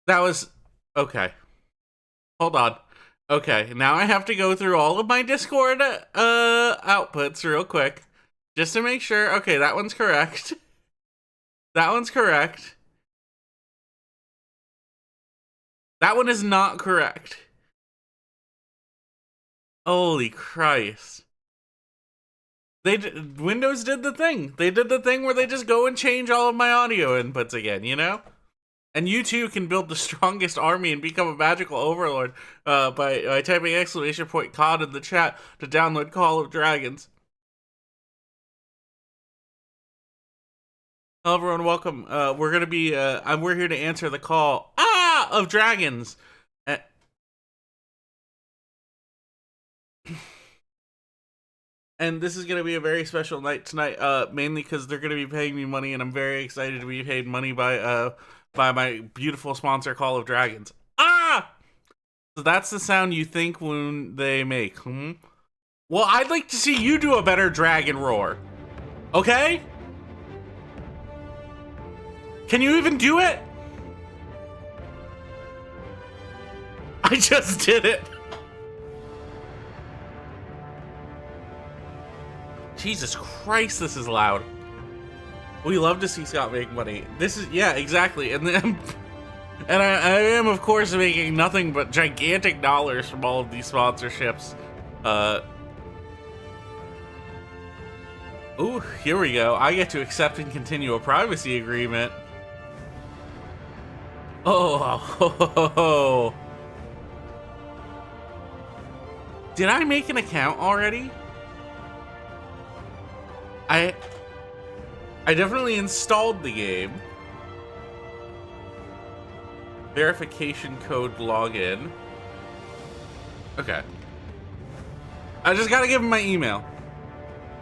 That was okay. Hold on. Okay, now I have to go through all of my Discord outputs real quick just to make sure. Okay, that one's correct. That one's correct. That one is not correct. Holy Christ. Windows did the thing. They did the thing where they just go and change all of my audio inputs again, you know? And you too can build the strongest army and become a magical overlord by typing exclamation point COD in the chat to download Call of Dragons. Hello everyone, welcome. We're gonna be we're here to answer the call of dragons. Uh, and this is gonna be a very special night tonight, mainly because they're gonna be paying me money, and I'm very excited to be paid money by my beautiful sponsor, Call of Dragons. So that's the sound you think when they make. Well, I'd like to see you do a better dragon roar. Okay? Can you even do it? I just did it. Jesus Christ, this is loud. We love to see Scott make money. This is, yeah, exactly. And then, and I am, of course, making nothing but gigantic dollars from all of these sponsorships. Ooh, here we go. I get to accept and continue a privacy agreement. Oh. Did I make an account already? I definitely installed the game. Verification code login. Okay. I just gotta give him my email.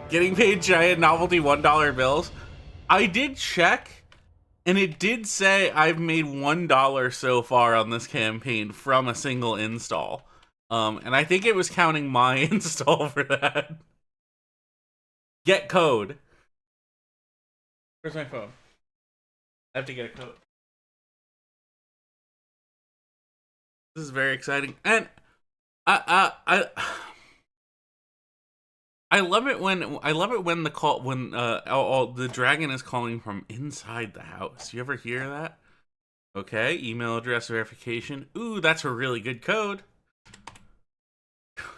Getting paid giant novelty $1 bills. I did check, and it did say I've made $1 so far on this campaign from a single install. And I think it was counting my install for that. Get code. Where's my phone? I have to get a code. This is very exciting, and I love it when the dragon is calling from inside the house. You ever hear that? Okay, email address verification. Ooh, that's a really good code.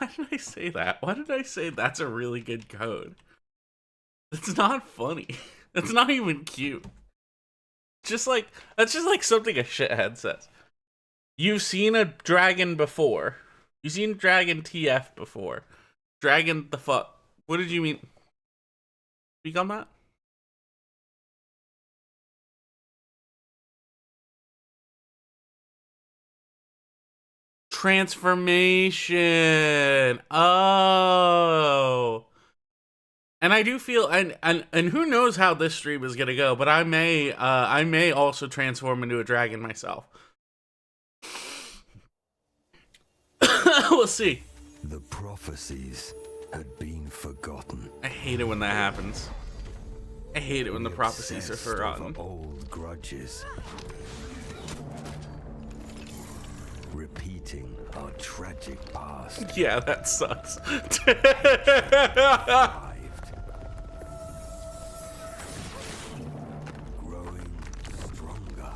Why did I say that? Why did I say that's a really good code? It's not funny. It's not even cute. Just like, that's just like something a shithead says. You've seen a dragon before. You've seen Dragon TF before. Dragon the fuck. What did you mean? Speak on that? Transformation. Oh. And I do feel, and who knows how this stream is gonna go, but I may also transform into a dragon myself. We'll see. The prophecies had been forgotten. I hate it when that happens. I hate it when the prophecies are Obsessed forgotten. over old grudges. Repeating our tragic past. Yeah, that sucks. Growing stronger.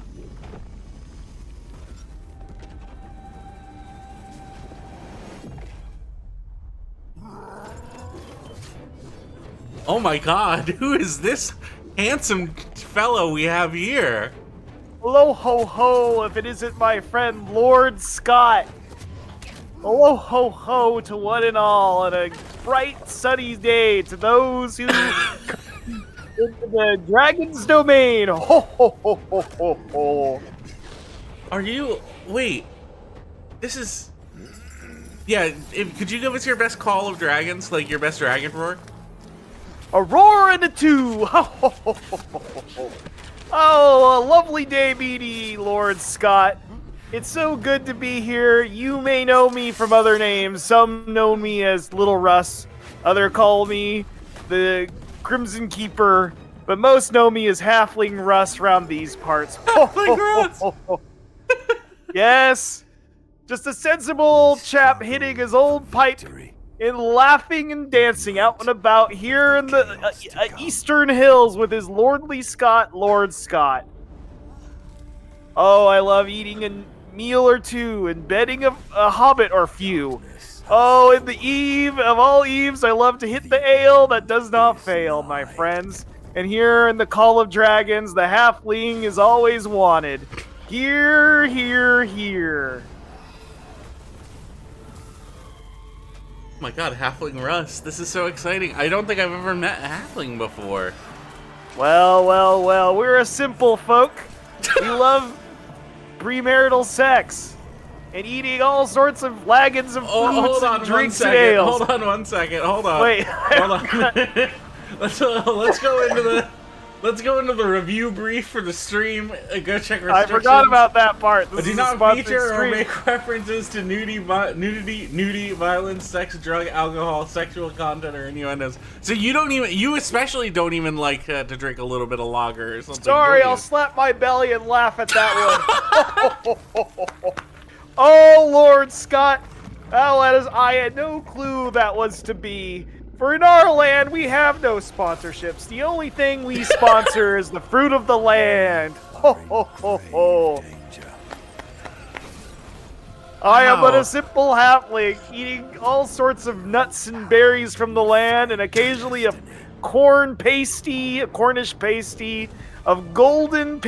Oh my god, who is this handsome fellow we have here? Hello ho ho, if it isn't my friend Lord Scott. Hello ho ho to one and all, and a bright sunny day to those who into the dragon's domain. Ho ho ho ho ho ho. Are you, wait, this is, yeah, could you give us your best call of dragons, like your best dragon roar? A roar and a two. Ho ho ho ho ho ho. Oh, a lovely day, meaty Lord Scott. It's so good to be here. You may know me from other names. Some know me as Little Russ. Other call me the Crimson Keeper. But most know me as Halfling Russ around these parts. Halfling Russ! Yes. Just a sensible chap hitting his old pipe and laughing and dancing out and about here in the Eastern Hills with his lordly Scott, Lord Scott. Oh, I love eating a meal or two and bedding a hobbit or few. Oh, in the eve of all eves, I love to hit the ale that does not fail, my friends. And here in the Call of Dragons, the halfling is always wanted. Here, here, here. Oh my god, Halfling Russ, this is so exciting. I don't think I've ever met a halfling before. Well, well, well, we're a simple folk. We love premarital sex and eating all sorts of flagons of foods and drinks and ales. Hold on one second. Hold on. Wait. Hold on. Let's go into the review brief for the stream. Go check restrictions. I forgot about that part. This Do is not a sponsored feature or stream. make references to nudity, violence, sex, drug, alcohol, sexual content, or innuendos. So you especially don't even like to drink a little bit of lager or something. Sorry, I'll slap my belly and laugh at that one. Oh, Lord Scott. Oh, I had no clue that was to be. For in our land, we have no sponsorships. The only thing we sponsor is the fruit of the land. Ho, ho, ho, ho. I am but a simple halfling, eating all sorts of nuts and berries from the land, and occasionally a Cornish pasty of golden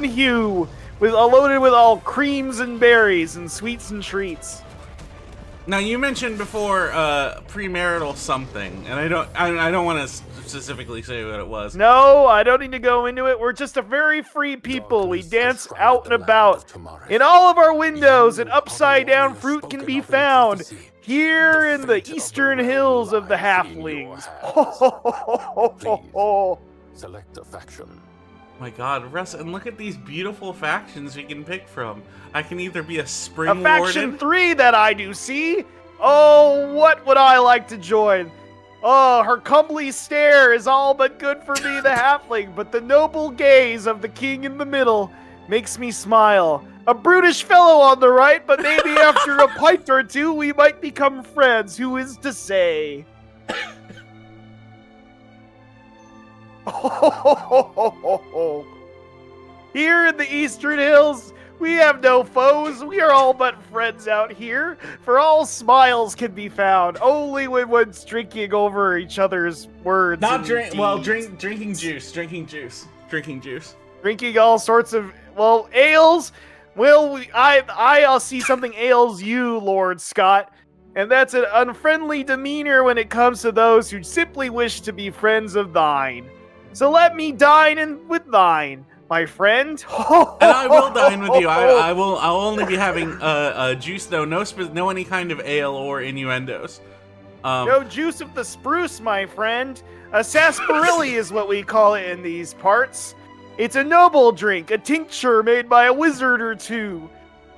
hue, loaded with all creams and berries and sweets and treats. Now you mentioned before premarital something, and I don't want to specifically say what it was. No, I don't need to go into it. We're just a very free people. We dance out and about. In all of our windows, an upside down fruit can be found here in the Eastern Hills of the Halflings. Ho, ho, ho, ho, ho, ho. Select a faction. My god, Russ, and look at these beautiful factions we can pick from. I can either be a spring A faction warden. 3 that I do see. Oh, what would I like to join? Oh, her comely stare is all but good for me, the halfling, but the noble gaze of the king in the middle makes me smile. A brutish fellow on the right, but maybe after a pint or two we might become friends, who is to say? Here in the Eastern Hills, We have no foes. We are all but friends out here. For all smiles can be found only when one's drinking over each other's words. Not and drink. Well, deeds. drinking juice. Drinking juice. Drinking juice. Drinking all sorts of ales. Well, I'll see something ails you, Lord Scott, and that's an unfriendly demeanor when it comes to those who simply wish to be friends of thine. So let me dine with thine, my friend. And I will dine with you. I'll only be having juice though. No any kind of ale or innuendos. No juice of the spruce, my friend. A sarsaparilla is what we call it in these parts. It's a noble drink, a tincture made by a wizard or two.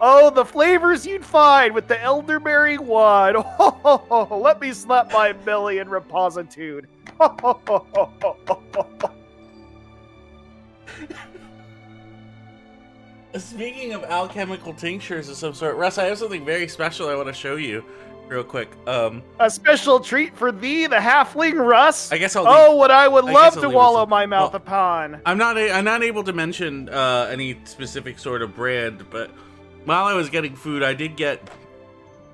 Oh, the flavors you'd find with the elderberry wine. Oh, let me slap my belly in repositude. Speaking of alchemical tinctures of some sort, Russ, I have something very special I want to show you real quick. A special treat for thee, the halfling Russ. I guess I'll Oh, what I would love I'll to leave wallow this- my mouth well, upon. I'm not able to mention any specific sort of brand, but while I was getting food, I did get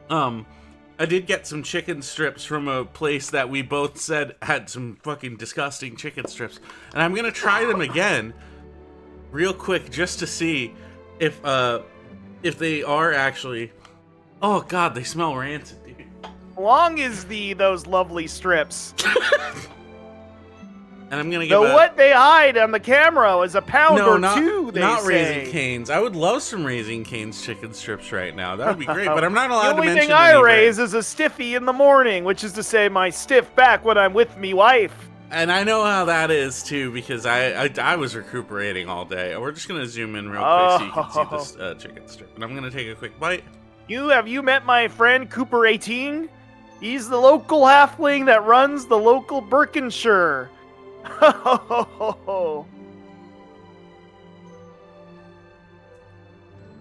some chicken strips from a place that we both said had some fucking disgusting chicken strips, and I'm gonna try them again, real quick, just to see if they are actually. Oh god, they smell rancid, dude. Long as those lovely strips. And I'm gonna give So what they hide on the camera is a pound or not, two, they not say. Raising Cane's. I would love some Raising Cane's chicken strips right now. That would be great, but I'm not The allowed to only mention thing I any raise brands. is a stiffy in the morning, which is to say my stiff back when I'm with me wife. And I know how that is too, because I was recuperating all day. We're just gonna zoom in real quick so you can see this chicken strip. And I'm gonna take a quick bite. Have you met my friend Cooper 18? He's the local halfling that runs the local Birkenshire.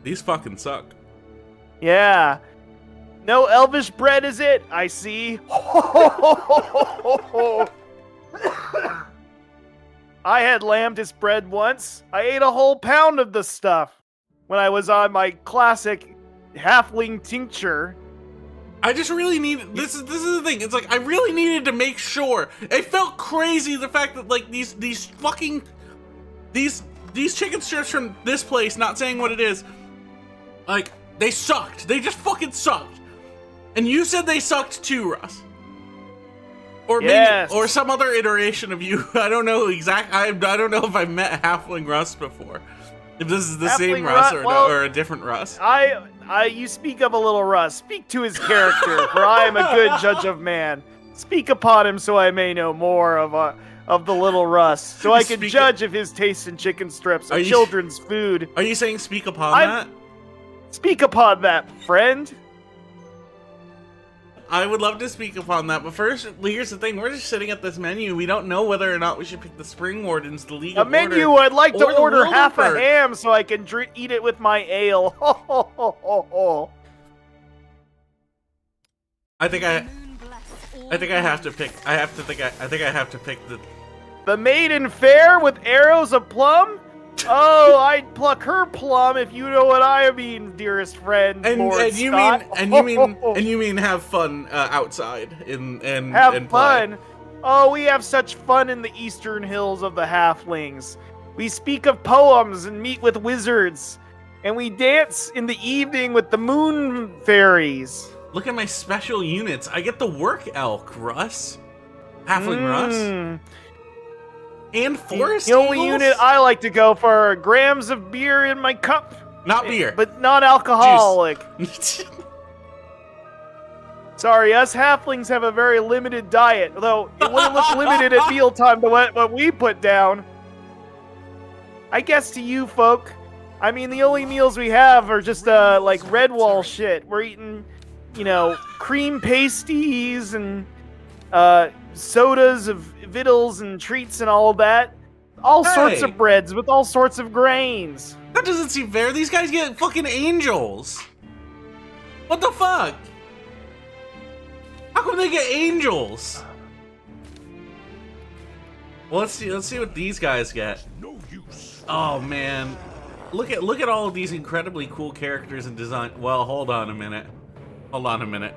These fucking suck. Yeah. No elvish bread, is it? I see. I had lambtis bread once. I ate a whole pound of the stuff when I was on my classic halfling tincture. I just really need this is the thing. It's like I really needed to make sure. It felt crazy the fact that like these chicken strips from this place, not saying what it is, like they sucked. They just fucking sucked. And you said they sucked too, Russ. Or Yes. maybe or some other iteration of you. I don't know I don't know if I've met Halfling Russ before. If this is the same Halfling Russ Russ- or a different Russ. You speak of a little Russ. Speak to his character, for I am a good judge of man. Speak upon him so I may know more of the little Russ, so I can Speak- judge if his taste in chicken strips Are are you- children's food. Are you saying speak upon I'm- that? Speak upon that, friend. I would love to speak upon that, but first, here's the thing: we're just sitting at this menu. We don't know whether or not we should pick the Spring Wardens, the League A of menu. Order, I'd like or to the order half a Wilderberg. ham so I can eat it with my ale. I think I have to pick. I think I have to pick the. The maiden fair with arrows of plum. Oh, I'd pluck her plum if you know what I mean, dearest friend. Lord You Scott. mean have fun outside and Have and play. fun. Oh, we have such fun in the eastern hills of the halflings. We speak of poems and meet with wizards, and we dance in the evening with the moon fairies. Look at my special units. I get the work elk, Russ. Halfling Russ. Mm. And forest The only eagles? unit I like to go for are grams of beer in my cup, Not beer. but non-alcoholic. Sorry, us halflings have a very limited diet, although it wouldn't look limited at mealtime to what we put down. I guess to you folk, I mean, the only meals we have are just, like Redwall shit. We're eating, cream pasties and, sodas of victuals and treats and all of that. All sorts Hey. of breads with all sorts of grains. That doesn't seem fair. These guys get fucking angels. What the fuck? How come they get angels? Well, let's see what these guys get. No use. Oh man. look at all of these incredibly cool characters and design. Well, hold on a minute. Hold on a minute.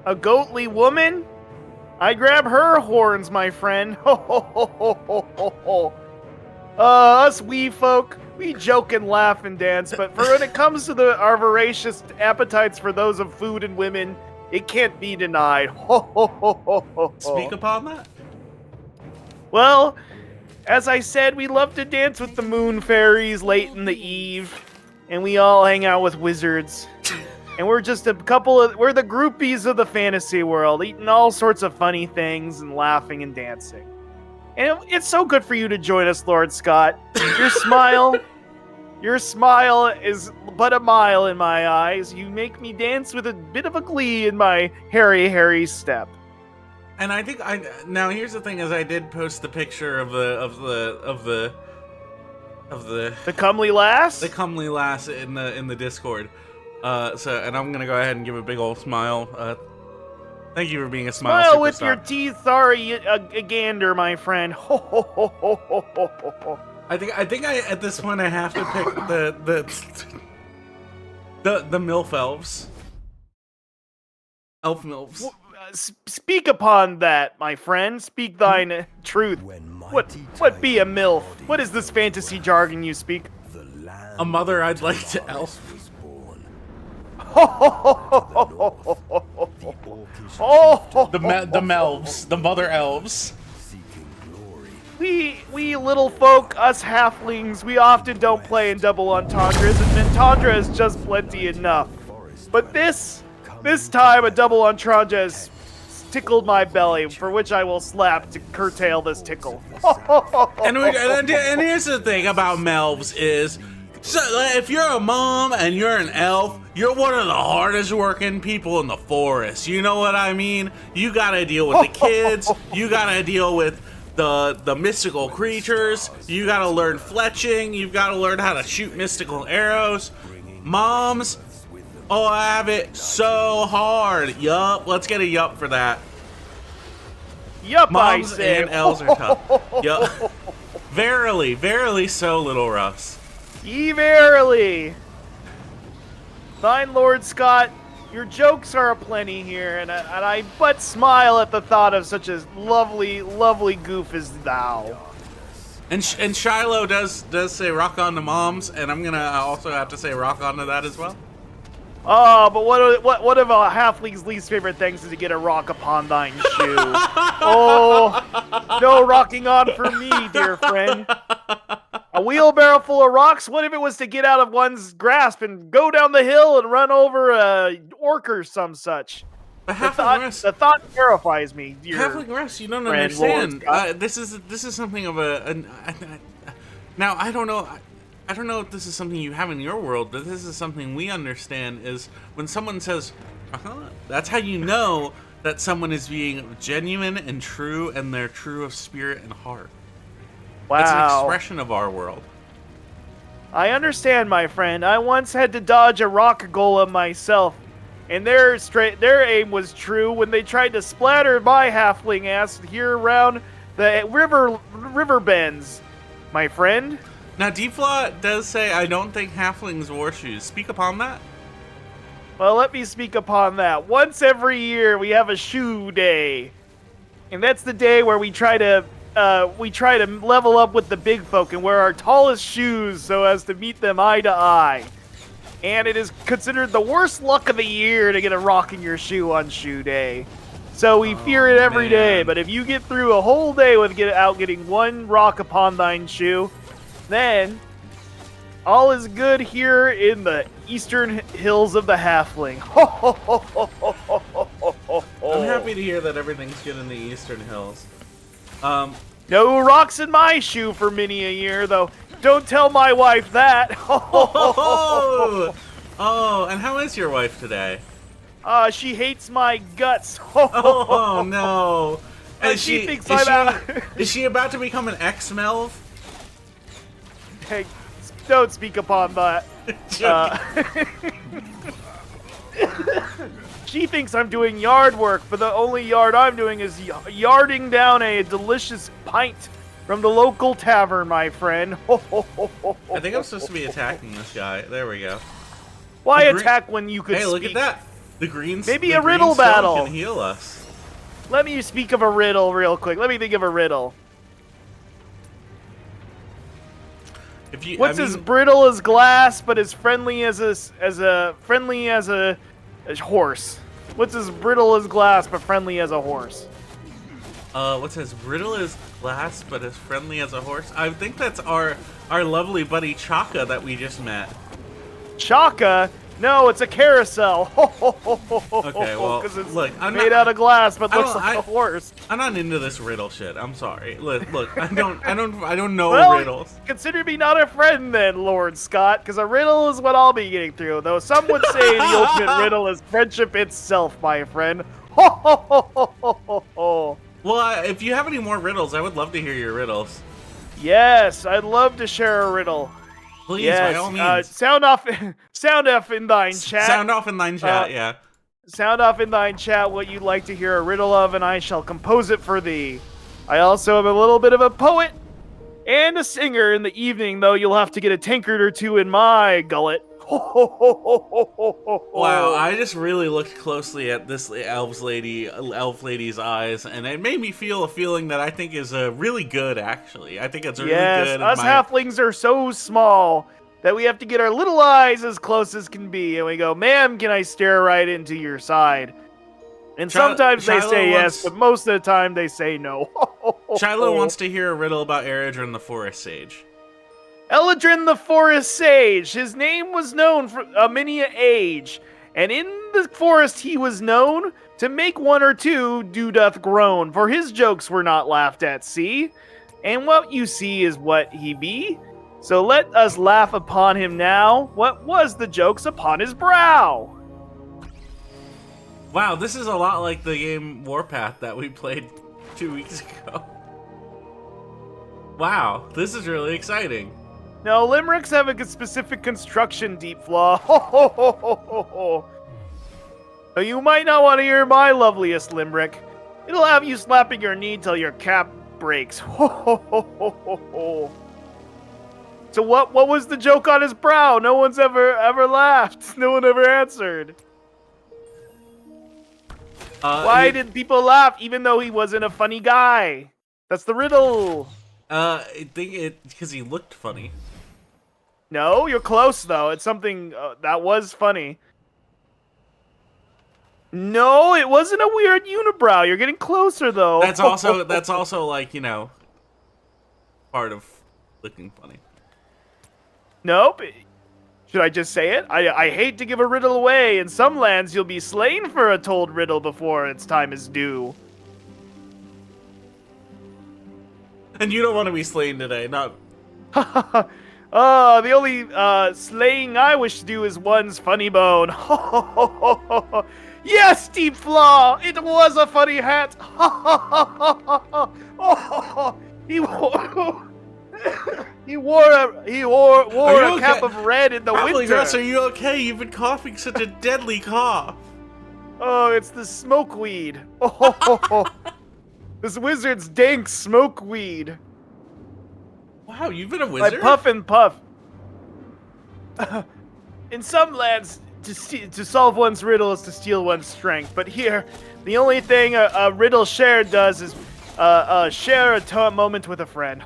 A goatly woman? I grab her horns, my friend. Ho ho ho ho ho ho ho. Us wee folk, we joke and laugh and dance, but for when it comes to our voracious appetites for those of food and women, it can't be denied. Ho ho ho ho ho. Speak upon that. Well, as I said, we love to dance with the moon fairies late in the eve, and we all hang out with wizards. And we're just we're the groupies of the fantasy world, eating all sorts of funny things and laughing and dancing. And it's so good for you to join us, Lord Scott. Your smile is but a mile in my eyes. You make me dance with a bit of a glee in my hairy step. And I think now here's the thing: is I did post the picture of the comely lass. The comely lass in the Discord. And I'm gonna go ahead and give a big old smile. Thank you for being a smile superstar. With your teeth are a gander, my friend. Ho ho ho ho ho ho ho ho. I think at this point I have to pick the MILF elves. Elf MILFs. Speak upon that, my friend. Speak thine truth. What be a MILF? What is this fantasy jargon you speak? A mother I'd like to elf. The Melves, the mother elves. We little folk, us halflings, we often don't play in double entendres, and entendre is just plenty enough. But this time a double entendre has tickled my belly, for which I will slap to curtail this tickle. And here's the thing about Melves is, so if you're a mom and you're an elf, you're one of the hardest working people in the forest. You know what I mean? You gotta deal with the kids. You gotta deal with the mystical creatures. You gotta learn fletching. You've gotta learn how to shoot mystical arrows. Moms, oh, I have it so hard. Yup, let's get a yup for that. Yup, Moms I say. and elves are tough. Yup. Verily, verily so, little Russ. Ye verily. Fine, Lord Scott, your jokes are aplenty here, and I but smile at the thought of such a lovely, lovely goof as thou. And Shiloh does say rock on to moms, and I'm gonna also have to say rock on to that as well. Oh, but what of a halfling's least favorite things is to get a rock upon thine shoe? Oh, no rocking on for me, dear friend. A wheelbarrow full of rocks? What if it was to get out of one's grasp and go down the hill and run over a orc or some such? But the thought terrifies me, dear Halfling Russ, you don't friend, understand. This is something of now I don't know if this is something you have in your world, but this is something we understand is when someone says, that's how you know that someone is being genuine and true, and they're true of spirit and heart. Wow. It's an expression of our world. I understand, my friend. I once had to dodge a rock golem myself, and their aim was true when they tried to splatter my halfling ass here around the river bends, my friend. Now, Deepflaw does say, I don't think halflings wore shoes. Speak upon that. Well, let me speak upon that. Once every year, we have a shoe day, and that's the day where we try to level up with the big folk and wear our tallest shoes so as to meet them eye to eye. And it is considered the worst luck of the year to get a rock in your shoe on shoe day. So we fear it every day, but if you get through a whole day without getting one rock upon thine shoe, then all is good here in the eastern hills of the halfling. I'm happy to hear that everything's good in the eastern hills. No rocks in my shoe for many a year, though. Don't tell my wife that. Oh, and how is your wife today? She hates my guts. Oh no! She thinks I'm out. Is she about to become an ex-Melv? Hey, don't speak upon that. She thinks I'm doing yard work, but the only yard I'm doing is yarding down a delicious pint from the local tavern, my friend. I think I'm supposed to be attacking this guy. There we go. Why The green- attack when you could Hey, look at speak? that. The greens. Maybe the a riddle green stone battle. can heal us. Let me speak of a riddle real quick. Let me think of a riddle. If you, What's I as mean, brittle as glass, but as friendly as a horse? What's as brittle as glass, but friendly as a horse? what's as brittle as glass, but as friendly as a horse? I think that's our lovely buddy Chaka that we just met. Chaka? No, it's a carousel. Okay, well, because it's look, I'm made not- out of glass, but I looks don't- like a horse. I'm not into this riddle shit. I'm sorry. Look, I don't know Well, riddles. consider me not a friend then, Lord Scott, because a riddle is what I'll be getting through. Though some would say the ultimate riddle is friendship itself, my friend. Well, if you have any more riddles, I would love to hear your riddles. Yes, I'd love to share a riddle. Please, Yes, by all means. sound off in thine chat. Sound off in thine chat, yeah. Sound off in thine chat what you'd like to hear a riddle of, and I shall compose it for thee. I also am a little bit of a poet and a singer in the evening, though you'll have to get a tankard or two in my gullet. Wow, I just really looked closely at this elf lady's eyes, and it made me feel a feeling that I think is really good, actually. I think it's really Yes, good. us halflings are so small that we have to get our little eyes as close as can be, and we go, ma'am, can I stare right into your side? And sometimes they Shiloh say wants- yes, but most of the time they say no. Shiloh wants to hear a riddle about Eredrin the Forest Sage. Eladrin the Forest Sage. His name was known for many an age, and in the forest he was known to make one or two do doth groan, for his jokes were not laughed at, see? And what you see is what he be. So let us laugh upon him now. What was the jokes upon his brow? Wow, this is a lot like the game Warpath that we played 2 weeks ago. Wow, this is really exciting. No, limericks have a specific construction, Deep Flaw. Ho ho ho ho ho ho. So you might not want to hear my loveliest limerick. It'll have you slapping your knee till your cap breaks. Ho ho ho ho ho ho. So what was the joke on his brow? No one's ever laughed. No one ever answered. Why did people laugh even though he wasn't a funny guy? That's the riddle. I think it because he looked funny. No, you're close though. It's something that was funny. No, it wasn't a weird unibrow. You're getting closer though. That's also like, you know, part of looking funny. Nope. Should I just say it? I hate to give a riddle away. In some lands, you'll be slain for a told riddle before its time is due. And you don't want to be slain today, not. The only slaying I wish to do is one's funny bone. Yes, Deep Flaw, it was a funny hat. He wore he wore a cap okay? of red in the winter. Are you okay? You've been coughing such a deadly cough. Oh, it's the smokeweed. This wizard's dank smokeweed. Wow, you've been a I wizard? puff and puff. In some lands, to solve one's riddle is to steal one's strength, but here, the only thing a riddle shared does is share a moment with a friend.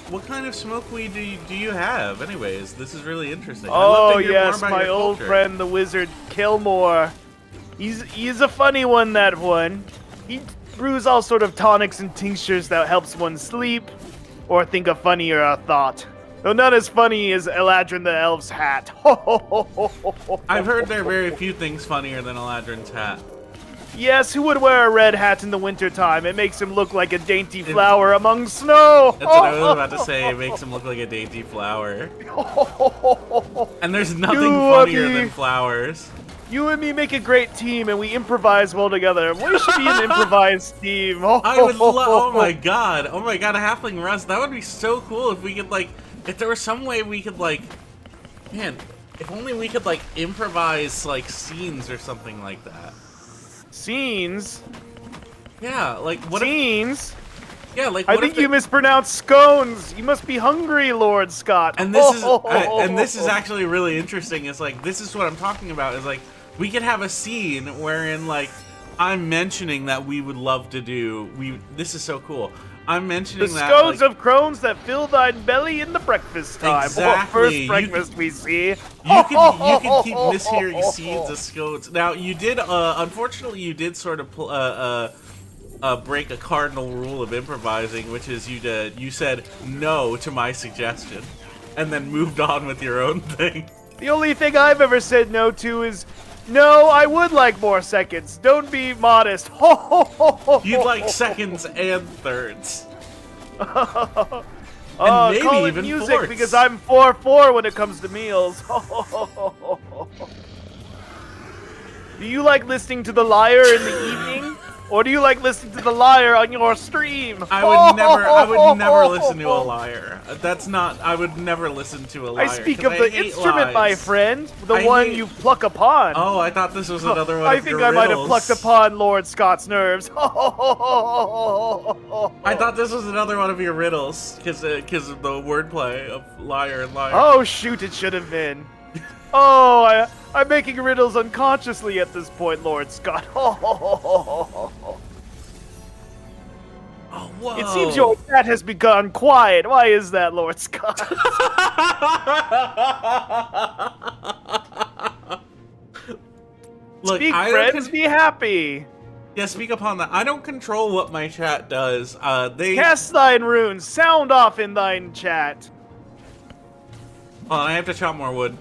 What kind of smokeweed do you have? Anyways, this is really interesting. I'd Oh love to hear more yes, about my your old culture. friend, the wizard Kilmore. He's a funny one, that one. He brews all sort of tonics and tinctures that helps one sleep, or think of funnier thought. Though not as funny as Eladrin the Elf's hat. I've heard there are very few things funnier than Eladrin's hat. Yes, who would wear a red hat in the wintertime? It makes him look like a dainty flower among snow. That's what I was about to say. It makes him look like a dainty flower. And there's nothing funnier than flowers. You and me make a great team, and we improvise well together. We should be an improvised team. I would love. Oh my god, a halfling Russ. That would be so cool if we could if there was some way we could man, if only we could improvise scenes or something like that. Scenes? Yeah, like what if, Scenes? yeah, like I what think if you mispronounced scones. You must be hungry, Lord Scott. and this is actually really interesting. It's like this is what I'm talking about. Is like we could have a scene wherein like I'm mentioning that we would love to do. This is so cool. I'm mentioning the that scones like, of crones that fill thine belly in the breakfast time. Exactly. First breakfast we see. you can keep mishearing seeds of scones. Now you did unfortunately you did sort of break a cardinal rule of improvising, which is you said no to my suggestion and then moved on with your own thing. The only thing I've ever said no to is, no, I would like more seconds. Don't be modest. You'd like seconds and thirds. Oh, maybe call it even music fourths. because I'm 4-4 when it comes to meals. Do you like listening to The Liar in the evening? Or do you like listening to The Liar on your stream? I would never listen to a liar. That's not. I would never listen to a liar. I speak 'cause of the hate instrument, my lies. friend. The I one hate- you pluck upon. Oh, I thought this was another one. I of think your I might have riddles. plucked upon Lord Scott's nerves. I thought this was another one of your riddles, because of the wordplay of liar and liar. Oh shoot, it should have been. Oh, I'm making riddles unconsciously at this point, Lord Scott. Oh, whoa. It seems your cat has begun quiet. Why is that, Lord Scott? Look, Speak, I friends, don't be happy. yeah, speak upon that. I don't control what my chat does. They. Cast thine runes, sound off in thine chat. Oh, I have to chop more wood.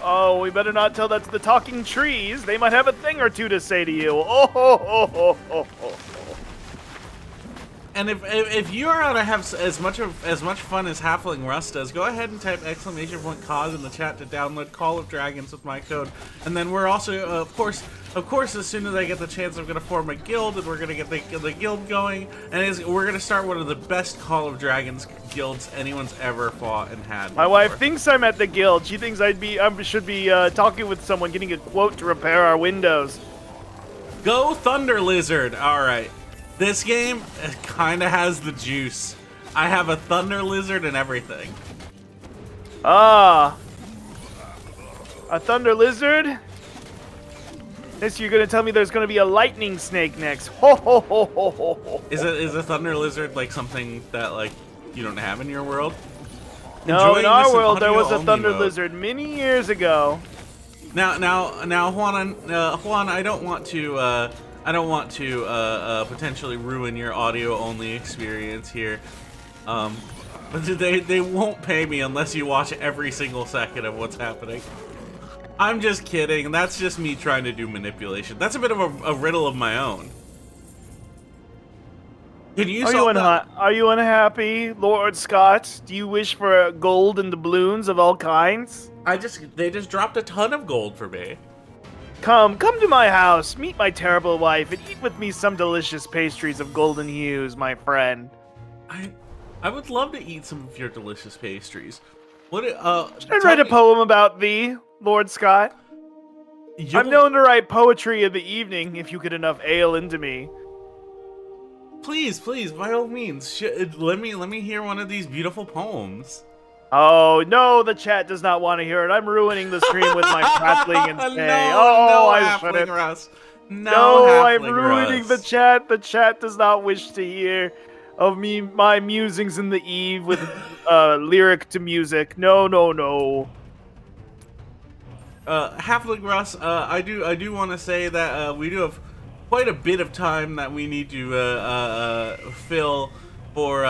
Oh, we better not tell that to the talking trees. They might have a thing or two to say to you. Oh. And if you are to have as much fun as Halfling Russ does, go ahead and type !cause in the chat to download Call of Dragons with my code. And then we're also, of course, as soon as I get the chance, I'm gonna form a guild, and we're gonna get the guild going, and we're gonna start one of the best Call of Dragons guilds anyone's ever fought and had. My wife thinks I'm at the guild. She thinks I should be talking with someone, getting a quote to repair our windows. Go Thunder Lizard! Alright. This game kind of has the juice. I have a Thunder Lizard and everything. Ah. A thunder lizard? This, you're gonna tell me there's gonna be a lightning snake next. Ho ho ho ho ho ho. Is a Thunder Lizard like something that like you don't have in your world? No, in Enjoying our this world there was a audio-only thunder mode. lizard many years ago. Now, Juan, I don't want to potentially ruin your audio-only experience here. But they won't pay me unless you watch every single second of what's happening. I'm just kidding. That's just me trying to do manipulation. That's a bit of a riddle of my own. Can you solve that? Are you unhappy, Lord Scott? Do you wish for gold and doubloons of all kinds? They just dropped a ton of gold for me. Come to my house, meet my terrible wife, and eat with me some delicious pastries of golden hues, my friend. I would love to eat some of your delicious pastries. What? Should I write a poem about thee, Lord Scott? I'm known to write poetry in the evening if you get enough ale into me. Please, by all means, let me hear one of these beautiful poems. Oh, no, the chat does not want to hear it. I'm ruining the stream with my prattling and say, I shouldn't. Russ. No, I'm ruining Russ. the chat. The chat does not wish to hear of my musings in the eve with lyric to music. No. Halfling Russ, I do want to say that we do have quite a bit of time that we need to fill for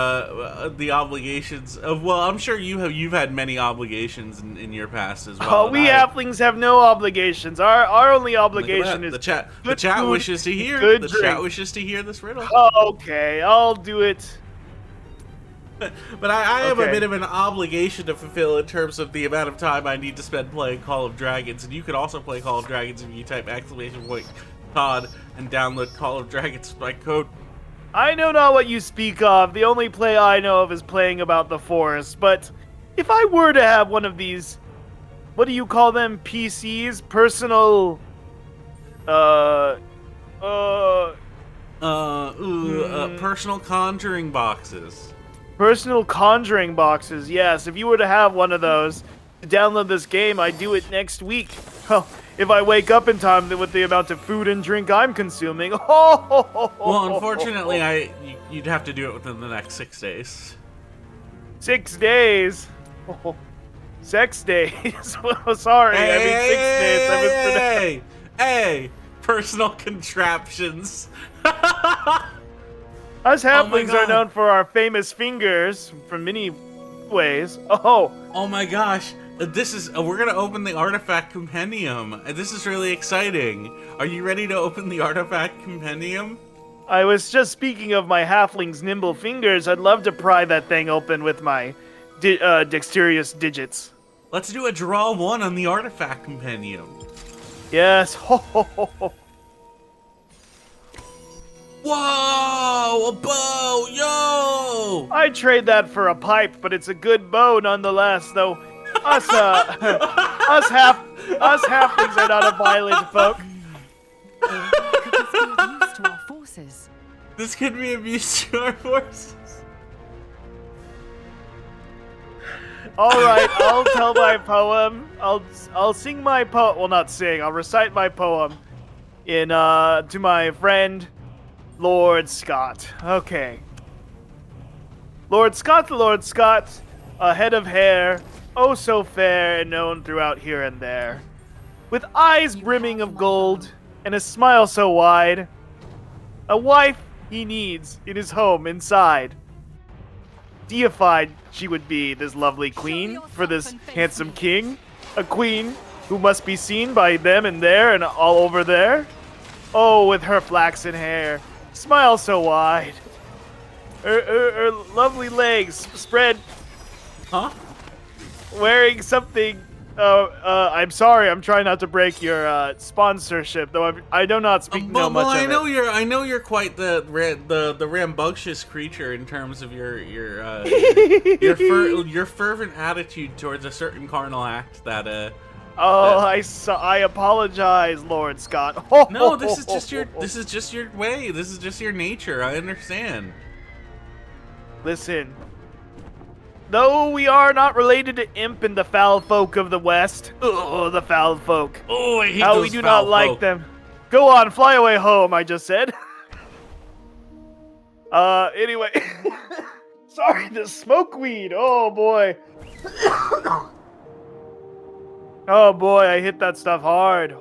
the obligations of. Well, I'm sure you've had many obligations in your past as well. We halflings have no obligations. Our only obligation is the chat. The good chat food, wishes to hear. good The drink. chat wishes to hear this riddle. Okay, I'll do it. But I have a Okay. bit of an obligation to fulfill in terms of the amount of time I need to spend playing Call of Dragons, and you can also play Call of Dragons if you type !COD and download Call of Dragons with my code. I know not what you speak of. The only play I know of is playing about the forest. But if I were to have one of these, what do you call them? PCs? Personal Personal conjuring boxes. Personal conjuring boxes, yes. If you were to have one of those to download this game, I'd do it next week. Well, if I wake up in time with the amount of food and drink I'm consuming. Well, unfortunately, you'd have to do it within the next 6 days. 6 days. Sex days. Sorry, I mean 6 days. Hey, personal contraptions. Us halflings God. are known for our famous fingers from many ways. Oh my gosh. We're gonna open the Artifact Compendium. This is really exciting. Are you ready to open the Artifact Compendium? I was just speaking of my halfling's nimble fingers. I'd love to pry that thing open with my dexterous digits. Let's do a draw 1 on the Artifact Compendium. Yes. Whoa! A bow! Yo! I'd trade that for a pipe, but it's a good bow nonetheless, though. Us halflings are not a violent folk. This could be of use to our forces. All right, I'll tell my poem. I'll sing my poem. Well, not sing. I'll recite my poem to my friend Lord Scott. Okay. Lord Scott, a head of hair, oh so fair and known throughout here and there, with eyes brimming of gold and a smile so wide, a wife he needs in his home inside. Deified she would be, this lovely queen, for this handsome king, a queen who must be seen by them and there and all over there. Oh, with her flaxen hair, smile so wide, her lovely legs spread, wearing something. I'm sorry, I'm trying not to break your sponsorship, though I do not speak much of it. I know you're quite the rambunctious creature in terms of your fervent attitude towards a certain carnal act that I apologize, Lord Scott. No, this is just your way. This is just your nature. I understand. Listen. Though we are not related to Imp and the foul folk of the West. Oh, the foul folk. Oh, I hate how those we do foul not like folk. them. Go on, fly away home, I just said. Anyway. Sorry, the smoke weed. Oh, boy. Oh, boy, I hit that stuff hard.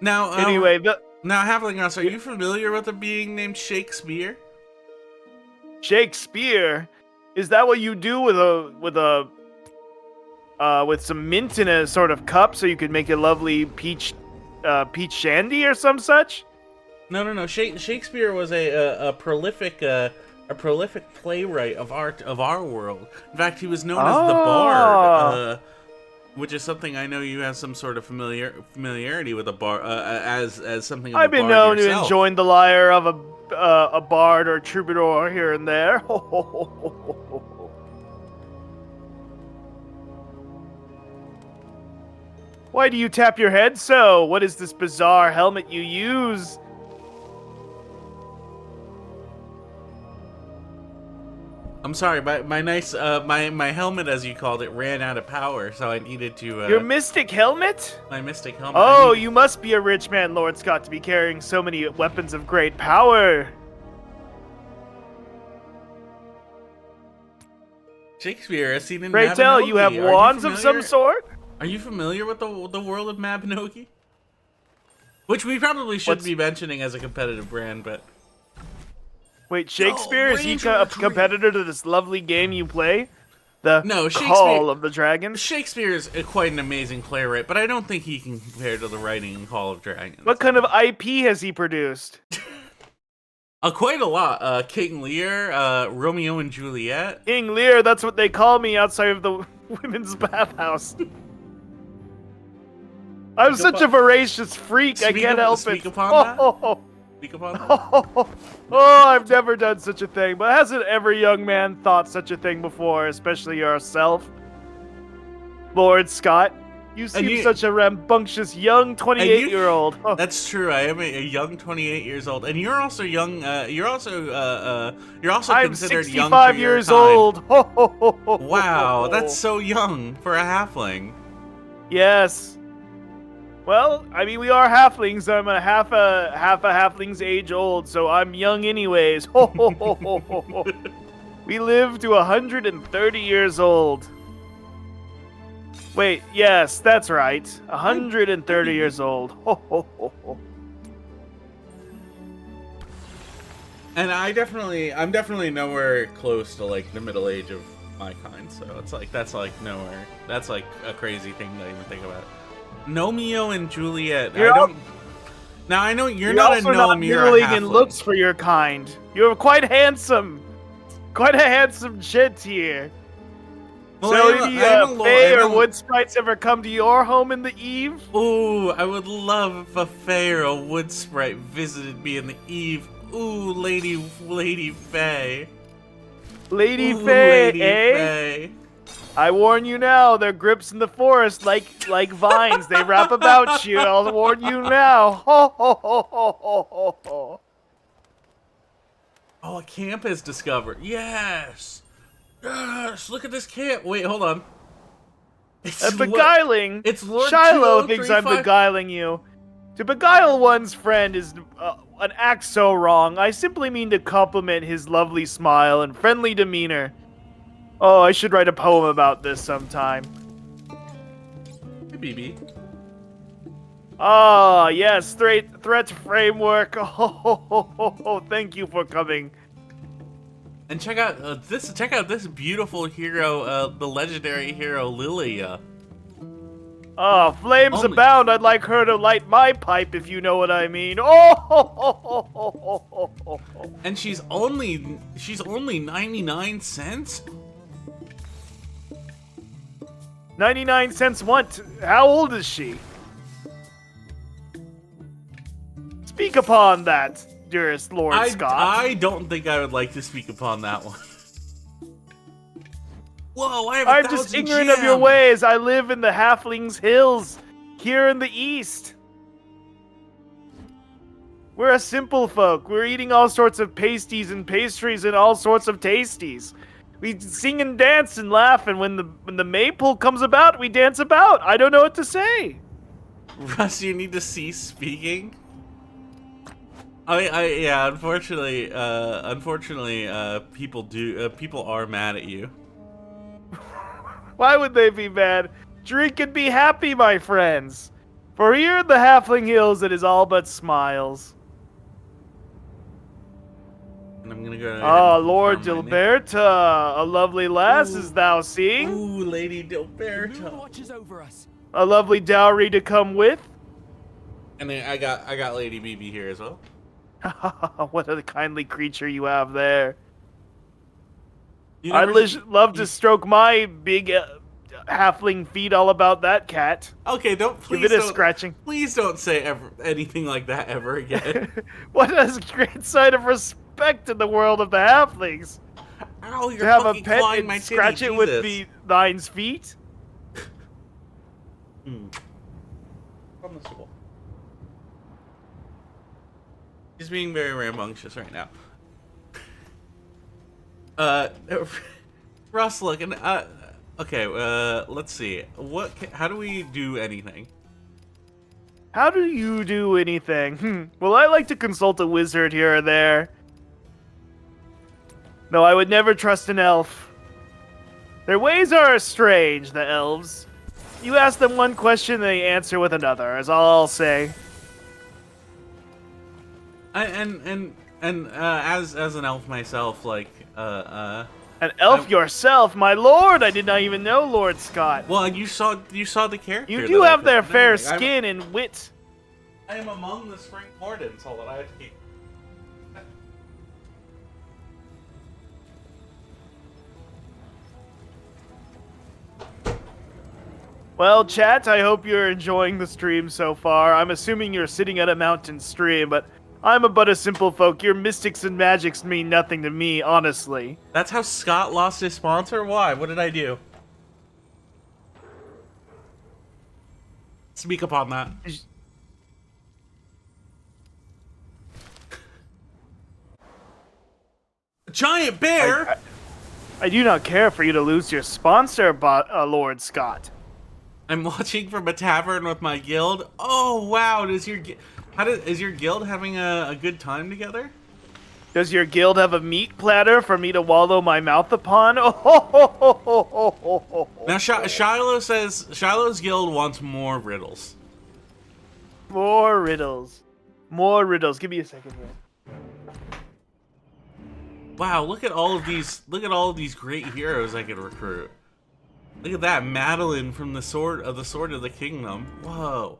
Now, anyway, now, Halfling, are you familiar with a being named Shakespeare? Shakespeare? Is that what you do with some mint in a sort of cup so you could make a lovely peach shandy or some such? No. Shakespeare was a prolific playwright of our world. In fact, he was known as the Bard, which is something I know you have some sort of familiarity with a bard as something. Of I've been known to enjoin the lyre of a bard or troubadour here and there. Why do you tap your head so? What is this bizarre helmet you use? I'm sorry, my helmet, as you called it, ran out of power, so I needed to. Your mystic helmet? My mystic helmet. Oh, you must be a rich man, Lord Scott, to be carrying so many weapons of great power. Shakespeare, as seen in Pray Mabinogi. tell, you have wands of some sort? Are you familiar with the world of Mabinogi? Which we probably should be mentioning as a competitive brand, but. Wait, Shakespeare? Is he a competitor to this lovely game you play? No, Call of the Dragon? Shakespeare is quite an amazing playwright, but I don't think he can compare to the writing in Call of Dragons. What kind of IP has he produced? Quite a lot. King Lear, Romeo and Juliet. King Lear, that's what they call me outside of the women's bathhouse. I'm such a voracious freak, I can't help it. Speak upon that? Oh, I've never done such a thing, but hasn't every young man thought such a thing before, especially yourself, Lord Scott? You seem such a rambunctious young 28-year-old. That's true. I am a young 28 years old, and you're also young. You're also I'm considered 65 young for your years kind. old. Wow, that's so young for a halfling. Yes. Well, I mean, we are halflings. I'm a half a halfling's age old, so I'm young anyways. We live to 130 years old. Wait, yes, that's right. 130 years old. And I'm definitely nowhere close to like the middle age of my kind. So it's like that's like nowhere. That's like a crazy thing to even think about. Nomeo and Juliet. Now I know you're not a also gnome. not You're a middling halfling. in looks for your kind. You're quite handsome. Quite a handsome gent here. Well, So, any Fae or wood sprites ever come to your home in the eve? Ooh, I would love if a Fae or a wood sprite visited me in the eve. Ooh, Lady Fae. Lady Ooh, Fae, Lady eh? Fae. I warn you now, their grips in the forest like vines. They wrap about you. I'll warn you now. Ho, ho, ho, ho, ho, ho, ho. Oh, a camp is discovered. Yes. Yes, look at this camp. Wait, hold on. It's Beguiling. It's Lord Shiloh thinks I'm 2035. beguiling you. To beguile one's friend is an act so wrong. I simply mean to compliment his lovely smile and friendly demeanor. Oh, I should write a poem about this sometime. Hey, BB. Ah, yes, threat framework. Oh, thank you for coming. And check out this beautiful hero, the legendary hero Lilia. Ah, flames Only- abound. I'd like her to light my pipe, if you know what I mean. Oh, And she's only 99 cents? 99 cents what? How old is she? Speak upon that, dearest Lord Scott. I don't think I would like to speak upon that one. Whoa, I have I'm 1,000 just ignorant of your gems. ways. I live in the Halflings Hills, here in the east. We're a simple folk. We're eating all sorts of pasties and pastries and all sorts of tasties. We sing and dance and laugh, and when the maypole comes about, we dance about. I don't know what to say. Russ, you need to cease speaking. Yeah, unfortunately, people are mad at you. Why would they be mad? Drink and be happy, my friends. For here in the Halfling Hills, it is all but smiles. And I'm gonna go ahead Ah, and Lord confirm my name. Gilberta, a lovely lass Ooh. is thou seeing. Ooh, Lady The moon Dilberta. watches over us. A lovely dowry to come with. And then I got Lady BB here as well. What a kindly creature you have there. You I'd never- love to stroke my big halfling feet all about that cat. Okay, Give please it a don't. scratching. Please don't say anything like that ever again. What a great sign of respect in the world of the halflings. Ow, you're To have a fucking pet clawing and my titty, scratch it with Jesus. thine's feet. From the school. He's being very rambunctious right now. Russ, look, and okay, let's see. How do we do anything? How do you do anything? Well, I like to consult a wizard here or there. No, I would never trust an elf. Their ways are strange, the elves. You ask them one question, they answer with another, is all I'll say. As an elf myself, like An elf yourself, my lord! I did not even know Lord Scott. well, you saw the character. You that do I have put their and fair everything. skin and wit. I am among the spring wardens. Hold on, I have to keep. Well, chat, I hope you're enjoying the stream so far. I'm assuming you're sitting at a mountain stream, but I'm but a simple folk. Your mystics and magics mean nothing to me, honestly. That's how Scott lost his sponsor? Why? What did I do? Speak upon that. Giant bear. I do not care for you to lose your sponsor, Lord Scott. I'm watching from a tavern with my guild. Oh wow, is your guild having a good time together? Does your guild have a meat platter for me to wallow my mouth upon? Now Shiloh says Shiloh's guild wants more riddles. More riddles. More riddles. Give me a second here. Wow, look at all of these great heroes I could recruit. Look at that, Madeline from the Sword of the Kingdom. Whoa.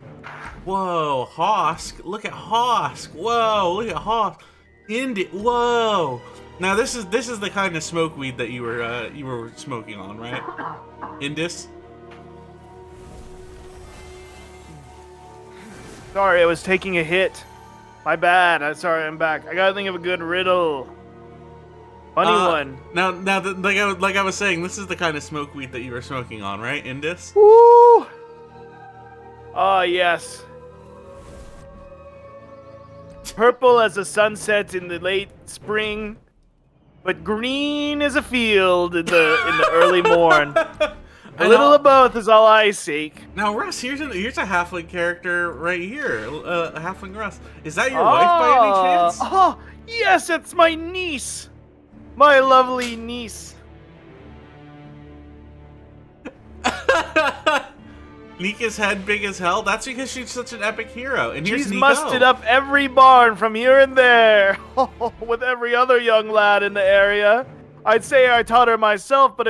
Whoa, Hosk. Look at Hosk. Whoa, look at Hosk. Whoa. Now this is the kind of smoke weed that you were smoking on, right? Indus? Sorry, I was taking a hit. My bad. I'm sorry, I'm back. I gotta think of a good riddle. Funny one. Now, like I was saying, this is the kind of smoke weed that you were smoking on, right, Indus? Woo! Ah, yes. Purple as a sunset in the late spring, but green as a field in the early morn. A little of both is all I seek. Now, Russ, here's a halfling character right here. Halfling Russ. Is that your wife by any chance? Oh, yes, it's my niece. My lovely niece. Nika's head big as hell? That's because she's such an epic hero. And here's She's Nico. musted up every barn from here and there. With every other young lad in the area. I'd say I taught her myself, but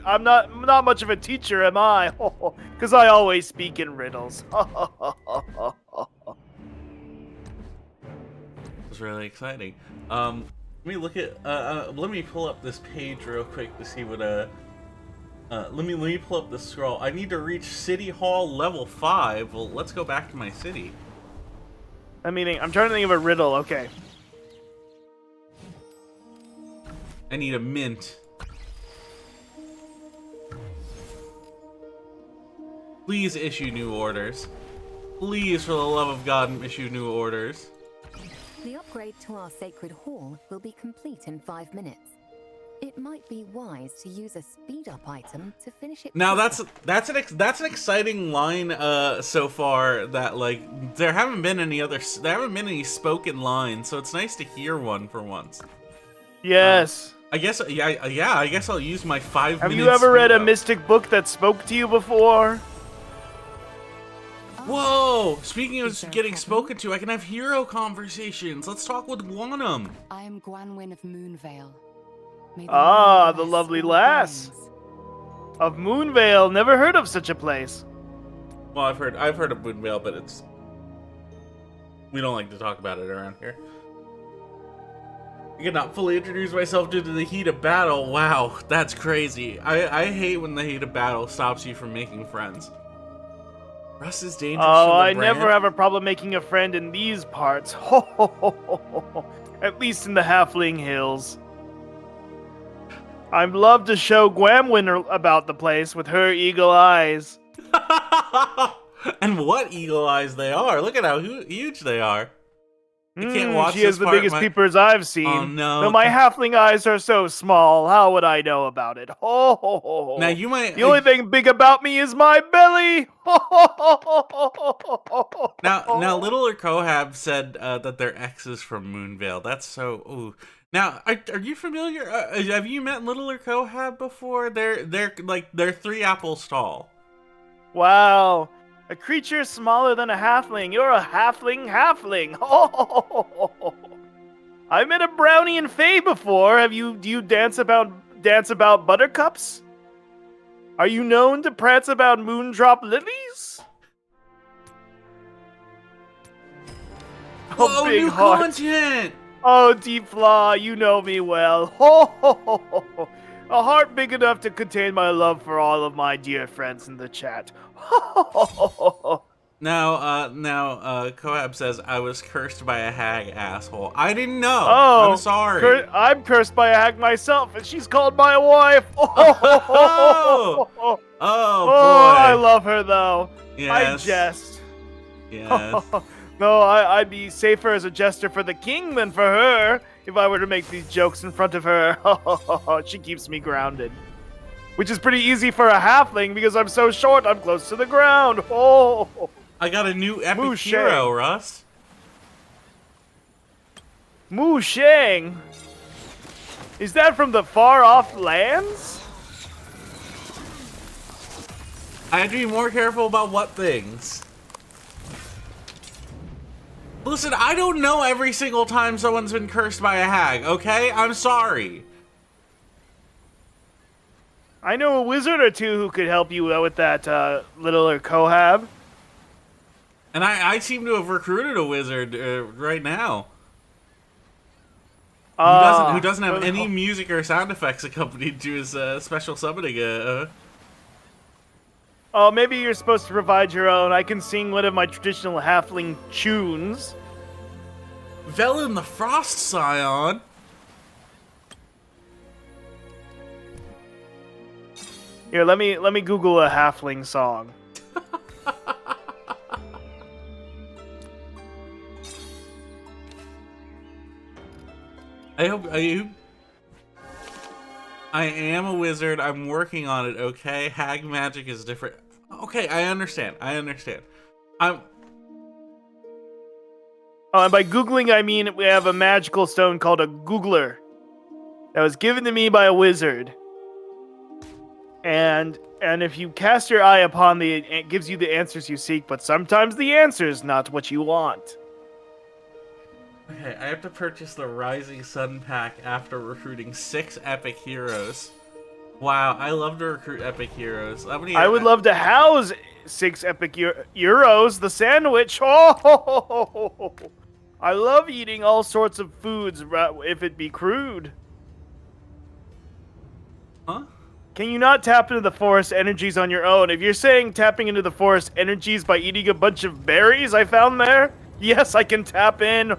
I'm not much of a teacher, am I? Because I always speak in riddles. It's really exciting. Let me look at. Let me pull up this page real quick to see what. Let me pull up the scroll. I need to reach City Hall level 5. Well, let's go back to my city. I'm trying to think of a riddle. Okay. I need a mint. Please issue new orders. Please, for the love of God, issue new orders. The upgrade to our sacred hall will be complete in 5 minutes. It might be wise to use a speed-up item to finish it. Now that's an exciting line so far. That like there haven't been any spoken lines, so it's nice to hear one for once. Yes. I guess I guess I'll use my 5 minutes. Have you ever read a mystic book that spoke to you before? Whoa! Speaking of getting spoken to, I can have hero conversations. Let's talk with Guanum. I am Gwanwyn of Moonvale. The lovely lass of Moonvale. Never heard of such a place. Well, I've heard of Moonvale, but we don't like to talk about it around here. I cannot fully introduce myself due to the heat of battle. Wow, that's crazy. I hate when the heat of battle stops you from making friends. Russ is dangerous. Oh, I never have a problem making a friend in these parts. At least in the Halfling Hills. I'd love to show Gwanwyn about the place with her eagle eyes. And what eagle eyes they are. Look at how huge they are. You can't watch She has the biggest peepers I've seen. Oh, no. Though my halfling eyes are so small, how would I know about it? Now you might. The only thing big about me is my belly. Now, Littler Cohab said that their ex is from Moonvale. That's so. Ooh. Now, are you familiar? Have you met Littler Cohab before? They're 3 apples tall. Wow. A creature smaller than a halfling. You're a halfling. I met a brownie and fae before. Do you dance about buttercups? Are you known to prance about moondrop lilies? Oh, big new heart. content! Oh, Deep Flaw, you know me well. A heart big enough to contain my love for all of my dear friends in the chat. Now, Cohab says, I was cursed by a hag, asshole. I didn't know. Oh, I'm sorry. I'm cursed by a hag myself, and she's called my wife. Oh, boy. I love her, though. Yes. I jest. Yes. No, I'd be safer as a jester for the king than for her if I were to make these jokes in front of her. She keeps me grounded. Which is pretty easy for a halfling because I'm so short, I'm close to the ground. Oh, I got a new epic Wu hero, Shang. Russ. Mu Shang. Is that from the far off lands? I had to be more careful about what things. Listen, I don't know every single time someone's been cursed by a hag, okay? I'm sorry. I know a wizard or two who could help you with that little Kohab. And I seem to have recruited a wizard right now. Who doesn't have any music or sound effects accompanied to his special summoning. Oh, maybe you're supposed to provide your own. I can sing one of my traditional halfling tunes. Velen the Frost Scion. Here, let me Google a halfling song. I am a wizard. I'm working on it, okay? Hag magic is different. Okay, I understand. Oh, and by Googling, I mean we have a magical stone called a Googler that was given to me by a wizard. And if you cast your eye upon it gives you the answers you seek, but sometimes the answer is not what you want. Okay, I have to purchase the Rising Sun pack after recruiting 6 epic heroes. Wow, I love to recruit epic heroes. I would love to house 6 epic euros. The sandwich. Oh, I love eating all sorts of foods, if it be crude. Huh? Can you not tap into the forest energies on your own? If you're saying tapping into the forest energies by eating a bunch of berries I found there, yes, I can tap in.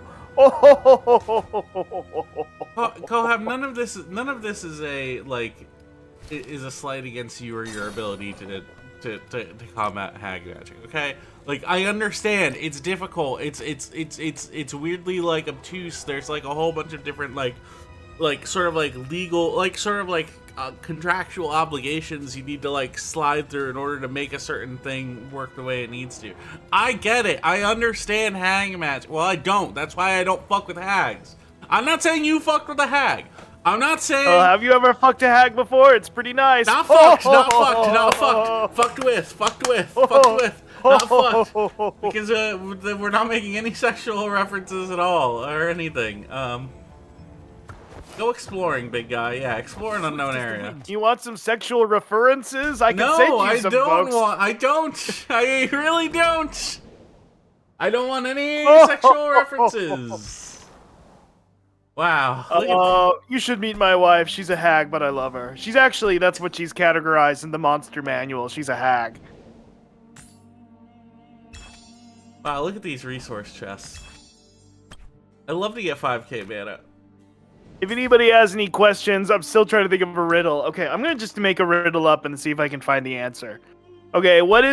Kohab, none of this is a slight against you or your ability to combat hag magic, okay? Like, I understand it's difficult. It's weirdly like obtuse. There's like a whole bunch of different contractual obligations you need to like slide through in order to make a certain thing work the way it needs to. I get it. I understand hag magic. Well, I don't. That's why I don't fuck with hags. I'm not saying you fucked with a hag. I'm not saying. Have you ever fucked a hag before? It's pretty nice. Not fucked. Not fucked. Not fucked. Fucked with. Fucked with. Fucked with. Not fucked. Because we're not making any sexual references at all or anything. Go exploring, big guy. Yeah, explore an unknown area. You want some sexual references? I can send you some, folks. I don't. I really don't. I don't want any sexual references. Wow. You should meet my wife. She's a hag, but I love her. That's what she's categorized in the monster manual. She's a hag. Wow, look at these resource chests. I'd love to get 5k mana. If anybody has any questions, I'm still trying to think of a riddle. Okay, I'm gonna just make a riddle up and see if I can find the answer. Okay, what's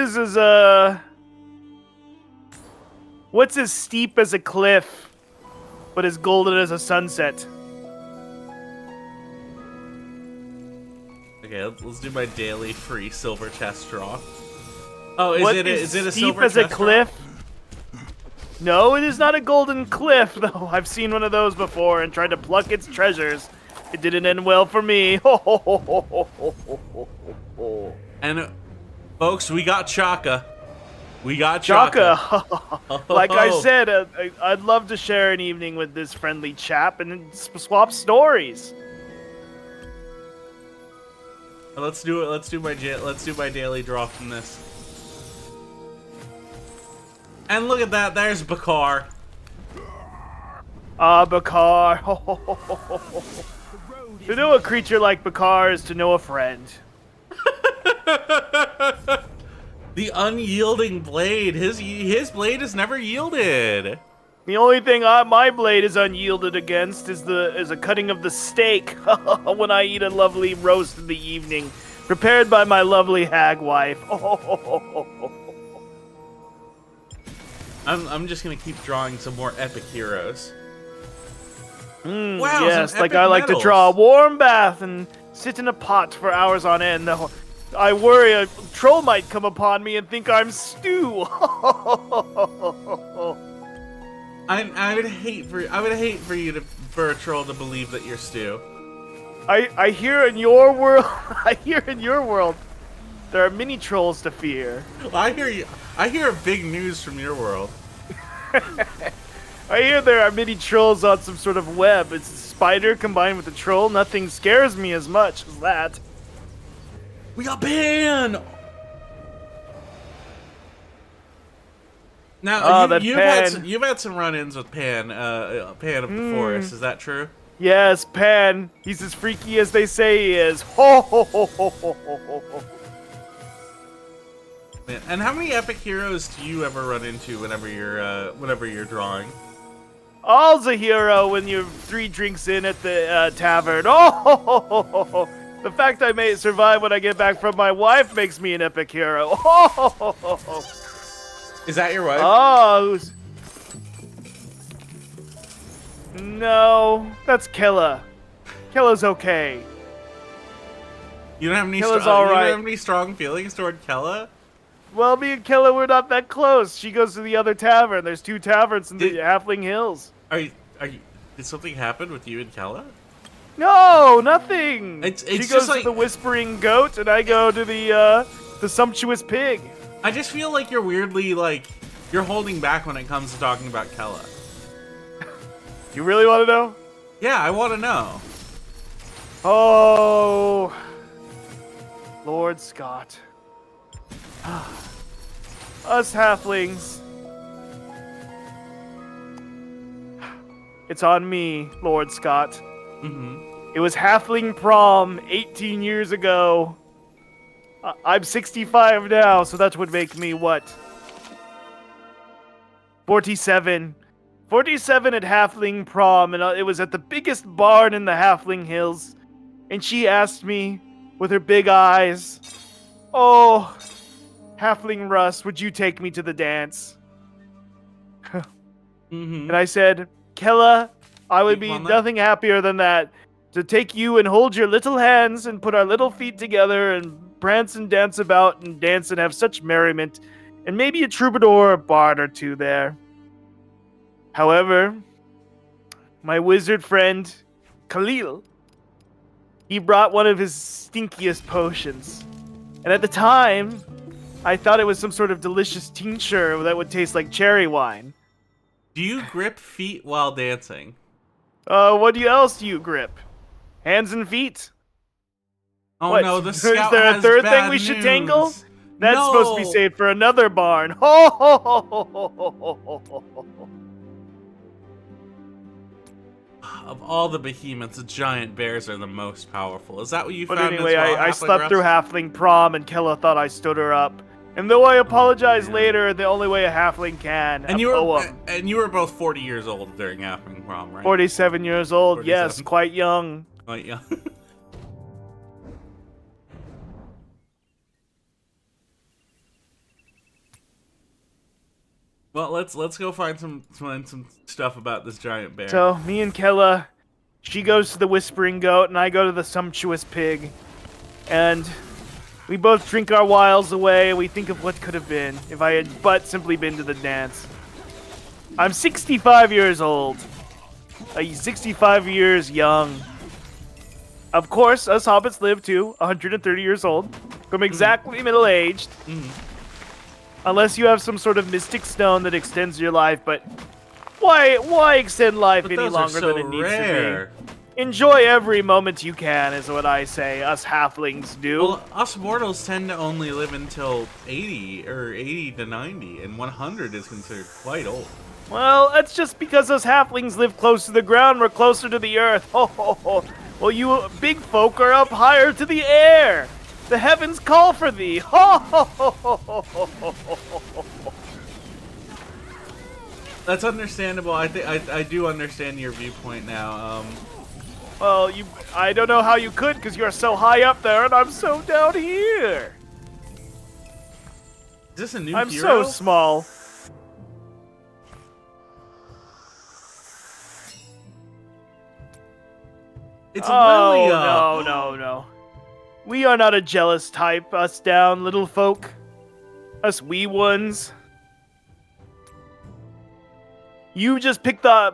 as steep as a cliff, but as golden as a sunset? Okay, let's do my daily free silver chest draw. Oh, is it a steep silver as chest a cliff? Draw? No, it is not a golden cliff, though. I've seen one of those before and tried to pluck its treasures. It didn't end well for me. And, folks, we got Chaka. Chaka. Like I said, I'd love to share an evening with this friendly chap and swap stories. Let's do it. Let's do my daily draw from this. And look at that, there's Bakar. Bakar. To know a creature like Bakar is to know a friend. The unyielding blade. His blade has never yielded. The only thing my blade is unyielded against is a cutting of the steak when I eat a lovely roast in the evening, prepared by my lovely hag wife. I'm just gonna keep drawing some more epic heroes. Wow, some yes, like epic I like medals. to draw a warm bath and sit in a pot for hours on end. Though I worry a troll might come upon me and think I'm stew. I would hate for you for a troll to believe that you're Stu. I hear in your world, there are many trolls to fear. Well, I hear big news from your world. I hear there are many trolls on some sort of web. It's a spider combined with a troll. Nothing scares me as much as that. We got Pan! Now, you've had some run-ins with Pan, Pan of the Forest. Is that true? Yes, Pan. He's as freaky as they say he is. Ho ho ho ho ho ho ho ho. Man, and how many epic heroes do you ever run into whenever you're drawing? All's a hero when you're 3 drinks in at the tavern. Oh ho ho ho ho ho. The fact I may survive when I get back from my wife makes me an epic hero. Oh ho ho ho ho. Is that your wife? Oh, no, that's Killa. Killa's okay. You don't have any. Kella's You all don't right. have any strong feelings toward Kella? Well, me and Killa, we're not that close. She goes to the other tavern. There's 2 taverns in the Halfling Hills. Are you? Did something happen with you and Kella? No, nothing. It's she just goes like- to the Whispering Goat, and I go to the Sumptuous Pig. I just feel like you're weirdly you're holding back when it comes to talking about Kella. You really want to know? Yeah, I want to know. Oh, Lord Scott. Us halflings. It's on me, Lord Scott. Mm-hmm. It was halfling prom 18 years ago. I'm 65 now, so that would make me what? 47. 47 at halfling prom, and it was at the biggest barn in the Halfling Hills. And she asked me with her big eyes, "Oh, Halfling Russ, would you take me to the dance?" Mm-hmm. And I said, "Kella, I would be On that? nothing happier than that. To take you and hold your little hands and put our little feet together and prance and dance about and dance and have such merriment. And maybe a troubadour or bard or 2 there." However, my wizard friend, Khalil, he brought one of his stinkiest potions. And at the time, I thought it was some sort of delicious tincture that would taste like cherry wine. Do you grip feet while dancing? What else do you grip? Hands and feet. Oh What? no, the Is scout there a has third bad thing we should news. tangle? That's No! supposed to be saved for another barn. Ho ho ho ho ho ho ho ho ho. Of all the behemoths, the giant bears are the most powerful. Is that what you But found? anyway, as well, I Halfling slept Russ? through halfling prom, and Kella thought I stood her up. And though I apologize man. later, the only way a halfling can, And a you poem. were both 40 years old during Halfling prom, right? 47 years old, 47. yes, quite young. Quite young. Well, let's go find some stuff about this giant bear. So, me and Kella, she goes to the Whispering Goat, and I go to the Sumptuous Pig. And we both drink our wiles away, and we think of what could have been if I had but simply been to the dance. I'm 65 years old. 65 years young. Of course, us hobbits live to 130 years old. I'm exactly middle-aged. Unless you have some sort of mystic stone that extends your life, but why extend life But any those are longer so than it needs rare. to be? Enjoy every moment you can, is what I say. Us halflings do. Well, us mortals tend to only live until 80 or 80 to 90, and 100 is considered quite old. Well, that's just because us halflings live close to the ground. We're closer to the earth. Ho ho ho. Well, you big folk are up higher to the air. The heavens call for thee. Ho ho ho ho ho ho ho ho ho. That's understandable. I do understand your viewpoint now. Well, I don't know how you could, because you're so high up there, and I'm so down here. Is this a new I'm hero? so small. It's Lilia. No. We are not a jealous type, us down little folk. Us wee ones. You just pick the,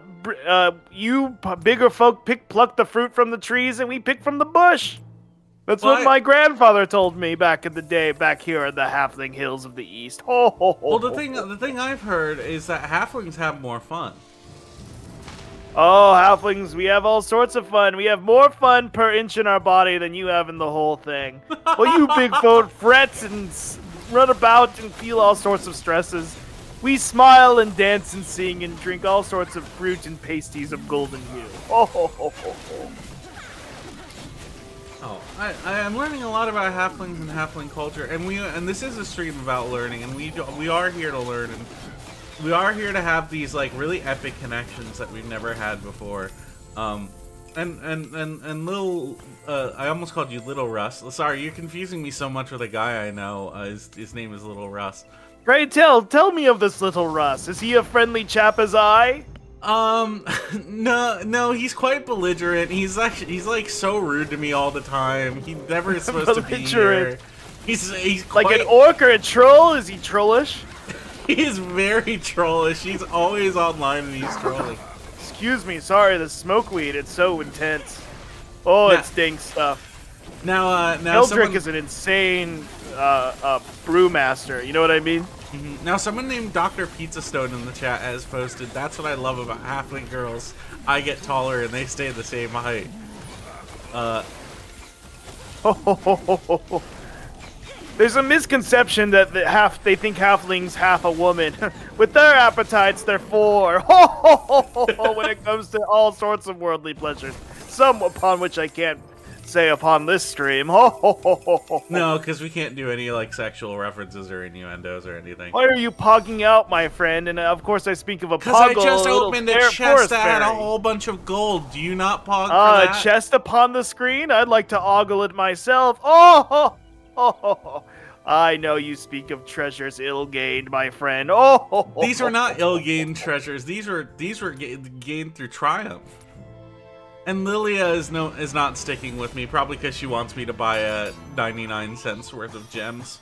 bigger folk pluck the fruit from the trees and we pick from the bush. That's what my grandfather told me back in the day, back here in the Halfling Hills of the East. Well, the thing I've heard is that halflings have more fun. Oh, halflings, we have all sorts of fun. We have more fun per inch in our body than you have in the whole thing. Well, you big folk fret and run about and feel all sorts of stresses. We smile and dance and sing and drink all sorts of fruit and pasties of golden hue. Oh, I'm learning a lot about halflings and halfling culture, and this is a stream about learning, and we are here to learn, and we are here to have these like really epic connections that we've never had before. And little, I almost called you Little Russ. Sorry, you're confusing me so much with a guy I know. His name is Little Russ. Pray tell me of this Little Russ. Is he a friendly chap as I? No, he's quite belligerent. He's like so rude to me all the time. He never is supposed to be here. He's like an orc or a troll. Is he trollish? He's very trollish. He's always online and he's trolling. Excuse me, sorry, the smokeweed, it's so intense. Oh, it stinks stuff. Now Eldrick is an insane brewmaster, you know what I mean? Now, someone named Dr. Pizza Stone in the chat has posted, that's what I love about halfling girls. I get taller and they stay the same height. There's a misconception that they think halflings half a woman. With their appetites, they're four. When it comes to all sorts of worldly pleasures. Some upon which I can't say upon this stream. No, because we can't do any like sexual references or innuendos or anything. Why are you pogging out, my friend? And of course I speak of a poggle. Because I just a opened a chest that had a whole bunch of gold. Do you not pog for that? A chest upon the screen? I'd like to ogle it myself. I know you speak of treasures ill-gained, my friend. These are not ill-gained treasures. These were gained through triumph. And Lilia is not sticking with me, probably because she wants me to buy 99 cents worth of gems.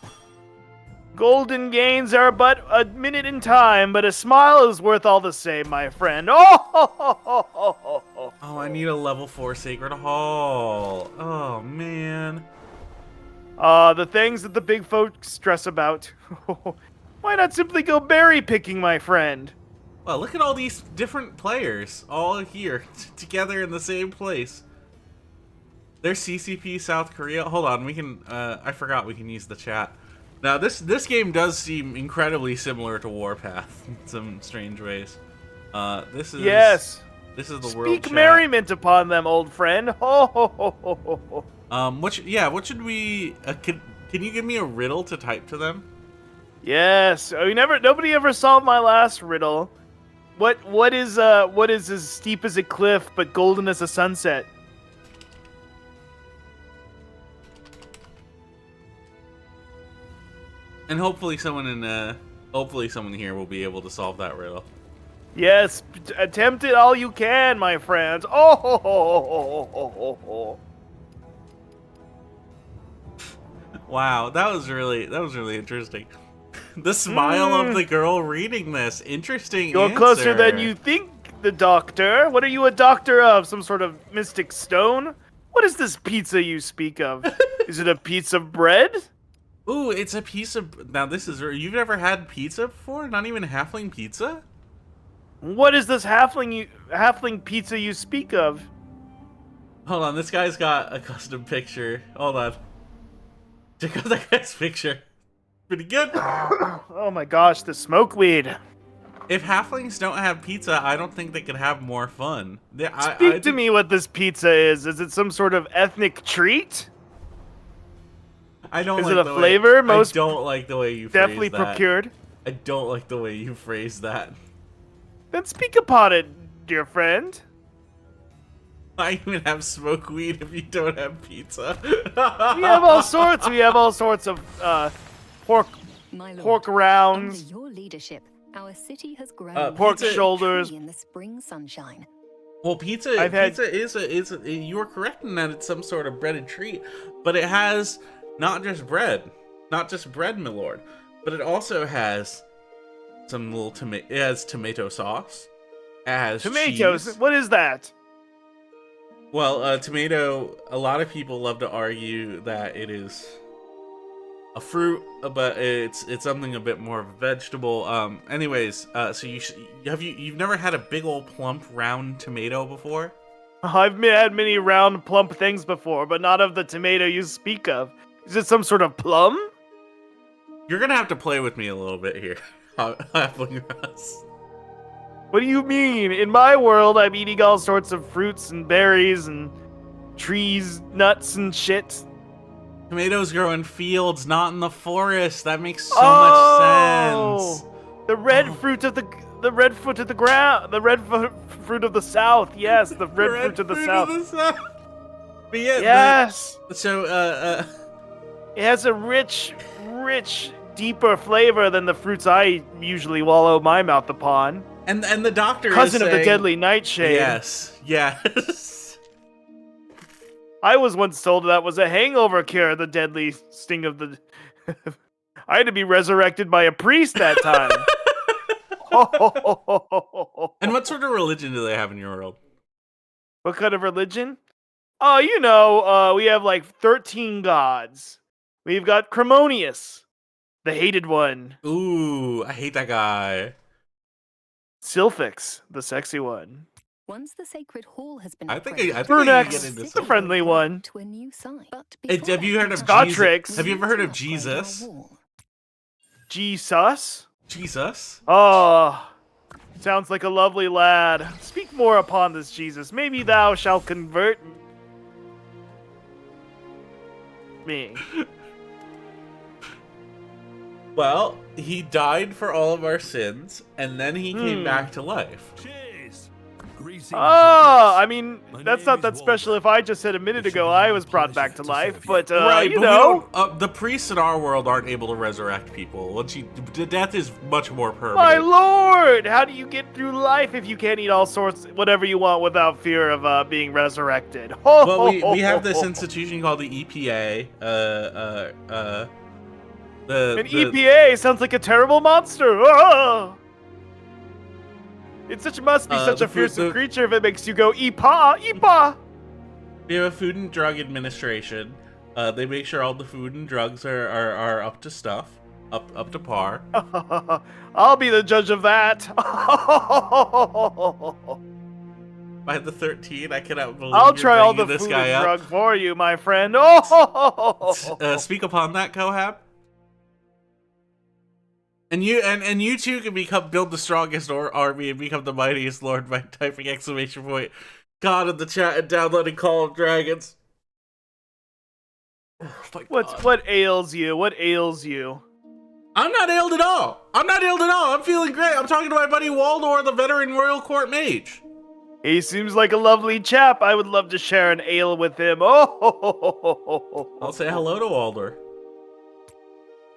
Golden gains are but a minute in time, but a smile is worth all the same, my friend. Oh, I need a level 4 Sacred Hall. Oh, man. The things that the big folks stress about. Why not simply go berry picking, my friend? Well, look at all these different players all here together in the same place. There's CCP South Korea. Hold on, we can. I forgot we can use the chat. Now this game does seem incredibly similar to Warpath in some strange ways. This is This is the world chat. Speak merriment upon them, old friend. What should we? Can you give me a riddle to type to them? Yes. Nobody ever solved my last riddle. What is as steep as a cliff but golden as a sunset? And hopefully someone here will be able to solve that riddle. Yes, attempt it all you can, my friends. Wow, that was really interesting. The smile of the girl reading this. Interesting. You're closer than you think, the doctor. What are you a doctor of? Some sort of mystic stone? What is this pizza you speak of? Is it a piece of bread? Ooh, it's a piece of... Now, you've never had pizza before? Not even halfling pizza? What is this halfling pizza you speak of? Hold on, this guy's got a custom picture. Hold on. Check out that guy's picture. Pretty good. Oh my gosh, the smokeweed. If halflings don't have pizza, I don't think they could have more fun. Speak to me what this pizza is. Is it some sort of ethnic treat? I don't. Is it a flavor? I don't like the way you phrase that. Definitely procured. I don't like the way you phrase that. Then speak upon it, dear friend. I even have smokeweed if you don't have pizza. We have all sorts. We have all sorts of pork rounds. Under your leadership, our city has grown pork shoulders. in the spring sunshine. Well, pizza is you are correct in that it's some sort of breaded treat, but it has not just bread, my lord, but it also has some little tomato. It has tomato sauce. It has Tomatoes. cheese. What is that? Well, tomato. A lot of people love to argue that it is a fruit, but it's something a bit more of a vegetable. Anyways, so you've never had a big old plump round tomato before? I've had many round plump things before, but not of the tomato you speak of. Is it some sort of plum? You're gonna have to play with me a little bit here, Halfling Russ. What do you mean? In my world, I'm eating all sorts of fruits and berries and trees, nuts and shit. Tomatoes grow in fields, not in the forest. That makes so much sense. The red fruit of the red fruit of the ground, the red fruit of the south. Yes, the red fruit of the south. But yeah, yes. So it has a rich, deeper flavor than the fruits I usually wallow my mouth upon. And the doctor cousin is of saying, the deadly nightshade. Yes. I was once told that was a hangover cure, the deadly sting of the... I had to be resurrected by a priest that time. And what sort of religion do they have in your world? What kind of religion? Oh, you know, we have like 13 gods. We've got Cremonius, the hated one. Ooh, I hate that guy. Silphix, the sexy one. Once the sacred hall has been I think I can Brunex, get into the some. friendly one. to a new site. But Have you heard of Godrix. Jesus? Have you ever heard of Jesus? Jesus? Jesus? Oh, sounds like a lovely lad. Speak more upon this Jesus. Maybe thou shalt convert me. Well, he died for all of our sins, and then he came back to life. Cheers. Greetings. Oh, I mean, that's not that special if I just said a minute ago I was brought back to life, but, Right, you but know. we don't, the priests in our world aren't able to resurrect people. Death is much more permanent. My lord! How do you get through life if you can't eat all sorts, whatever you want without fear of being resurrected? Well, we have this institution called the EPA. An EPA sounds like a terrible monster. Oh! It must be such a fearsome creature if it makes you go eepaw, eepaw. We have a Food and Drug Administration. They make sure all the food and drugs are up to stuff, up to par. I'll be the judge of that. By the 13, I cannot believe I'll you're try all the bringing this food guy and up. drug for you, my friend. Oh! Speak upon that, Cohab. And you too can build the strongest army and become the mightiest lord by typing ! God in the chat and downloading Call of Dragons. Oh my God. What ails you? What ails you? I'm not ailed at all. I'm feeling great. I'm talking to my buddy Waldor, the veteran Royal Court mage. He seems like a lovely chap. I would love to share an ale with him. Oh! I'll say hello to Waldor.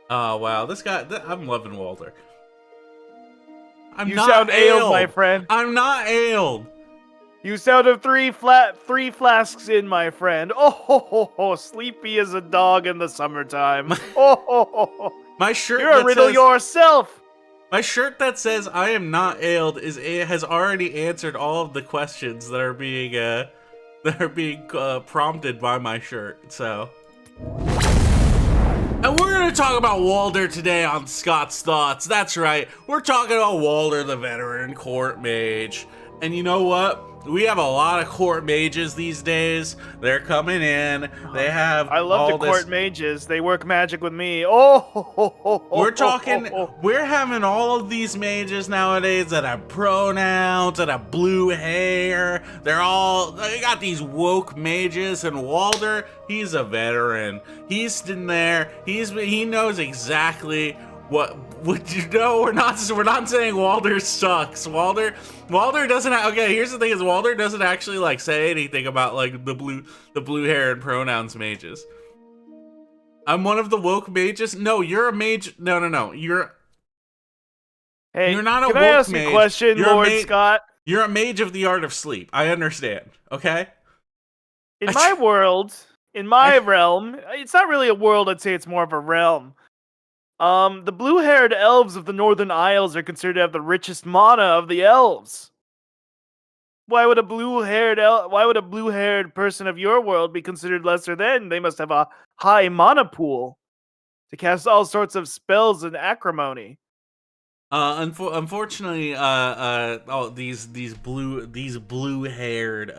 Oh wow, this guy! I'm loving Walter. You sound ailed, my friend. I'm not ailed. You sound of three flasks in, my friend. Oh, sleepy as a dog in the summertime. Oh, my shirt. You're a riddle yourself. My shirt that says "I am not ailed" has already answered all of the questions that are being prompted by my shirt. So. And we're going to talk about Walder today on Scott's Thoughts. That's right, we're talking about Walder, the veteran court mage. And you know what? We have a lot of court mages these days. They're coming in. They have I love the court mages. They work magic with me. Oh! We're having all of these mages nowadays that have pronouns, that have blue hair. They got these woke mages, and Walder, he's a veteran. He's in there. He knows exactly what you know. We're not saying Walder sucks. Walder doesn't okay, here's the thing is Walder doesn't actually like say anything about like the blue hair and pronouns mages. I'm one of the woke mages. No, you're a mage. No. You're not a woke mage. Can I ask you a question, Lord Scott? You're a mage of the art of sleep. I understand. Okay. In my world, in my realm, it's not really a world. I'd say it's more of a realm. The blue-haired elves of the Northern Isles are considered to have the richest mana of the elves. Why would a blue-haired person of your world be considered lesser than? They must have a high mana pool to cast all sorts of spells and acrimony. Unfortunately, these blue-haired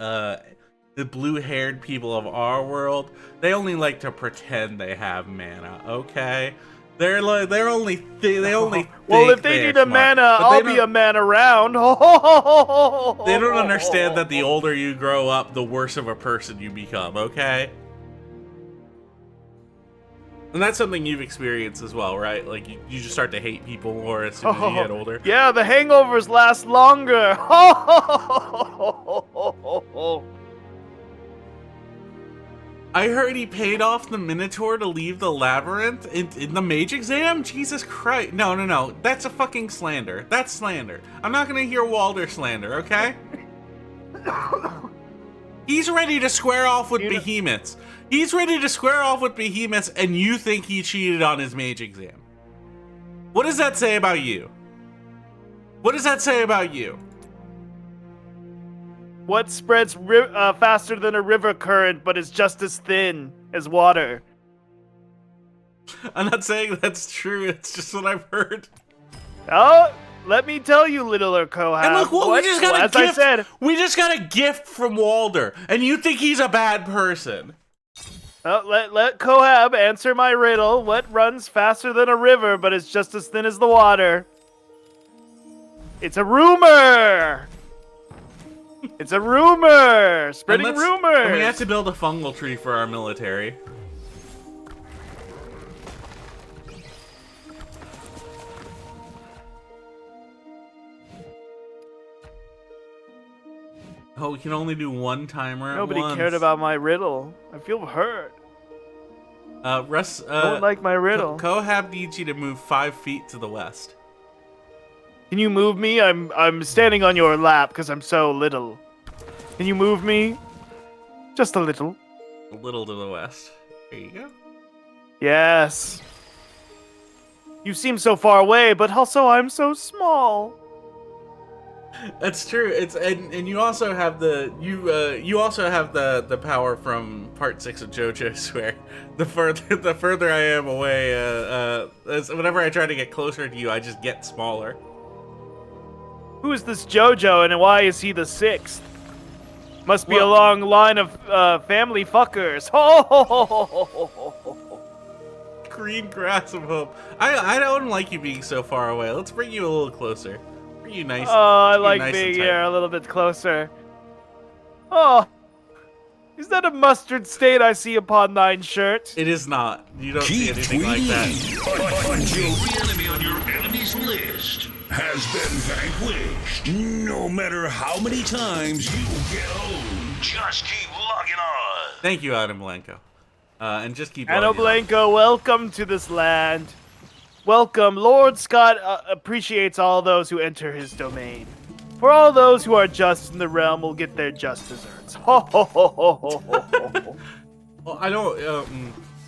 the blue-haired people of our world, they only like to pretend they have mana. Okay. They only think well, if they need a mana, I'll be a man around. They don't understand that the older you grow up, the worse of a person you become, okay? And that's something you've experienced as well, right? Like, you just start to hate people more as soon as you get older. Yeah, the hangovers last longer. I heard he paid off the Minotaur to leave the labyrinth in the mage exam? Jesus Christ. No. That's a fucking slander. That's slander. I'm not gonna hear Walder slander, okay? He's ready to square off with behemoths. He's ready to square off with behemoths, and you think he cheated on his mage exam. What does that say about you? What does that say about you? What spreads faster than a river current, but is just as thin as water? I'm not saying that's true. It's just what I've heard. Oh, let me tell you, littler Kohath. And look, we just got a gift. I said, we just got a gift from Walder, and you think he's a bad person. Let Kohath answer my riddle. What runs faster than a river, but is just as thin as the water? It's a rumor. It's a rumor! Spreading rumors! And we have to build a fungal tree for our military. Oh, we can only do one timer at Nobody once. cared about my riddle. I feel hurt. Russ, don't like my riddle. Kohath needs you to move 5 feet to the west. Can you move me? I'm standing on your lap because I'm so little. Can you move me? Just a little. A little to the west. There you go. Yes. You seem so far away, but also I'm so small. That's true. And you also have the power from part 6 of JoJo's where the further I am away, whenever I try to get closer to you, I just get smaller. Who is this JoJo, and why is he the 6th? Must be a long line of family fuckers. Green grass of hope. I don't like you being so far away. Let's bring you a little closer. Bring you nice. Oh, I like nice being here a little bit closer. Oh, is that a mustard stain I see upon thine shirt? It is not. You don't see anything like that. Every enemy on your enemy's list has been vanquished. No matter how many times you get owned, just keep logging on. Thank you, Adam Blanco. And just keep Anno logging on. Blanco, welcome to this land. Welcome. Lord Scott appreciates all those who enter his domain. For all those who are just in the realm will get their just desserts. Ho ho ho ho ho ho ho. Well, I don't.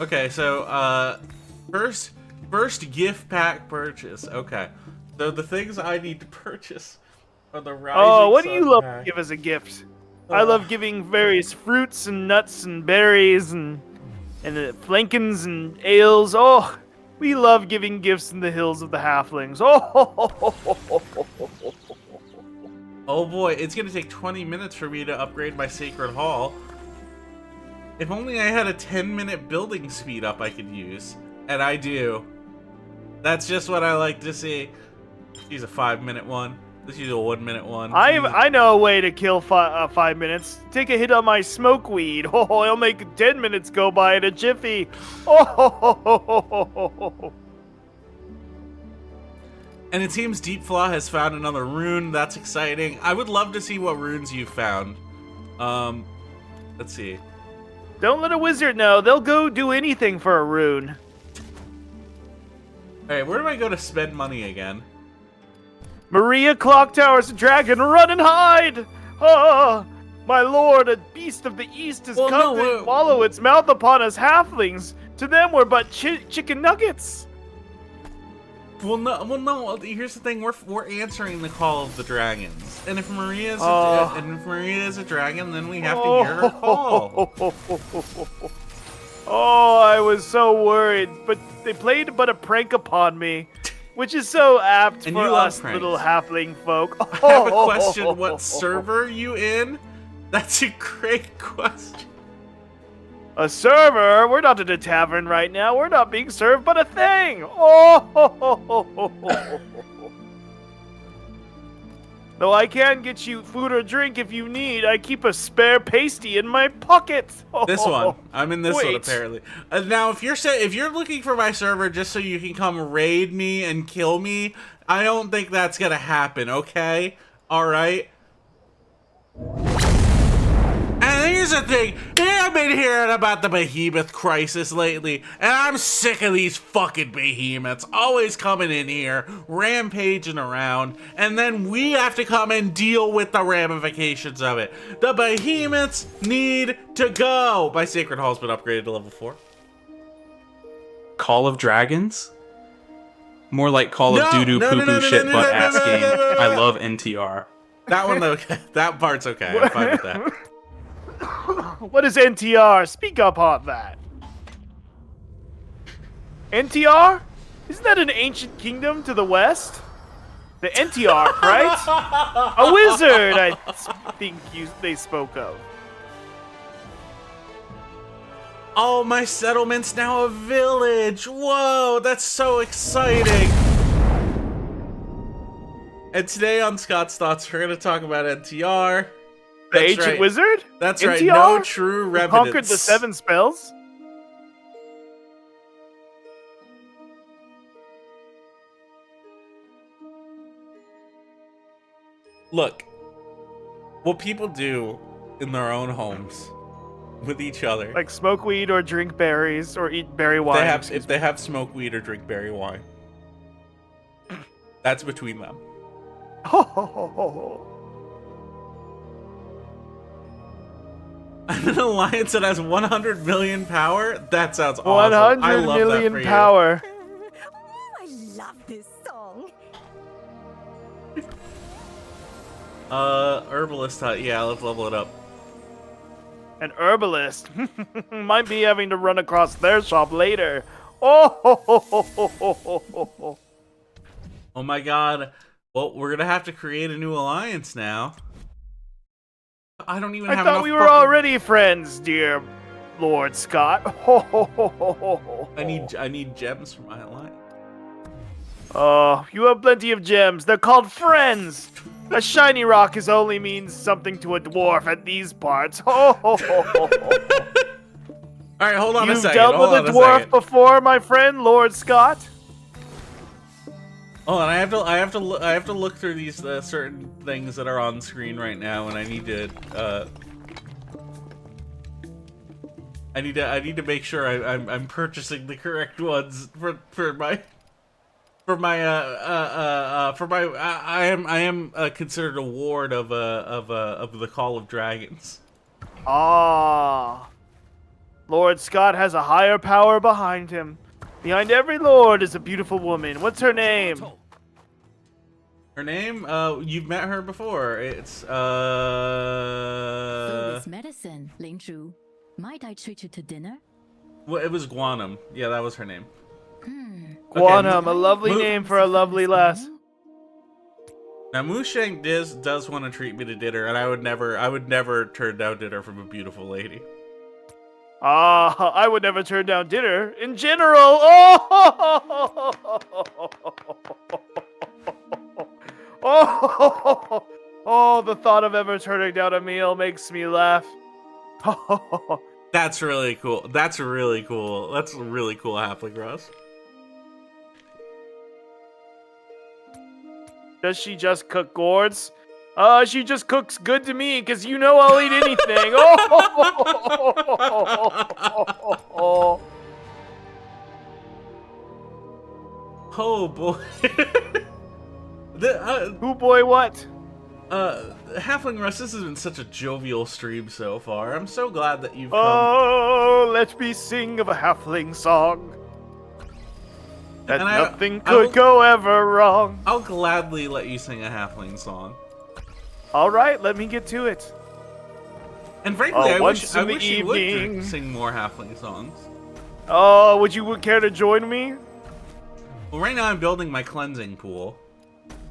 Okay, so first gift pack purchase. Okay, so the things I need to purchase are the Rising Oh, what do you Sun love pack. to give as a gift? I love giving various fruits and nuts and berries and flankins and ales. Oh, we love giving gifts in the hills of the halflings. Oh, ho, ho, ho, ho, ho, ho, ho, ho. Oh boy, it's gonna take 20 minutes for me to upgrade my Sacred Hall. If only I had a 10-minute building speed up I could use. And I do. That's just what I like to see. Use a 5-minute one. Let's use a 1-minute one. I know a way to kill 5 minutes. Take a hit on my smoke weed. Oh, it'll make 10 minutes go by in a jiffy. Oh, ho, ho, ho, ho, ho, ho, ho. And it seems Deep Flaw has found another rune. That's exciting. I would love to see what runes you've found. Let's see. Don't let a wizard know. They'll go do anything for a rune. Alright, where do I go to spend money again? Maria Clock Tower's a dragon, run and hide! Ah, my lord, a beast of the east has Well, come no, to wallow its mouth upon us halflings. To them we're but chicken nuggets. Well, no. Here's the thing: we're answering the call of the dragons, and if Maria is a dragon, then we have to hear her call. Oh, I was so worried, but they played but a prank upon me, which is so apt And for you love us pranks. little halfling folk. I have a question. What server you in? That's a great question. A server? We're not at a tavern right now. We're not being served but a thing. Oh. Though I can get you food or drink if you need, I keep a spare pasty in my pocket. This one. I'm in this one Wait. apparently. Now, if you're looking for my server just so you can come raid me and kill me, I don't think that's gonna happen. Okay. All right. And here's the thing, I've been hearing about the behemoth crisis lately, and I'm sick of these fucking behemoths always coming in here, rampaging around, and then we have to come and deal with the ramifications of it. The behemoths need to go! My Sacred Hall's been upgraded to level 4. Call of Dragons? More like Call of Doo-Doo Poo-Poo Shit Butt Ass Game. I love NTR. That one, okay. That part's okay. I'm fine with that. What is NTR? Speak up on that. NTR? Isn't that an ancient kingdom to the west? The NTR, right? A wizard, I think they spoke of. Oh, my settlement's now a village. Whoa, that's so exciting. And today on Scott's Thoughts, we're going to talk about NTR. The That's ancient right. wizard? That's NTR? right, no true Who revenants. conquered the 7 spells? Look, what people do in their own homes with each other. Like smoke weed or drink berries or eat berry wine. If they have smoke weed or drink berry wine. That's between them. An alliance that has 100 million power? That sounds awesome. 100 love million that for power. I love this song. Herbalist hut. Yeah, let's level it up. An herbalist. Might be having to run across their shop later. Oh, Oh my god. Well, we're gonna have to create a new alliance now. I don't even I have thought enough we were fucking- already friends, dear Lord Scott. I need gems for my alliance. Oh, you have plenty of gems. They're called friends. A shiny rock is only means something to a dwarf at these parts. Alright, hold on a You've second. dealt Hold with on a a dwarf second. before, my friend, Lord Scott? Hold on, I have to look through these certain things that are on screen right now, and I need to make sure I'm purchasing the correct ones I am considered a ward of the Call of Dragons. Ah. Lord Scott has a higher power behind him. Behind every lord is a beautiful woman. What's her name? Her name? You've met her before. It's So this medicine, Ling Zhu. Might I treat you to dinner? well, it was Guanum. Yeah, that was her name. Guanum, a lovely Move- name for a lovely lass. Now Mushank does want to treat me to dinner, and I would never turn down dinner from a beautiful lady. Ah, I would never turn down dinner in general. Oh, the thought of ever turning down a meal makes me laugh. That's really cool. That's really cool. That's a really cool halfling, Ross. Does she just cook gourds? She just cooks good to me, because you know I'll eat anything. Oh boy. Who boy what? Halfling Russ, this has been such a jovial stream so far. I'm so glad that you've come. Oh, let me sing of a halfling song. That And nothing I will- could go ever wrong. I'll gladly let you sing a halfling song. All right, let me get to it. And frankly, Oh, I once wish, in I the wish you would evening. sing more halfling songs. Oh, would you care to join me? Well, right now I'm building my cleansing pool.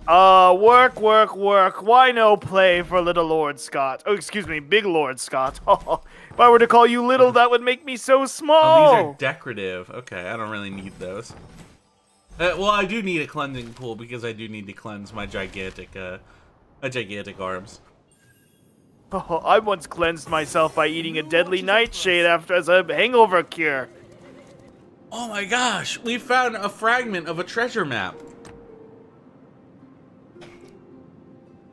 Work, work, work. Why no play for little Lord Scott? Oh, excuse me, big Lord Scott. If I were to call you little, that would make me so Oh, small. these are decorative. Okay, I don't really need those. Well, I do need a cleansing pool because I do need to cleanse my gigantic arms. Oh, I once cleansed myself by eating a deadly nightshade as a hangover cure. Oh my gosh, we found a fragment of a treasure map.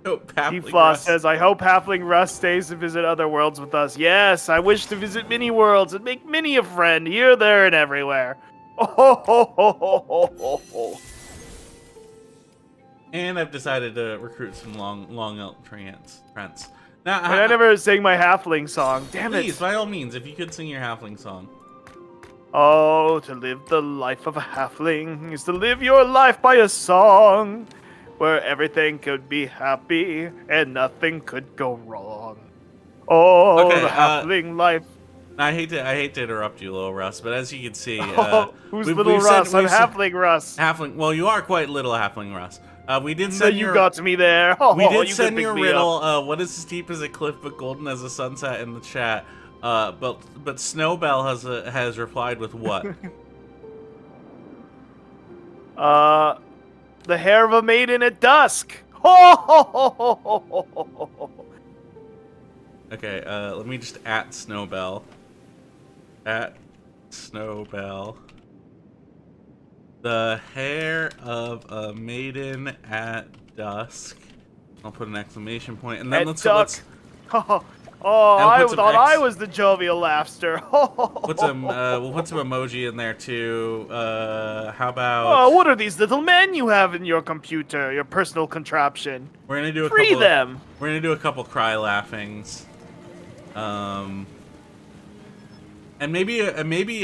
Oh, Defloss says, I hope Halfling Russ stays to visit other worlds with us. Yes, I wish to visit many worlds and make many a friend here, there, and everywhere. Oh. And I've decided to recruit some long elk trents. Now, I never sang my Halfling song. Damn please, it. by all means, if you could sing your halfling song. Oh, to live the life of a halfling is to live your life by a song where everything could be happy and nothing could go wrong. Oh, Okay, the halfling life. I hate to interrupt you, little Russ, but as you can see, Who's we've- little we've Russ? said- I'm we've said- halfling Russ. Halfling. Well, you are quite little halfling Russ. We did So send you your. got me there. Oh, We did you send could your pick me riddle. up. What is as deep as a cliff but golden as a sunset in the chat? But Snowbell has replied with what? The hair of a maiden at dusk. Oh. Okay, let me just at Snowbell. At Snowbell. The hair of a maiden at dusk. I'll put an exclamation point, and then At let's dusk. I'll I put some thought X. I was the jovial laughter. put some we'll put some emoji in there too. How about Oh, what are these little men you have in your computer, your personal contraption? we're gonna do a Free couple. them. We're gonna do a couple cry laughings. And maybe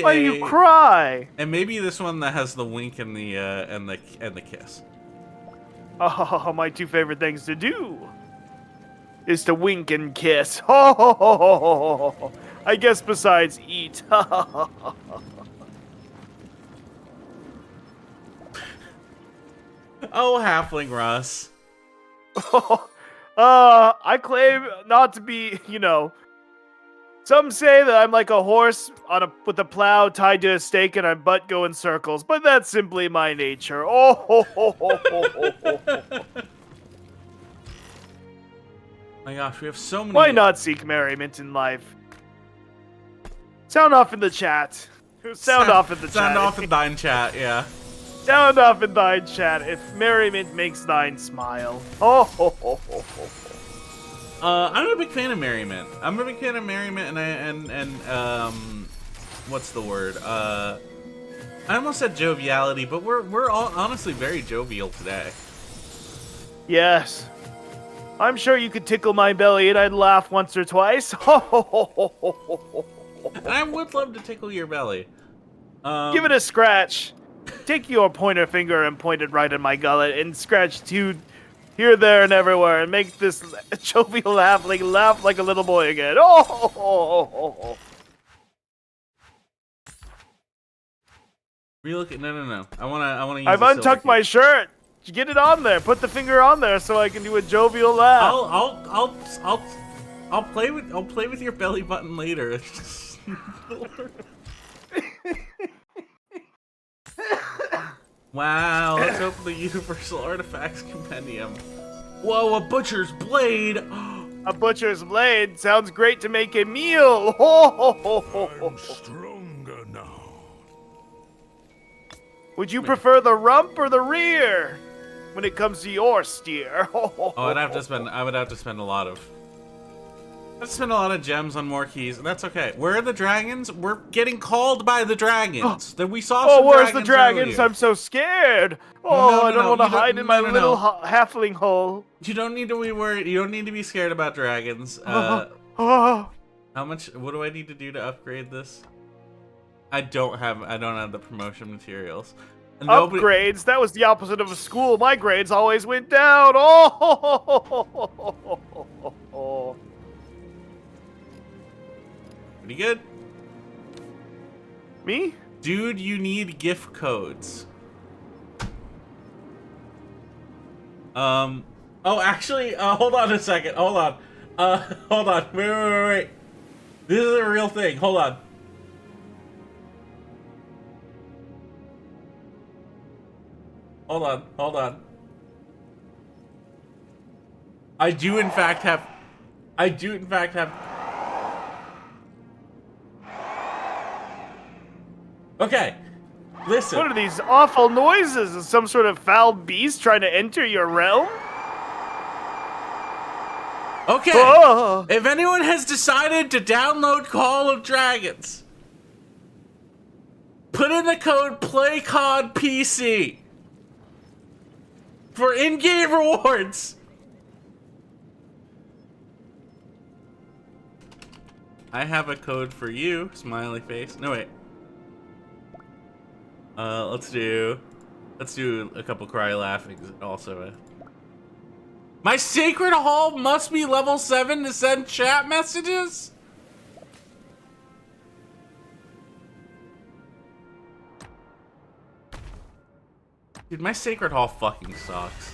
Why do you cry? And maybe this one that has the wink and the kiss. Oh, my two favorite things to do is to wink and kiss. Oh, I guess besides eat. Oh, halfling Russ. I claim not to be, some say that I'm like a horse with a plow tied to a stake and I'm butt going circles, but that's simply my nature. My gosh, we have so many. Why not seek merriment in life? Sound off in the chat. Sound off in the Sound chat. off in thine chat, yeah. Sound off in thine chat if merriment makes thine smile. I'm a big fan of merriment. And what's the word? I almost said joviality, but we're all honestly very jovial today. Yes. I'm sure you could tickle my belly and I'd laugh once or twice. And I would love to tickle your belly. Give it a scratch. Take your pointer finger and point it right in my gullet and scratch here, there, and everywhere and make this jovial halfling laugh like a little boy again. Oh! Relook at no. I wanna use. I've the silver untucked key. my shirt. Get it on there. Put the finger on there so I can do a jovial laugh. I'll play with your belly button later. Wow, let's open the Universal Artifacts Compendium. Whoa, a butcher's blade! A butcher's blade sounds great to make a meal. I'm stronger now. Would you prefer the rump or the rear when it comes to your steer? Oh, I would have to spend a lot of I spent a lot of gems on more keys, and that's okay. Where are the dragons? We're getting called by the dragons. Then we saw some where's the dragons? earlier. I'm so scared. No, I don't want to you don't- hide in my no. little halfling hole. You don't need to be worried. You don't need to be scared about dragons. Oh, How much? What do I need to do to upgrade this? I don't have the promotion materials. Nobody- upgrades. That was the opposite of a school. My grades always went down. Oh. Pretty good. Me? Dude, you need gift codes. Oh, actually, hold on a second. Hold on. Hold on. Wait. This is a real thing. Hold on. Hold on. I do in fact have. Okay. Listen. What are these awful noises? Is some sort of foul beast trying to enter your realm? Okay. Oh. If anyone has decided to download Call of Dragons, put in the code PlayCODPC for in-game rewards. I have a code for you, smiley face. No, wait. Let's do a couple cry laughings also. My Sacred Hall must be level 7 to send chat messages? Dude, my Sacred Hall fucking sucks.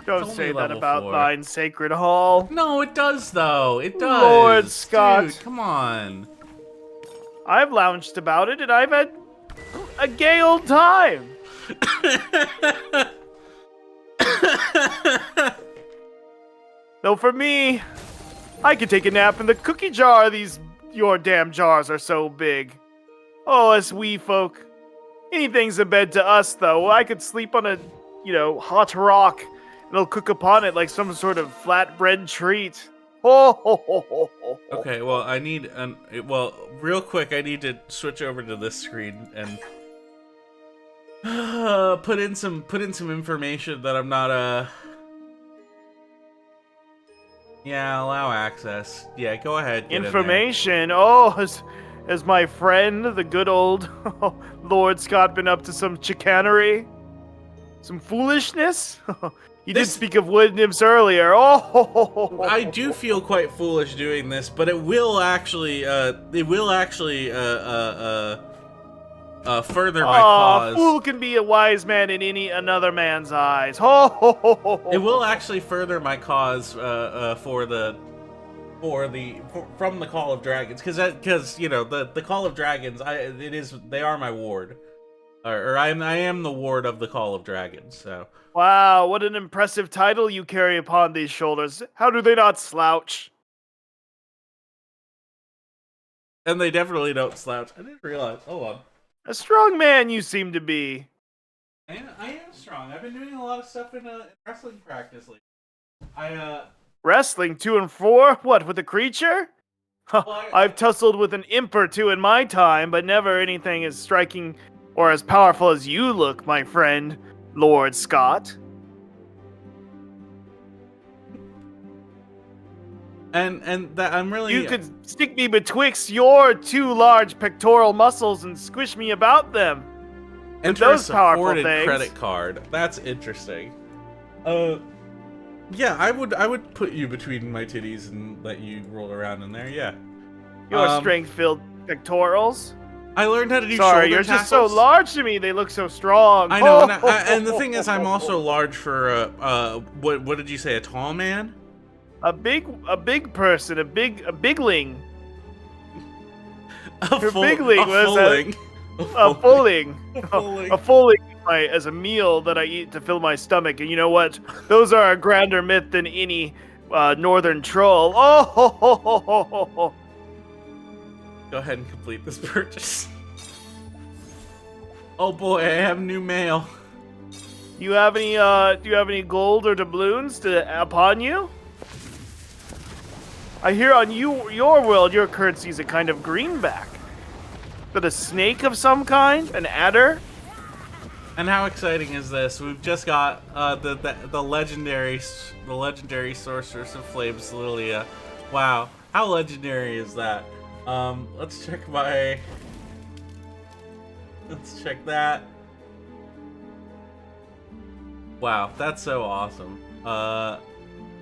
Don't It's say only that level about 4. thine sacred hall. No, it does though. It does. Lord Scott. Dude, come on. I've lounged about it and I've had a gay old time. Though for me, I could take a nap in the cookie jar. Your damn jars are so big. Oh, us wee folk. Anything's a bed to us, though. I could sleep on a, hot rock. And it'll cook upon it like some sort of flatbread treat. Oh. Okay, well, I need real quick, I need to switch over to this screen and put in some information that I'm not Yeah, allow access. Yeah, go ahead. Get Information. Oh, has my friend, the good old Lord Scott, been up to some chicanery? Some foolishness? He did speak of wood nymphs earlier. Oh, I do feel quite foolish doing this, but it will actually further my cause. Fool can be a wise man in another man's eyes. Oh, It will actually further my cause from the Call of Dragons, because the Call of Dragons, they are my ward, or I am the ward of the Call of Dragons. So wow, what an impressive title you carry upon these shoulders. How do they not slouch? And they definitely don't slouch. I didn't realize. Hold on. A strong man you seem to be. I am strong. I've been doing a lot of stuff in wrestling practice lately. Wrestling 2 and 4? What, with a creature? Well, I've tussled with an imp or two in my time, but never anything as striking or as powerful as you look, my friend, Lord Scott. and that I'm really. You could stick me betwixt your 2 large pectoral muscles and squish me about them. enter those a powerful supported things. credit card. That's interesting. Yeah, I would put you between my titties and let you roll around in there. Yeah. Your strength-filled pectorals. I learned how to do Sorry, shoulder you're just so tackles. large to me. They look so strong. I know, and the thing is, I'm also large for what did you say? A tall man? a big person, a bigling. A bigling was fulling. A fulling. fulling. A fulling as a meal that I eat to fill my stomach. And you know what? Those are a grander myth than any northern troll. Oh! Go ahead and complete this purchase. Oh boy, I have new mail. Do you have any gold or doubloons upon you? I hear on your world, your currency is a kind of greenback. But a snake of some kind? An adder? And how exciting is this? We've just got the legendary Sorceress of Flames, Lilia. Wow, how legendary is that? Let's check that. Wow, that's so awesome. Wow,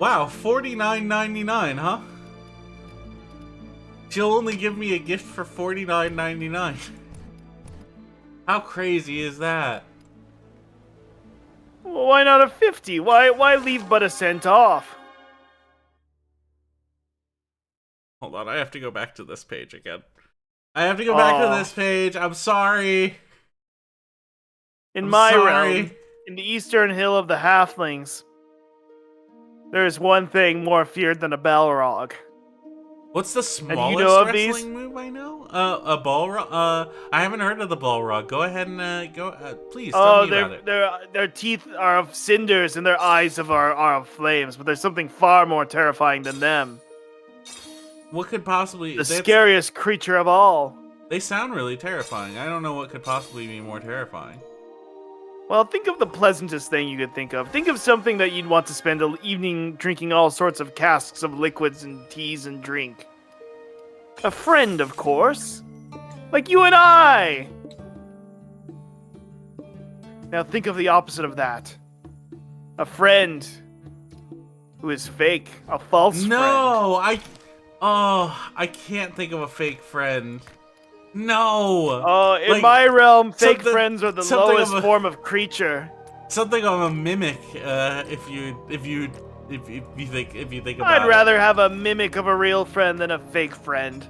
$49.99, huh? She'll only give me a gift for $49.99. How crazy is that? Well, why not a 50? Why leave but a cent off? Hold on, I have to go back to this page again. I'm sorry. In my realm, in the eastern hill of the halflings, there is one thing more feared than a Balrog. What's the smallest And you know of wrestling these? move I know? A Balrog? I haven't heard of the Balrog. Go ahead and please tell me about it. Their teeth are of cinders and their eyes are of flames, but there's something far more terrifying than them. What could possibly... The scariest creature of all. They sound really terrifying. I don't know what could possibly be more terrifying. Well, think of the pleasantest thing you could think of. Think of something that you'd want to spend an evening drinking all sorts of casks of liquids and teas and drink. A friend, of course. Like you and I! Now think of the opposite of that. A friend who is fake. A false friend. No! I can't think of a fake friend. No! In my realm, fake something- friends are the something lowest of a- form of creature. Something of a mimic, if you think about it. I'd rather have a mimic of a real friend than a fake friend.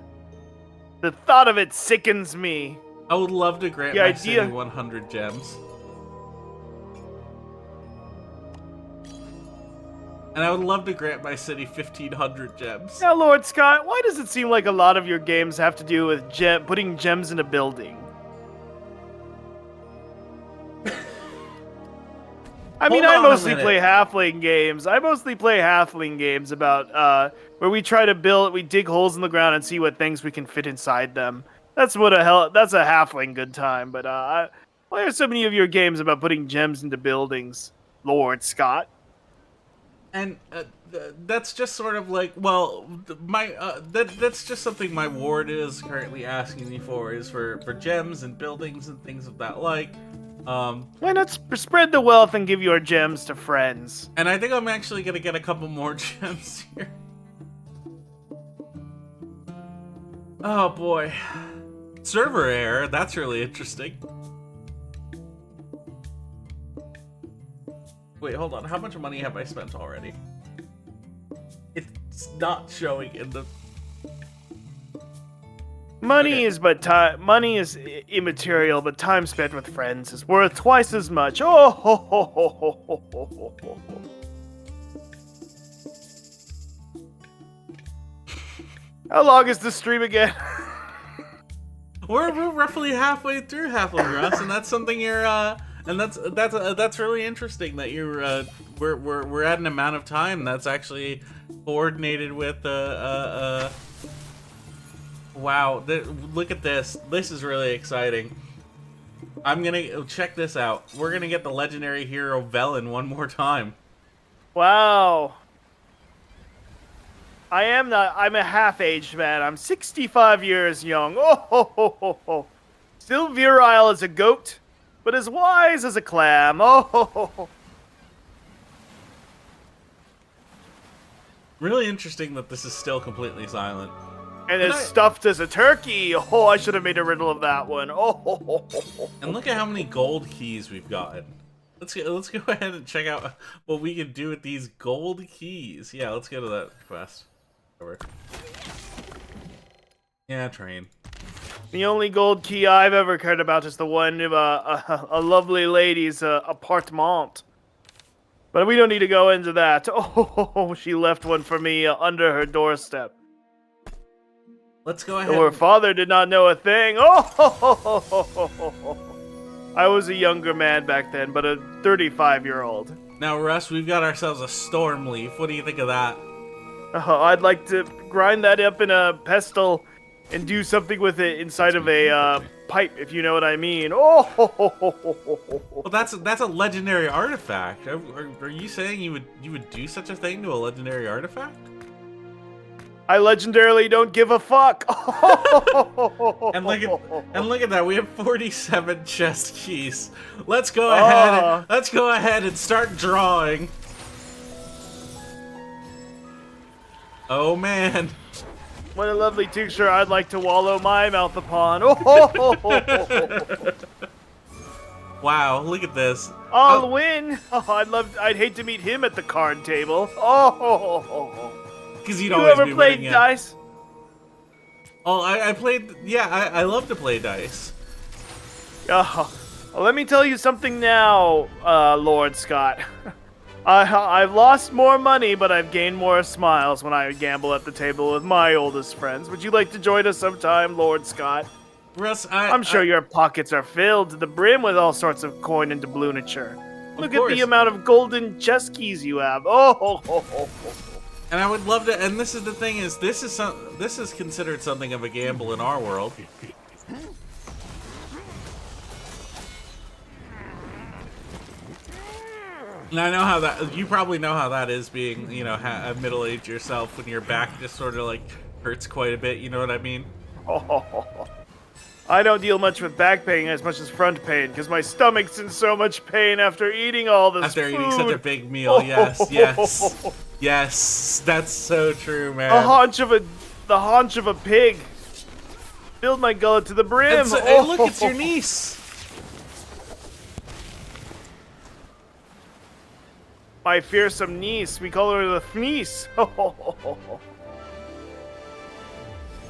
The thought of it sickens me. I would love to grant The my idea- city 100 gems. And I would love to grant my city 1,500 gems. Now, Lord Scott, why does it seem like a lot of your games have to do with putting gems in a building? I mean, Hold I on a mostly minute. play halfling games. I mostly play halfling games about where we try to we dig holes in the ground and see what things we can fit inside them. That's a halfling good time. But why are so many of your games about putting gems into buildings, Lord Scott? And that's just sort of like, well, that's just something my ward is currently asking me for, is for gems and buildings and things of that like. Why not spread the wealth and give your gems to friends? And I think I'm actually gonna get a couple more gems here. Oh boy. Server error, that's really interesting. Wait, hold on. How much money have I spent already? It's not showing in the... Money Okay. is but time. Money is immaterial, but time spent with friends is worth twice as much. Oh ho ho ho ho ho ho ho ho. How long is the stream again? We're roughly halfway through Halfling Russ, and that's something you're and that's really interesting that you're we're at an amount of time that's actually coordinated with wow, look at this. This is really exciting. I'm gonna check this out. We're gonna get the legendary hero Velen one more time. Wow. I'm a half-aged man. I'm 65 years young. Oh ho ho ho ho. Still virile as a goat, but as wise as a clam. Oh ho ho ho. Really interesting that this is still completely silent. And as stuffed as a turkey. Oh, I should have made a riddle of that one. Oh ho ho ho ho. And look at how many gold keys we've gotten. Let's go ahead and check out what we can do with these gold keys. Yeah, let's go to that quest. Over. Yeah, train. The only gold key I've ever cared about is the one of a lovely lady's appartement. But we don't need to go into that. Oh, she left one for me under her doorstep. Let's go ahead. Her father did not know a thing. Oh, I was a younger man back then, but a 35-year-old. Now, Russ, we've got ourselves a storm leaf. What do you think of that? I'd like to grind that up in a pestle and do something with it inside of a pipe, if you know what I mean. Well, that's a legendary artifact. Are you saying you would do such a thing to a legendary artifact? I legendarily don't give a fuck. And look at that. We have 47 chest keys. Let's go ahead. Let's go ahead and start drawing. Oh man. What a lovely tincture I'd like to wallow my mouth upon. Wow, look at this. I'll win. I'd hate to meet him at the card table. Because you'd You always ever be played winning it. dice? Oh, I played. Yeah, I love to play dice. Let me tell you something now, Lord Scott. I've lost more money, but I've gained more smiles when I gamble at the table with my oldest friends. Would you like to join us sometime, Lord Scott? Russ, I'm sure your pockets are filled to the brim with all sorts of coin and doublooniture. Look at course. the amount of golden chess keys you have. And I would love to. And this is the thing: this is considered something of a gamble in our world. And I know how that. You probably know how that is, being middle-aged yourself, when your back just sort of like hurts quite a bit. You know what I mean? I don't deal much with back pain as much as front pain, because my stomach's in so much pain after eating all this After food. eating such a big meal, yes, that's so true, man. The haunch of a pig filled my gullet to the brim. Hey, look, it's your niece. My fearsome niece. We call her the Fneece.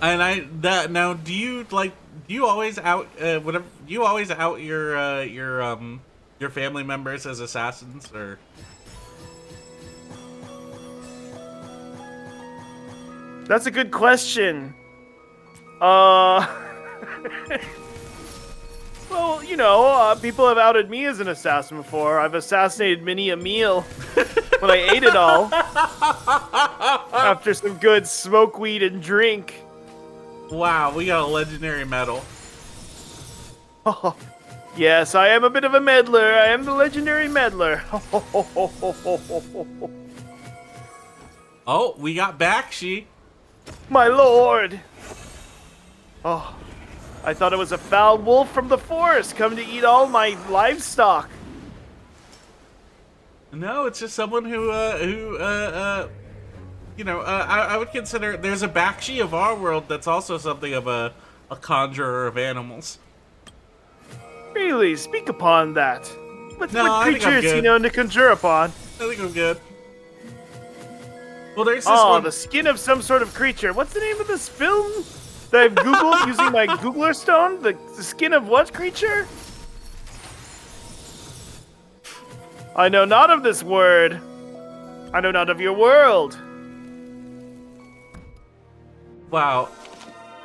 And now, do you always out your family members as assassins, or? That's a good question. Well, people have outed me as an assassin before. I've assassinated many a meal when I ate it all. After some good smoke weed and drink. Wow, we got a legendary medal. Yes, I am a bit of a meddler. I am the legendary meddler. Oh, we got Bakshi. My lord! Oh, I thought it was a foul wolf from the forest come to eat all my livestock. No, it's just someone who I would consider. There's a Bakshi of our world that's also something of a conjurer of animals. Really? Speak upon that. What I think I'm creature is he good. known to conjure upon? I think I'm good. Well, there's this Oh, one. the skin of some sort of creature. What's the name of this film that I've Googled using my Googler stone? The skin of what creature? I know not of this word. I know not of your world. Wow,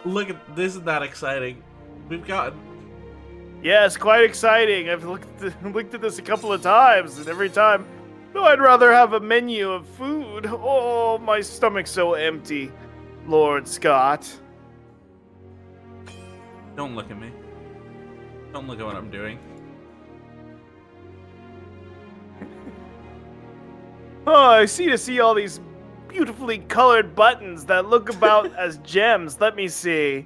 look at this! Isn't that exciting? We've got. Yes, quite exciting. I've looked at this a couple of times, and every time, no, I'd rather have a menu of food. Oh, my stomach's so empty, Lord Scott. Don't look at me. Don't look at what I'm doing. Oh, I see all these beautifully colored buttons that look about as gems. Let me see.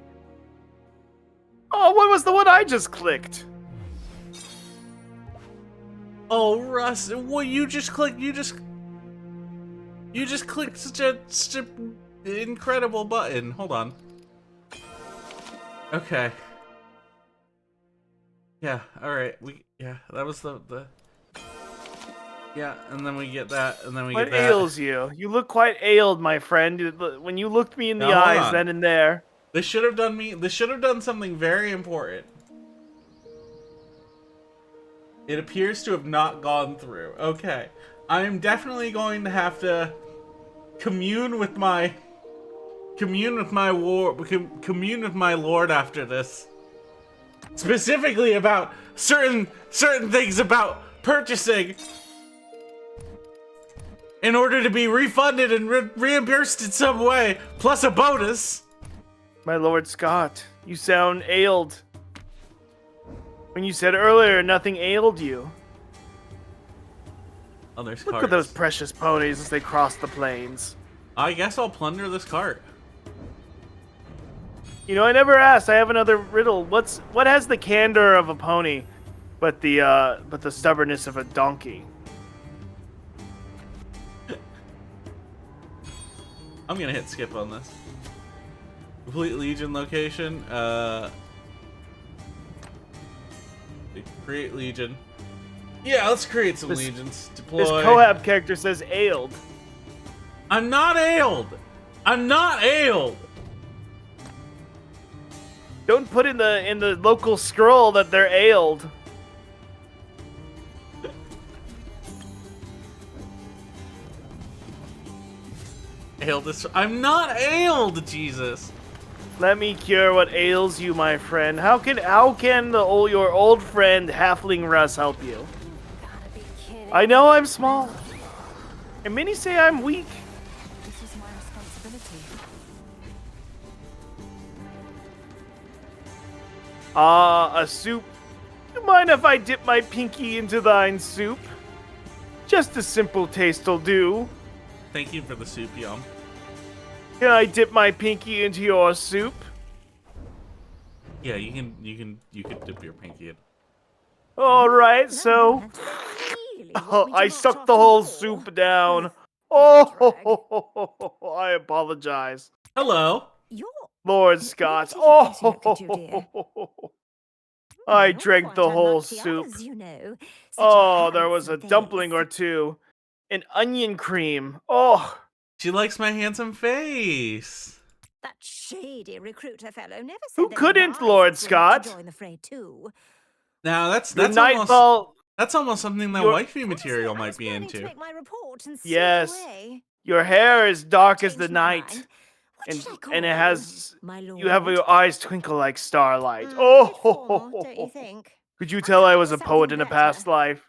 Oh, what was the one I just clicked? Oh, Russ, well, you just clicked such a incredible button. Hold on. Okay. Yeah, alright. That was the yeah, and then we get that, and then we What get that. ails you? You look quite ailed, my friend. When you looked me in the Now, hold eyes on. then and there. This should have done something very important. It appears to have not gone through. Okay. I'm definitely going to have to commune with my lord after this. Specifically about certain things about purchasing in order to be refunded and reimbursed in some way, plus a bonus. My Lord Scott, you sound ailed. When you said earlier nothing ailed you. Oh, there's Look carts. at those precious ponies as they cross the plains. I guess I'll plunder this cart. You know, I never asked. I have another riddle. What has the candor of a pony, but the stubbornness of a donkey? I'm gonna hit skip on this. Complete Legion location. Create Legion. Yeah, let's create some legions. Deploy. This Cohab character says ailed. I'm not ailed. I'm not ailed. Don't put in the local scroll that they're ailed. Ailed this. I'm not ailed, Jesus. Let me cure what ails you, my friend. How can your old friend Halfling Russ help you? Gotta be kidding. I know I'm small, and many say I'm weak. This is my responsibility. A soup. You mind if I dip my pinky into thine soup? Just a simple taste'll do. Thank you for the soup, Yum. Can I dip my pinky into your soup? Yeah, you can dip your pinky in. All right, so Really? I sucked the whole soup down. Oh, I apologize, Hello. You're Lord Scott. did you think you could do, dear? I You're drank quite the whole unlike the soup. others, you know. Such a Oh, there was a handsome dumpling or face. two. An onion cream. Oh, She likes my handsome face. That shady recruiter fellow never said Who that couldn't, advisors Lord were not to Scott? join the fray too. Now the that's almost Nightfall. that's almost something that Your- wifey material Honestly, I might was be planning to into. make my report and Yes. slip away. Your hair is dark as Changed the my night, mind. What and should I call and it you? has. My You have lord? your eyes twinkle like starlight. Mm, Oh, bit formal, don't you think? could you tell I was a Something poet in a better. past life?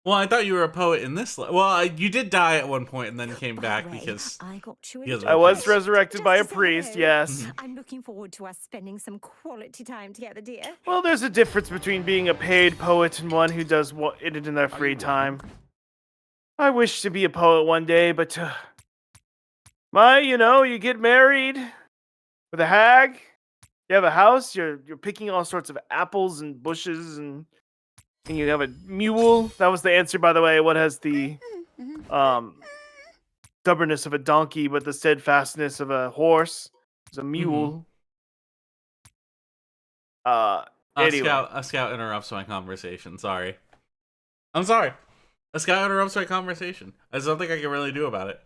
Well, I thought you were a poet in this. Well, you did die at one point and then came By back the way, because I got you because into of I a was priest. resurrected by a Just to say priest. hello. Yes. I'm looking forward to us spending some quality time together, dear. Well, there's a difference between being a paid poet and one who does it in their free time. I wish to be a poet one day, but you get married with a hag. You have a house. You're picking all sorts of apples and bushes, and you have a mule. That was the answer, by the way. What has the stubbornness of a donkey, but the steadfastness of a horse? It's a mule. Anyway. A scout interrupts my conversation. Sorry. I'm sorry. A scout interrupts my conversation. There's nothing I can really do about it.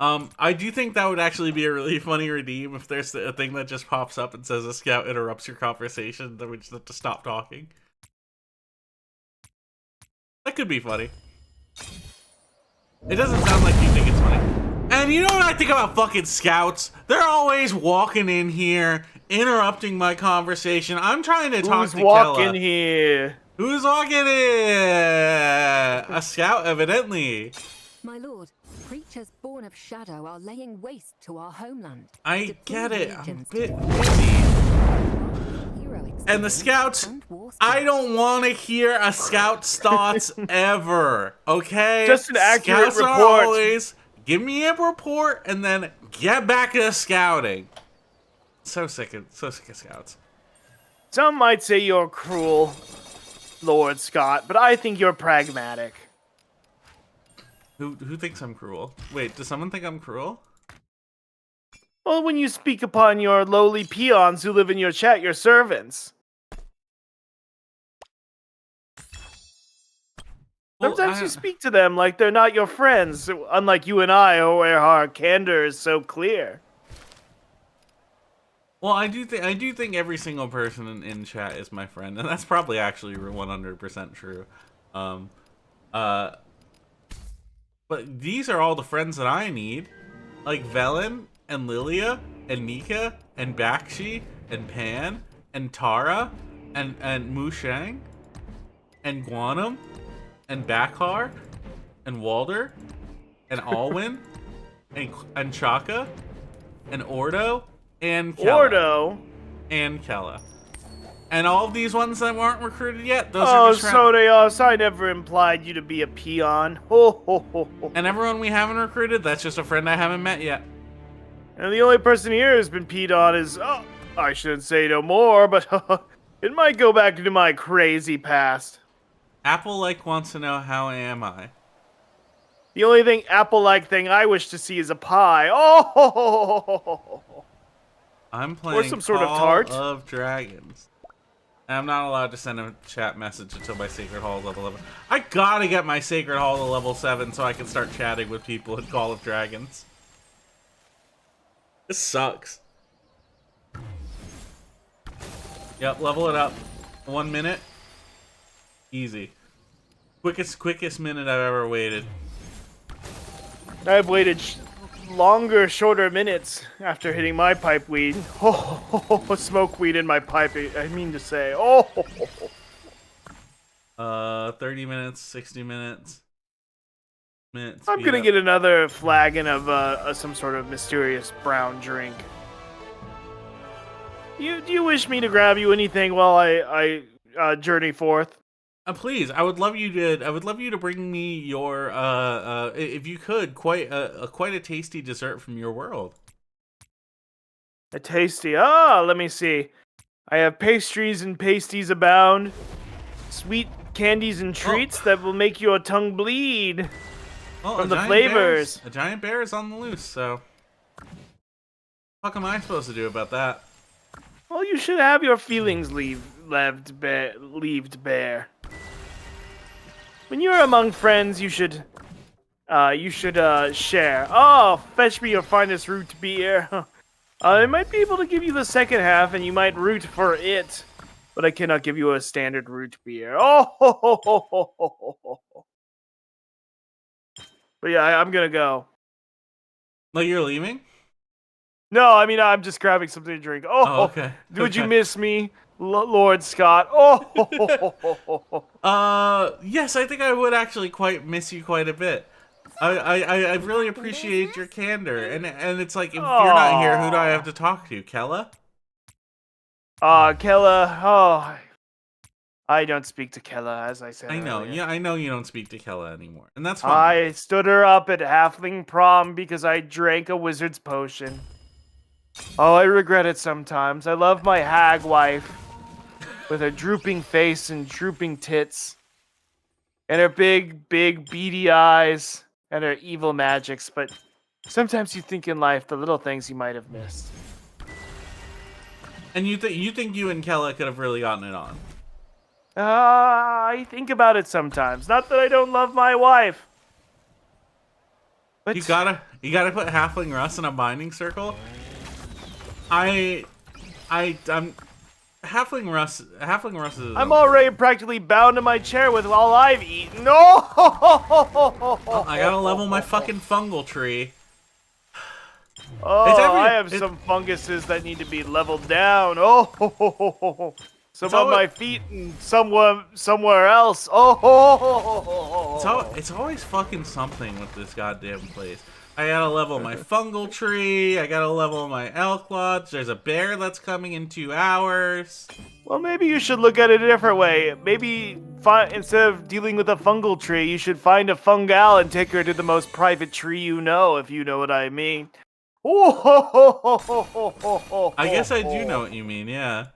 I do think that would actually be a really funny redeem if there's a thing that just pops up and says a scout interrupts your conversation, then we just have to stop talking. That could be funny. It doesn't sound like you think it's funny. And you know what I think about fucking scouts? They're always walking in here, interrupting my conversation. I'm trying to talk Who's to walking Kella. here? Who's walking in? A scout, evidently. My lord, creatures born of shadow are laying waste to our homeland. I Deploy get it. I'm a legions bit to busy. hero And the experience scouts, and war I skills. don't want to hear a scout's thoughts ever. Okay? Just an accurate Scouts are report. always give me a report and then get back to scouting. So sick of scouts. Some might say you're cruel, Lord Scott, but I think you're pragmatic. Who thinks I'm cruel? Wait, does someone think I'm cruel? Well, when you speak upon your lowly peons who live in your chat, your servants. Well, Sometimes you speak to them like they're not your friends, unlike you and I, where our candor is so clear. Well, I do think every single person in chat is my friend, and that's probably actually 100% true. But these are all the friends that I need, like Velen and Lilia and Nika and Bakshi and Pan and Tara and Mushang and Guanum and Bakhar and Walder, and Alwyn, and Chaka, and Ordo, and Kella. Ordo? And Kella. And all of these ones that weren't recruited yet, those are just Sodeos, I never implied you to be a peon. Ho, ho, ho, ho. And everyone we haven't recruited, that's just a friend I haven't met yet. And the only person here who's been peed on is, I shouldn't say no more, but it might go back into my crazy past. Apple-like wants to know how am I. The only thing apple-like thing I wish to see is a pie. Oh! I'm playing some sort of Call tart. of Dragons. And I'm not allowed to send a chat message until my Sacred Hall is level 11. I gotta get my Sacred Hall to level 7 so I can start chatting with people in Call of Dragons. This sucks. Yep, level it up. 1 minute. Easy. Quickest minute I've ever waited. I've waited longer, shorter minutes after hitting my pipe weed. Oh, smoke weed in my pipe, I mean to say. Oh. 30 minutes, 60 minutes. I'm gonna get another flagon of some sort of mysterious brown drink. Do you wish me to grab you anything while I journey forth? Please, I would love you to bring me your if you could, quite a tasty dessert from your world. A tasty. Let me see. I have pastries and pasties abound. Sweet candies and treats that will make your tongue bleed from the flavors. A giant bear is on the loose, so what am I supposed to do about that? Well, you should have your feelings leaved bare. When you're among friends, you should share. Oh, fetch me your finest root beer. I might be able to give you the second half, and you might root for it, but I cannot give you a standard root beer. Oh, but yeah, I'm gonna go. Like you're leaving? No, I mean I'm just grabbing something to drink. Oh, okay. Would you miss me, Lord Scott? Oh. Yes, I think I would actually quite miss you quite a bit. I really appreciate your candor, and it's like if you're not here, who do I have to talk to? Kella? Kella. I don't speak to Kella, as I said. I know. earlier. Yeah, I know you don't speak to Kella anymore, and that's fine. I stood her up at Halfling prom because I drank a wizard's potion. Oh, I regret it sometimes. I love my hag wife with her drooping face and drooping tits, and her big, beady eyes, and her evil magics, but sometimes you think in life the little things you might have missed. And you think you and Kella could have really gotten it on? I think about it sometimes. Not that I don't love my wife. But You gotta put Halfling Russ in a binding circle. I'm Halfling Russ is. I'm already practically bound to my chair with all I've eaten. No! I gotta level my fucking fungal tree. I have some funguses that need to be leveled down. Oh, some on my feet and somewhere else. Oh, It's always fucking something with this goddamn place. I gotta level my fungal tree. I gotta level my elk lodge. There's a bear that's coming in 2 hours. Well, maybe you should look at it a different way. Maybe instead of dealing with a fungal tree, you should find a fungal and take her to the most private tree you know, if you know what I mean. I guess I do know what you mean, yeah.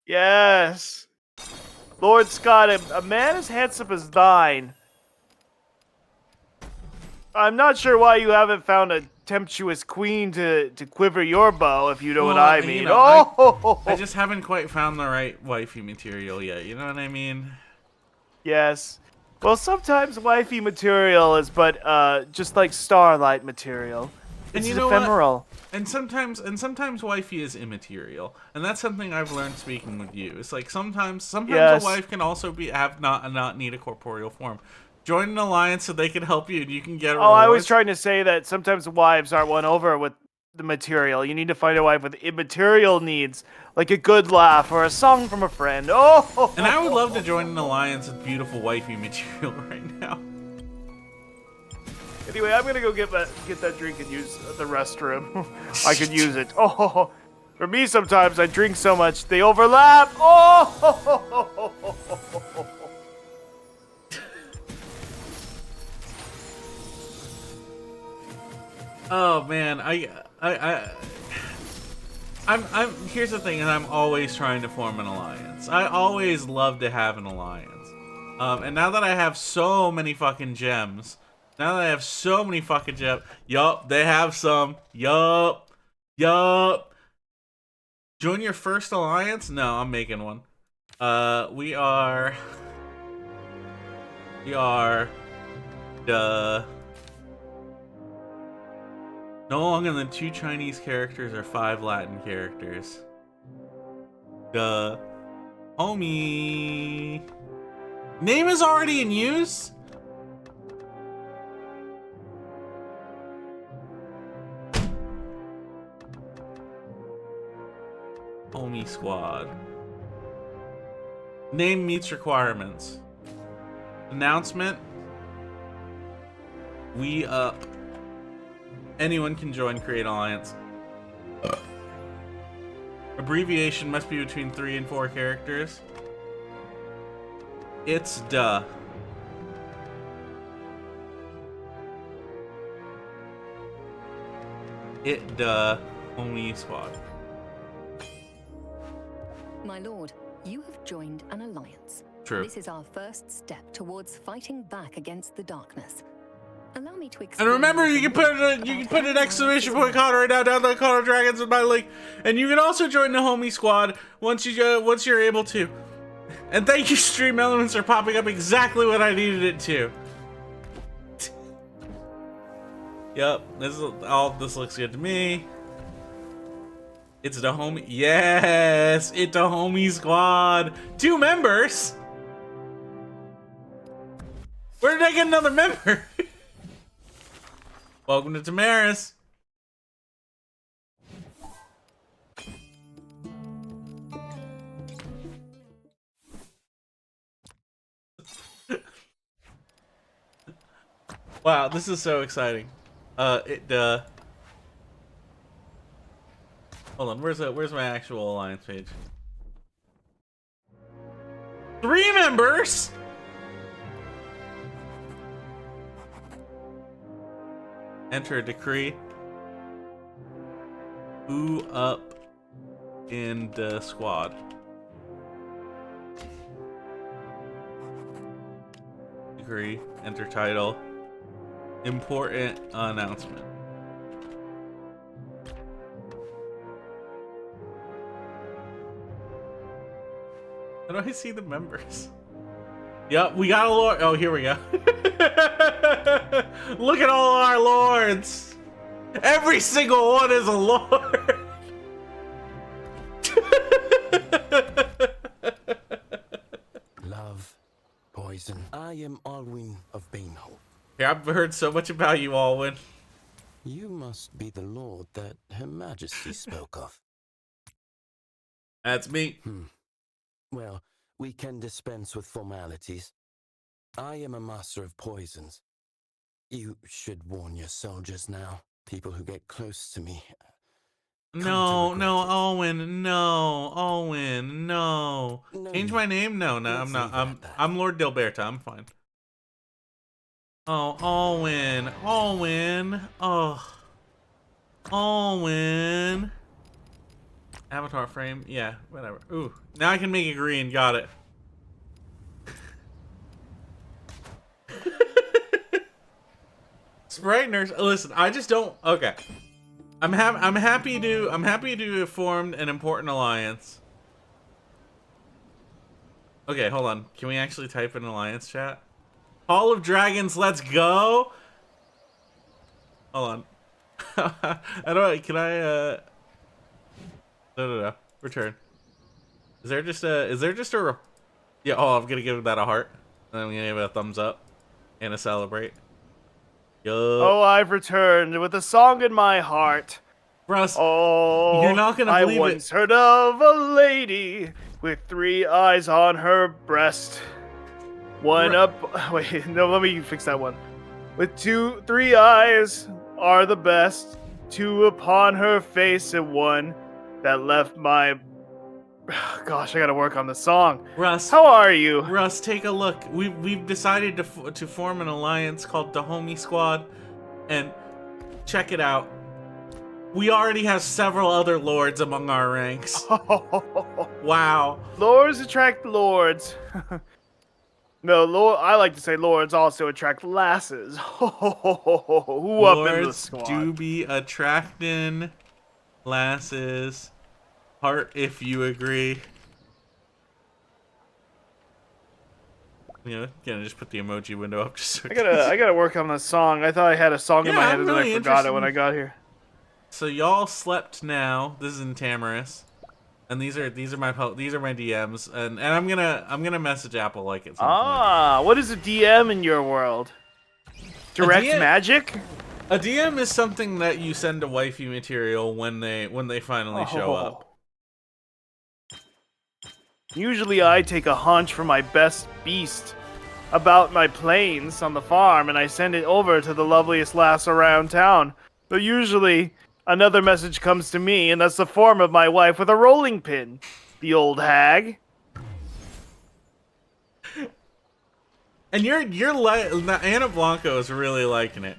Yes. Lord Scott, a man as handsome as thine. I'm not sure why you haven't found a temptuous queen to quiver your bow, if you know what I mean. I just haven't quite found the right wifey material yet, you know what I mean? Yes. Well, sometimes wifey material is but just like starlight material. It's ephemeral. What? And sometimes wifey is immaterial, and that's something I've learned speaking with you. It's like sometimes yes. A wife can also not need a corporeal form. Join an alliance so they can help you and you can get rewards. I was trying to say that sometimes wives aren't won over with the material. You need to find a wife with immaterial needs, like a good laugh or a song from a friend. Oh! And I would love to join an alliance with beautiful wifey material right now. Anyway, I'm gonna go get that drink and use the restroom. I could use it. Oh, for me sometimes I drink so much they overlap. Oh. Oh man, I'm here's the thing, and I'm always trying to form an alliance. I always love to have an alliance. And now that I have so many fucking gems, yup, they have some. Yup. Join your first alliance? No, I'm making one. We are no longer than 2 Chinese characters or 5 Latin characters. Homie. Name is already in use? Homie squad. Name meets requirements. Announcement. We up. Anyone can join Create Alliance. Abbreviation must be between 3 and 4 characters. It's duh. It duh. Homie squad. My lord, you have joined an alliance. True. This is our first step towards fighting back against the darkness. Allow me to And explain. remember, you can put an exclamation point counter right now down the Call of Dragons with my link, and you can also join the Homie Squad once you're able to. And thank you, Stream Elements, for popping up exactly when I needed it to. Yep, this looks good to me. It's the homie. Yes, it's the Homie Squad. 2 members. Where did I get another member? Welcome to Tamaris. Wow, this is so exciting. Hold on, where's my actual alliance page? 3 members? Enter a decree. Who up in the squad? Decree. Enter title. Important announcement. How do I see the members? Yep, we got a lord. Oh, here we go. Look at all our lords. Every single one is a lord. Love, poison. I am Alwyn of Banehope. Yeah, I've heard so much about you, Alwyn. You must be the lord that Her Majesty spoke of. That's me. Well, we can dispense with formalities. I am a master of poisons. You should warn your soldiers now. People who get close to me. No, Alwyn, no, Alwyn, no. Change my name? No, I'm not. I'm Lord Dilberta. I'm fine. Oh, Alwyn, oh, Alwyn. Avatar frame, yeah, whatever. Ooh, now I can make it green. Got it. Sprite nurse. Listen, I just don't. Okay, I'm happy to have formed an important alliance. Okay, hold on. Can we actually type in alliance chat? Hall of Dragons, let's go. Hold on. I don't. Can I? No. Return. Is there just a? Yeah. Oh, I'm gonna give that a heart, and then I'm gonna give it a thumbs up, and a celebrate. Yo. Oh, I've returned with a song in my heart. Russ, oh, you're not gonna believe I once heard of a lady with 3 eyes on her breast. One up. Wait, no, let me fix that one. with 3 eyes are the best. 2 upon her face and 1 that left my... Gosh, I gotta work on the song. Russ, How are you? Russ, take a look. We've decided to form an alliance called the Homie Squad, and check it out. We already have several other lords among our ranks. Wow. Lords attract lords. No, Lord, I like to say lords also attract lasses. Who up in the Lords squad? do be attracting lasses. Heart if you agree. You know, gonna just put the emoji window up just so I gotta work on the song. I thought I had a song in my Yeah, head I'm and then really I forgot it interested. when I got here. So y'all slept now. This is in Tamaris. And these are my DMs, and I'm gonna message Apple like at some point. What is a DM in your world? Direct DM magic? A DM is something that you send to wifey material when they finally show up. Usually I take a hunch from my best beast about my planes on the farm and I send it over to the loveliest lass around town. But usually another message comes to me and that's the form of my wife with a rolling pin. The old hag. And Ana Blanco is really liking it.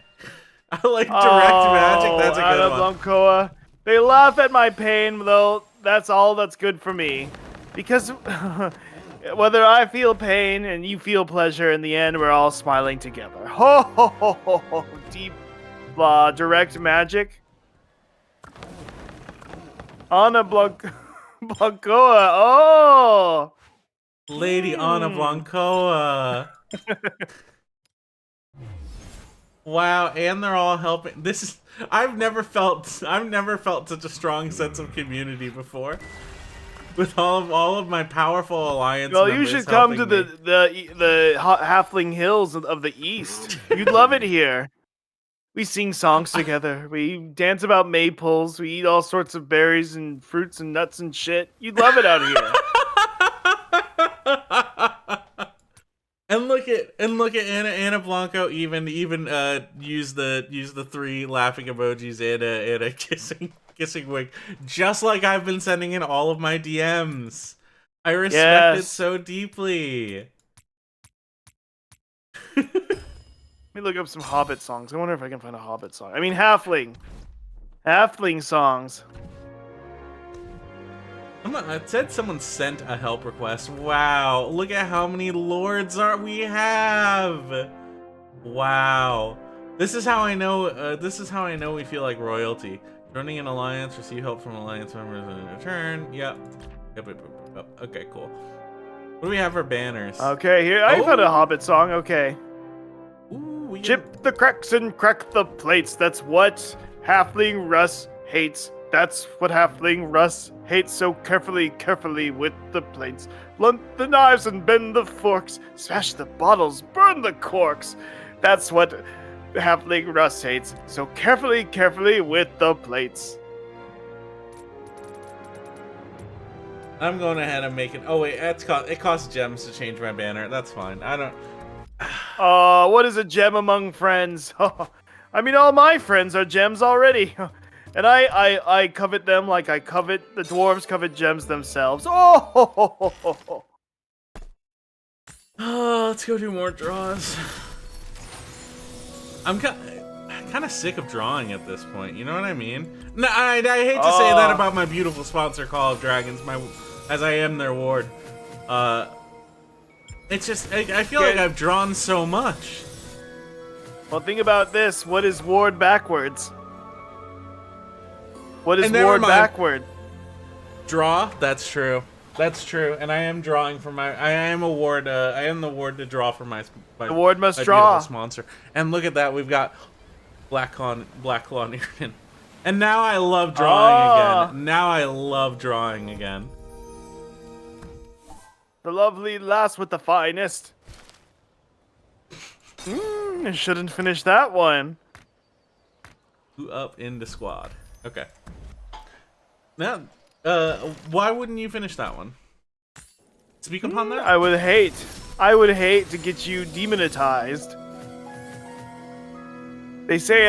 I like direct magic. That's a good Ana one. Blancoa. They laugh at my pain, though. That's all that's good for me. Because whether I feel pain and you feel pleasure, in the end, we're all smiling together. Ho ho ho ho ho. Deep, direct magic. Ana Blancoa. Oh. Lady Ana Blancoa. Wow, and they're all helping. I've never felt such a strong sense of community before. With all of my powerful alliance Well, you members should come to helping me. the Halfling Hills of the East. You'd love it here. We sing songs together. We dance about maypoles. We eat all sorts of berries and fruits and nuts and shit. You'd love it out here. And look at Ana Blanco even use the 3 laughing emojis and a kissing wink, just like I've been sending in all of my DMs. I respect it so deeply. Let me look up some Hobbit songs. I wonder if I can find a Hobbit song. I mean, Halfling songs. It said someone sent a help request. Wow, look at how many lords we have. Wow, this is how I know. We feel like royalty. Joining an alliance, receive help from alliance members in return. Yep. Okay, cool. What do we have for banners? Okay, here I found a Hobbit song. Okay. Ooh, Chip the cracks and crack the plates. That's what Halfling Russ hates. That's what Halfling Russ hates. So carefully with the plates. Blunt the knives and bend the forks. Smash the bottles, burn the corks. That's what Halfling Russ hates. So carefully with the plates. I'm going ahead and making. Oh wait, it costs gems to change my banner. That's fine. I don't. What is a gem among friends? I mean, all my friends are gems already. And I covet them like I covet the dwarves covet gems themselves. Oh, let's go do more draws. I'm kind of sick of drawing at this point. You know what I mean? No, I hate to say that about my beautiful sponsor, Call of Dragons, as I am their ward. It's just I feel like I've drawn so much. Well, think about this. What is ward backwards? What is And never ward mind. backward? Draw. That's true. That's true. And I am drawing for my. I am a ward. I am the ward to draw for my. The ward must my draw. beautiful sponsor. And look at that. We've got Black Claw Nirden. And now I love drawing again. Now I love drawing again. The lovely lass with the finest. I shouldn't finish that one. Who up into squad? Okay. Now, why wouldn't you finish that one? Speak upon that. I would hate to get you demonetized. They say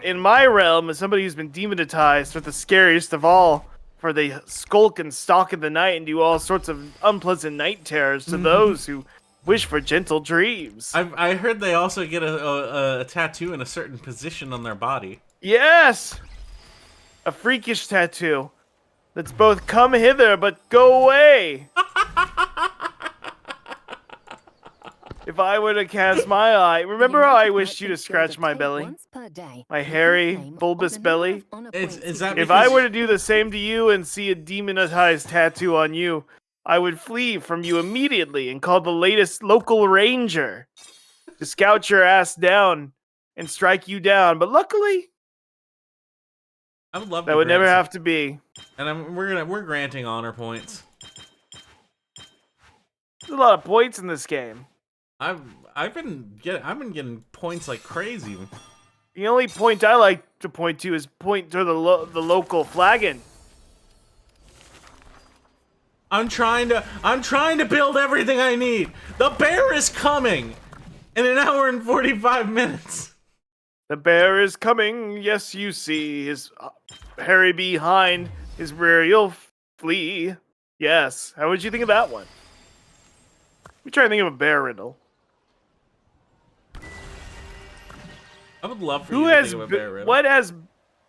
in my realm, as somebody who's been demonetized, with the scariest of all, for they skulk and stalk in the night and do all sorts of unpleasant night terrors to those who wish for gentle dreams. I heard they also get a tattoo in a certain position on their body. Yes! A freakish tattoo that's both come hither but go away. If I were to cast my eye, remember how I wished you to scratch my belly? My hairy, bulbous belly? Is that If I because- were to do the same to you and see a demonetized tattoo on you, I would flee from you immediately and call the latest local ranger to scout your ass down and strike you down. But luckily, I would love that to would never grant have to be. some- And we're granting honor points. There's a lot of points in this game. I've been getting points like crazy. The only point I like to point to is point to the local flagon. I'm trying to build everything I need. The bear is coming in an hour and 45 minutes. The bear is coming. Yes, you see his hairy behind his rear. You'll flee. Yes. How would you think of that one? Let me try to think of a bear riddle. I would love for Who you to has think of a bear riddle. what has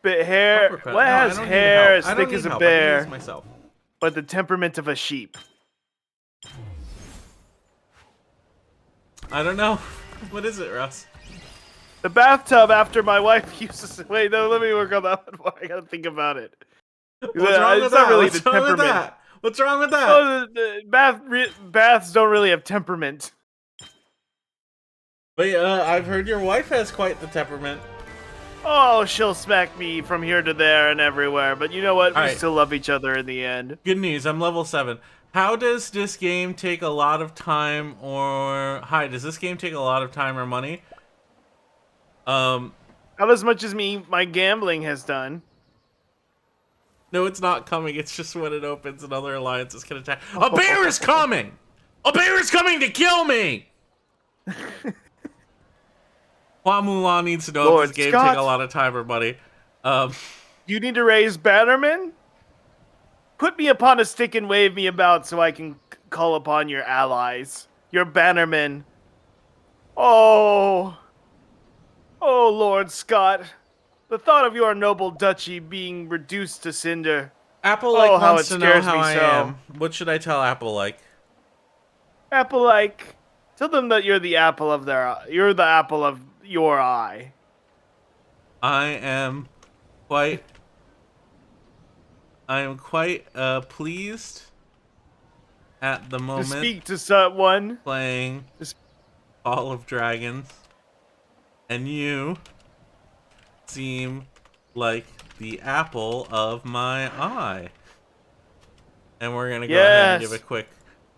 hair? Uppercut. What No, I has don't need hair help. as I don't thick need as a help. I can do bear, this myself. but the temperament of a sheep? I don't know. What is it, Russ? The bathtub after my wife uses. Wait, no, let me work on that one. I gotta think about it. What's wrong with It's not that? really What's the wrong with temperament. that? What's wrong with that? Oh, the baths don't really have temperament. But I've heard your wife has quite the temperament. Oh, she'll smack me from here to there and everywhere, but you know what? We Alright. still love each other in the end. Good news, I'm level 7. How does this game take a lot of time or... Hi, does this game take a lot of time or money? Not as much as my gambling has done. No, it's not coming. It's just when it opens, another alliance is gonna attack. A bear is coming! A bear is coming to kill me! Hua Mulan needs to know Lord if this game Scott. take a lot of time or money. You need to raise bannermen? Put me upon a stick and wave me about so I can call upon your allies. Your bannermen. Oh, Lord Scott. The thought of your noble duchy being reduced to cinder. Apple-like Oh, how wants it to know scares how me I so. am. What should I tell Apple-like? Apple-like. Tell them that you're the apple of your eye. I am quite pleased at the To moment speak to someone. playing Just- Call of Dragons, and you seem like the apple of my eye. And we're gonna go ahead and Yes. give a quick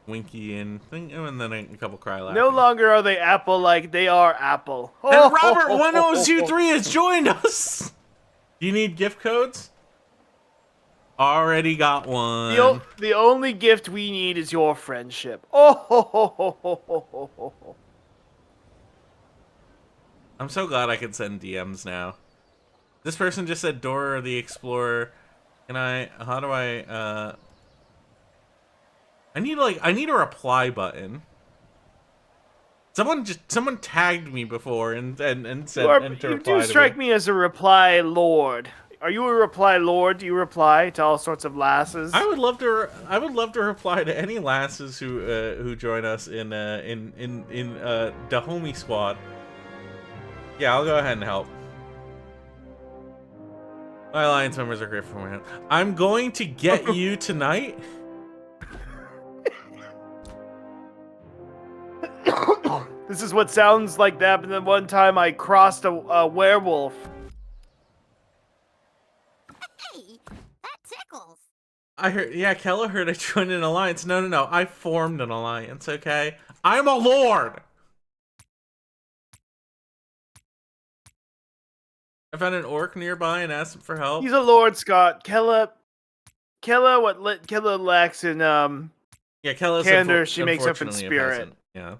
winky and thing, and then a couple cry laughs. No longer are they apple-like, they are apple. And Robert1023 has joined us. Do you need gift codes? Already got one. The only gift we need is your friendship. Oh, I'm so glad I can send DMs now. This person just said Dora the Explorer. How do I I need a reply button. Someone tagged me before and said and to you reply do to strike me as a reply lord. Are you a reply lord? Do you reply to all sorts of lasses? I would love to reply to any lasses who join us in the homie squad. Yeah, I'll go ahead and help. My alliance members are great for my hand. I'm going to get you tonight. This is what sounds like that, but then one time I crossed a werewolf. Hey, that tickles. I heard, yeah, Kella heard I joined an alliance. No, I formed an alliance, okay? I'm a lord! I found an orc nearby and asked him for help. He's a lord, Scott. Kella lacks in Yeah, Kella's candor, she makes up in unfortunately a spirit. peasant. Yeah.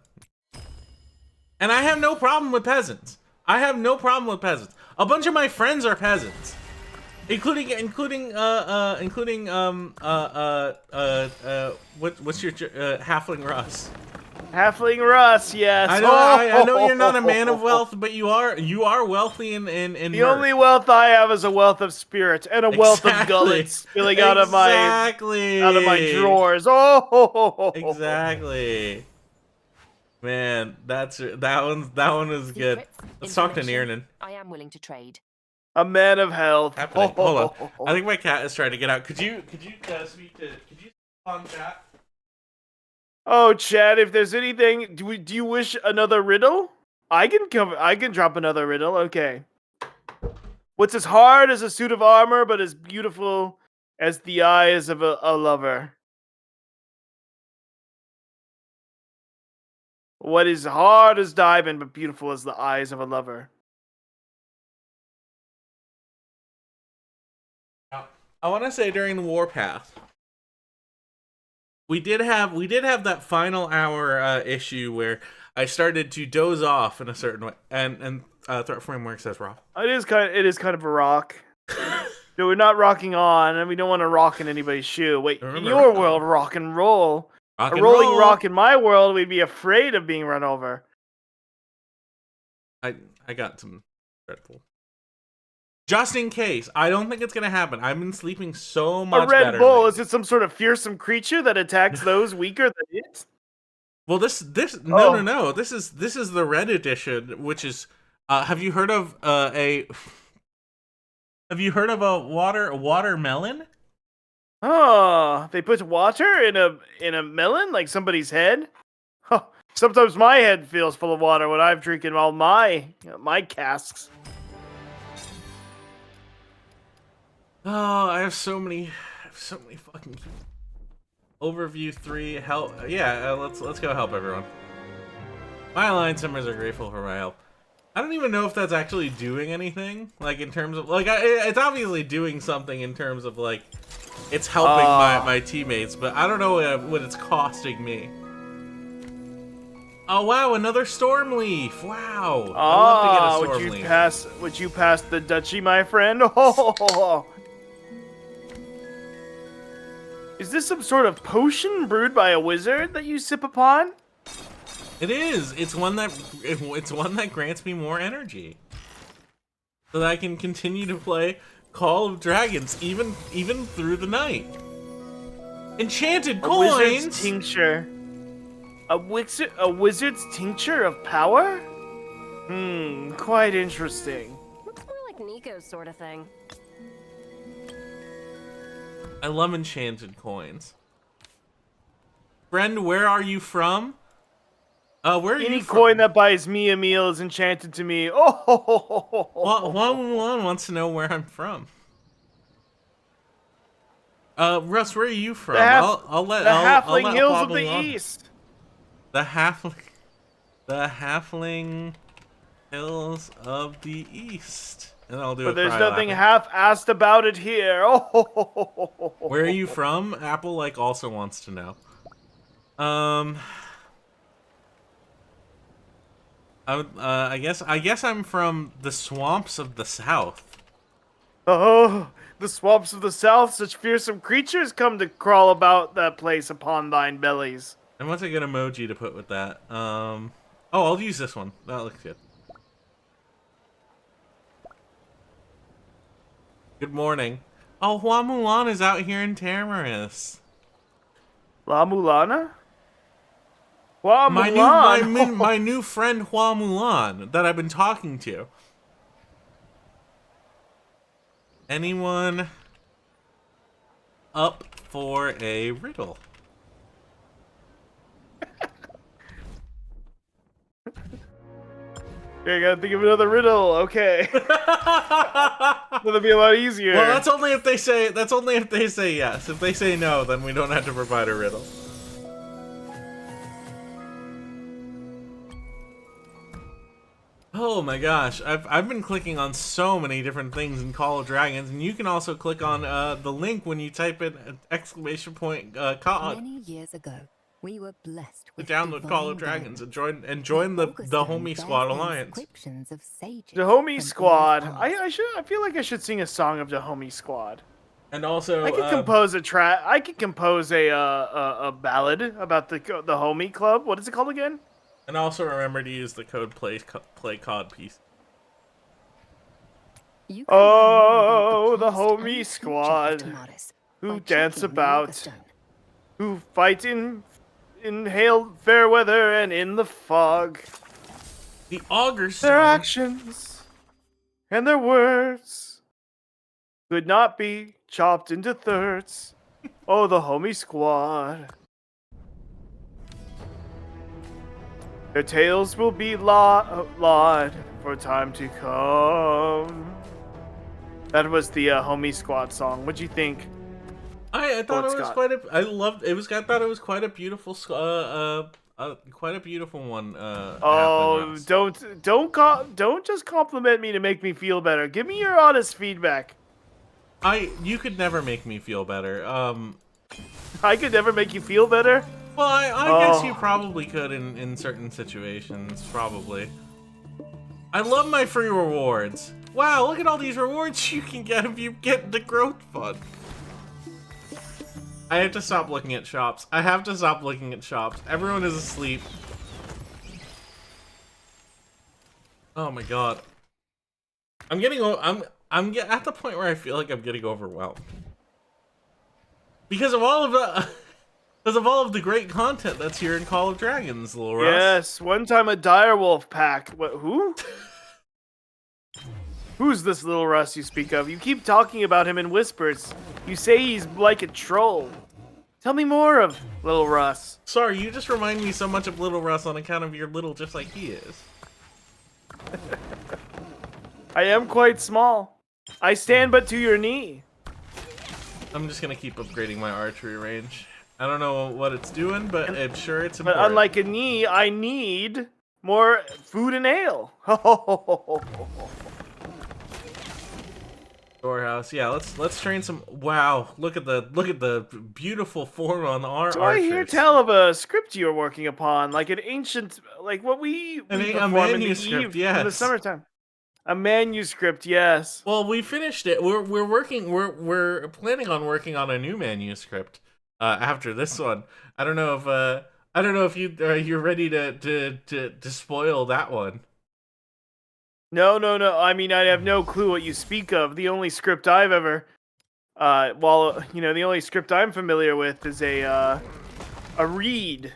And I have no problem with peasants. I have no problem with peasants. A bunch of my friends are peasants, including what's your halfling Russ? Halfling Russ, yes. I know you're not a man of wealth, but you are wealthy in The mirth. only wealth I have is a wealth of spirit and a wealth of gullets spilling out of my drawers. Oh, exactly. Man, that one is good. Secrets, Let's talk to information. Niernan. I am willing to trade. a man of health. Happening. Hold on. I think my cat is trying to get out. Could you speak on chat? Oh, Chad, if there's anything, do you wish another riddle? I can drop another riddle. Okay. What's as hard as a suit of armor, but as beautiful as the eyes of a lover? What is hard as diamond, but beautiful as the eyes of a lover? I want to say during the Warpath, we did have that final hour issue where I started to doze off in a certain way, and Threat Framework says rock. It is kind of a rock. No, we're not rocking on, and we don't want to rock in anybody's shoe. Wait, in Remember, your world, rock and roll. Rock A and rolling roll. rock in my world, we'd be afraid of being run over. I got some Red Bull. Just in case. I don't think it's gonna happen. I've been sleeping so much A Red better Bull, lately. is it some sort of fearsome creature that attacks those weaker than it? Well, this Oh. no. This is the red edition, which is have you heard of a watermelon? Oh, they put water in a melon like somebody's head? Huh. Sometimes my head feels full of water when I'm drinking all my casks. Oh, I have so many fucking overview 3 help. Yeah, let's go help everyone. My alliance members are grateful for my help. I don't even know if that's actually doing anything, like in terms of like it's obviously doing something in terms of like it's helping my teammates, but I don't know what it's costing me. Oh wow, another storm leaf! Wow, I love to get a storm leaf. Would you pass the duchy, my friend? Oh. Is this some sort of potion brewed by a wizard that you sip upon? It is. It's one that grants me more energy, so that I can continue to play Call of Dragons even through the night. Enchanted coins. A wizard's tincture. A wizard's tincture of power? Quite interesting. Looks more like Nico's sort of thing. I love enchanted coins. Friend, where are you from? Where are Any you from? coin that buys me a meal is enchanted to me. Oh. Juan wants to know where I'm from. Russ, where are you from? I'll let Halfling Hills of Pablo the know. East. The halfling hills of the East. And I'll do But a there's cry nothing laughing. half-assed about it here. Oh. Where are you from? Apple also wants to know. I guess I'm from the swamps of the South. Oh, the swamps of the south, such fearsome creatures come to crawl about that place upon thine bellies. And what's a good emoji to put with that? Oh, I'll use this one. That looks good. Good morning. Oh, Hua Mulan is out here in Tamaris. La Mulana? Hua My Mulan. my new friend Hua Mulan that I've been talking to. Anyone up for a riddle? Okay, I gotta think of another riddle. Okay. That'll be a lot easier. Well, that's only if they say yes. If they say no, then we don't have to provide a riddle. Oh my gosh, I've been clicking on so many different things in Call of Dragons, and you can also click on the link when you type in !COD. Many years ago, We were blessed To with download Call of divine Dragons guidance. and join the Augustine Homie bears Squad the Alliance. inscriptions of sages The Homie from Squad. eons past. I feel like I should sing a song of the Homie Squad. And also, I could compose a track. I could compose a ballad about the Homie Club. What is it called again? and also remember to use the code play COD piece. You can learn more about Oh, the past and Homie future of Squad, Tomatis who by dance checking the about, Augustine. who fight in hail, fair weather, and in the fog. The Augur Their Stone. actions and their words could not be chopped into thirds. Oh, the Homie Squad. Their tales will be laud for time to come. That was the Homie Squad song. What'd you think? I thought Oh, it was Scott. quite a. I loved it. I thought it was quite a beautiful. Quite a beautiful one. Oh, happening. don't just compliment me to make me feel better. Give me your honest feedback. You could never make me feel better. I could never make you feel better. Well, I guess Oh. you probably could in certain situations, probably. I love my free rewards. Wow, look at all these rewards you can get if you get the growth fund. I have to stop looking at shops. I have to stop looking at shops. Everyone is asleep. Oh my god. I'm at the point where I feel like I'm getting overwhelmed. Because of all of the great content that's here in Call of Dragons, Lil Russ. Yes, one time a direwolf pack. What? Who? Who's this little Russ you speak of? You keep talking about him in whispers. You say he's like a troll. Tell me more of little Russ. Sorry, you just remind me so much of Little Russ on account of you're little just like he is. I am quite small. I stand but to your knee. I'm just gonna keep upgrading my archery range. I don't know what it's doing, but I'm sure it's But important. unlike a knee, I need more food and ale. Storehouse. Yeah, let's train some. Wow, look at the beautiful form on our Do archers. I hear tell of a script you're working upon, like an ancient, like what we A perform in the manuscript, in the yes. summertime? A manuscript, yes. Well, we finished it. We're planning on working on a new manuscript after this one. I don't know if you're ready to spoil that one. No. I mean, I have no clue what you speak of. The only script I've ever, the only script I'm familiar with is a reed.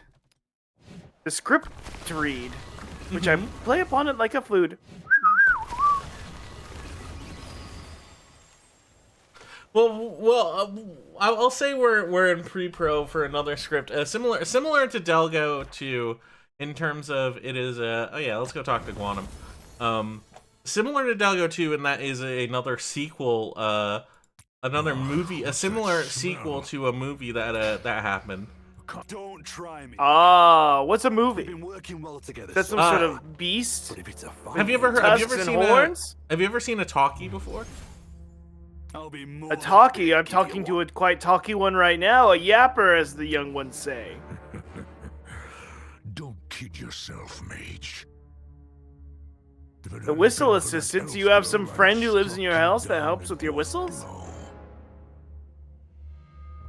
The script read, which I play upon it like a flute. Well, I'll say we're in pre-pro for another script, similar to Delgo 2, in terms of it is oh yeah, let's go talk to Guanum. Similar to Delgo 2, and that is another sequel, another movie, a similar sequel to a movie that happened. Don't try me. Ah, what's a movie? We've been working well together. That's some sort of beast? But if it's a fight, Have you ever Tusks and horns? Have you ever seen a talkie before? I'll be more A talkie? I'm talking to a quite talky one right now. A yapper, as the young ones say. Don't kid yourself, mage. The whistle assistant, do you have some friend who lives in your house that helps with your whistles?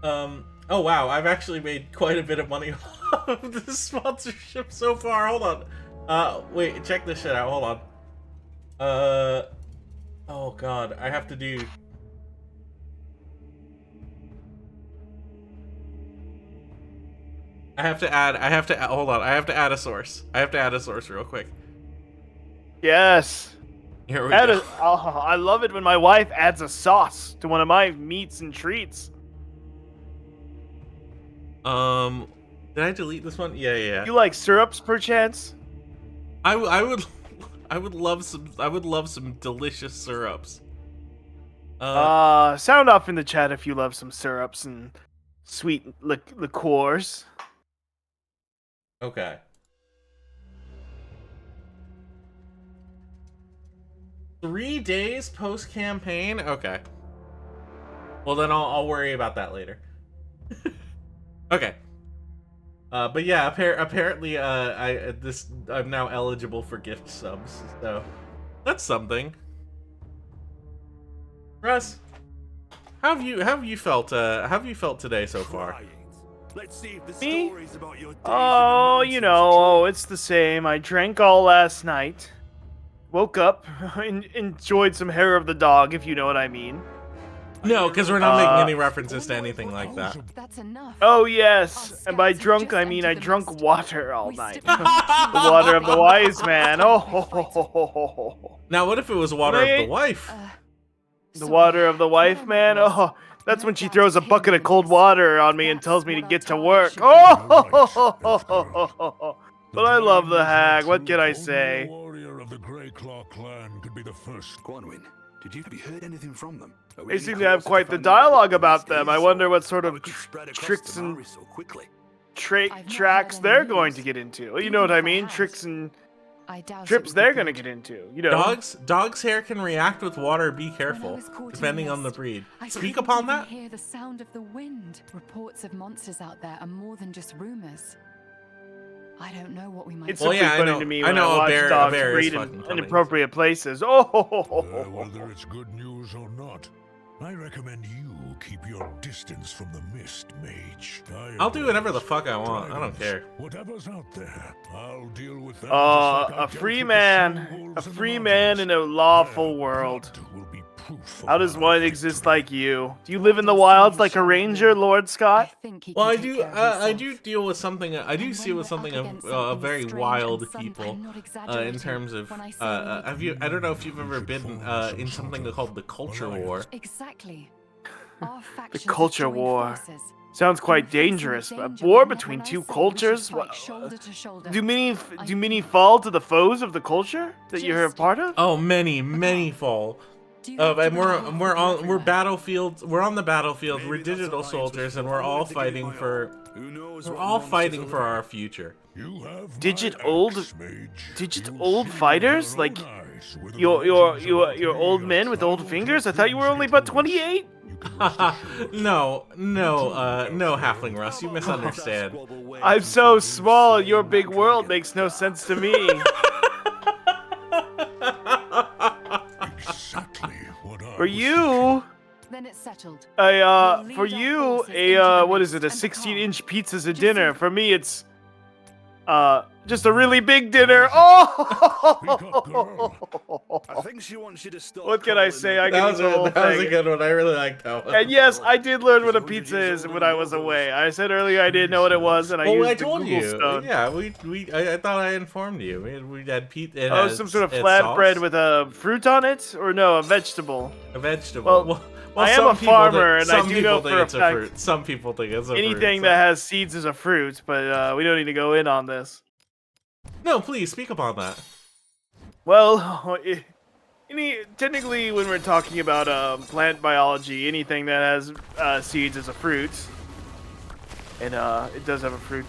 Oh wow, I've actually made quite a bit of money off of this sponsorship so far. Hold on. Wait, check this shit out. Hold on. Oh god, I have to do... hold on, I have to add a source. I have to add a source real quick. Yes. Here we go. I love it when my wife adds a sauce to one of my meats and treats. Did I delete this one? Yeah. You like syrups, perchance? I would love some delicious syrups. Sound off in the chat if you love some syrups and sweet liqueurs. Okay. 3 days post-campaign? Okay. Well, then I'll worry about that later. Okay. But yeah, apparently, I'm now eligible for gift subs, so that's something. Russ, how have you felt? How have you felt today so far? Let's see if the Me? stories about your days Oh, you know, it's the same. I drank all last night. Woke up, enjoyed some hair of the dog, if you know what I mean. No, because we're not making any references to anything like that. That's enough. Oh, yes. And by scouts have drunk, just I mean I entered the drunk mist. water all We night. still The have water of the wise man. Oh, ho, ho, ho, ho, ho, ho. Now, what if it was water of the Right? wife? The water of the wife, man. Oh, that's when she throws a bucket of cold water on me and tells me to get to work. Oh, ho, ho, ho, ho, ho, ho, ho. But I love the hag. What can I say? Only a warrior of the Grey Claw clan could be the first. Gwanwyn, did you heard anything from them? They seem to have quite the dialogue about them. I wonder what sort of tricks and so quickly. tracks they're going to get into. You know what I mean? Tricks and I doubt trips they're going to get into. You know. Dogs' hair can react with water. Be careful, depending on the breed. Speak upon that. Hear the sound of the wind. Reports of monsters out there are more than just rumors. I don't know what we might. It's Well, simply yeah, I funny know- to me I when know a I watch bear- a dogs bear is breed fucking in coming. inappropriate places. Oh, ho, ho, ho, ho, ho. Whether it's good news or not, I recommend you keep your distance from the mist, mage. I'll do whatever the fuck I want. I don't care. Whatever's out there, I'll deal with that. just like I A dealt free with the man. sea A wolves in the free man in mountains. a lawful Their world. blood will be proof of How does my one victory. exist like you? Do you live in the wilds like a ranger, Lord Scott? Well, I do. I do deal with something. I do see with something of very wild people. In terms of, have you? I don't know if you've ever been in something called the Culture War. Exactly. The culture war. Sounds quite dangerous. A war between two cultures? Do many fall to the foes of the culture that you're a part of? Oh, many fall. And we're battlefields. We're on the battlefield. We're digital soldiers, and we're all fighting for. We're all fighting for our future. You have Digit my old- axe, mage. digit You'll old see with fighters? your own Like, eyes whether the Your legends of the old day men are with old traveled fingers? I to thought you were only things about get worse. 28. You can rest assured. No, Halfling Russ, you misunderstand. I'm so small, your big world makes no sense to me. Exactly what I For was you, Then it's settled. for you, what is it, a 16-inch pizza's a dinner. For me, it's, just a really big dinner. Oh! I think she wants you to stop. What can I say? I That can was eat the whole a thing. good one. I really liked that one. And yes, I did learn what a pizza is when I was away. I said earlier I didn't know what it was, and I Well, used I the told Google you. Stone. Yeah, I thought I informed you. We had pizza. Oh, some sort of flatbread with a fruit on it? Or no, a vegetable. a vegetable. Well, Well, I am some a people farmer, and I some do people know think for a it's fact fruit. Some people think it's a fruit. anything so- that has seeds is a fruit, but we don't need to go in on this. No, please speak upon that. Well, technically, when we're talking about plant biology, anything that has seeds is a fruit, and it does have a fruit.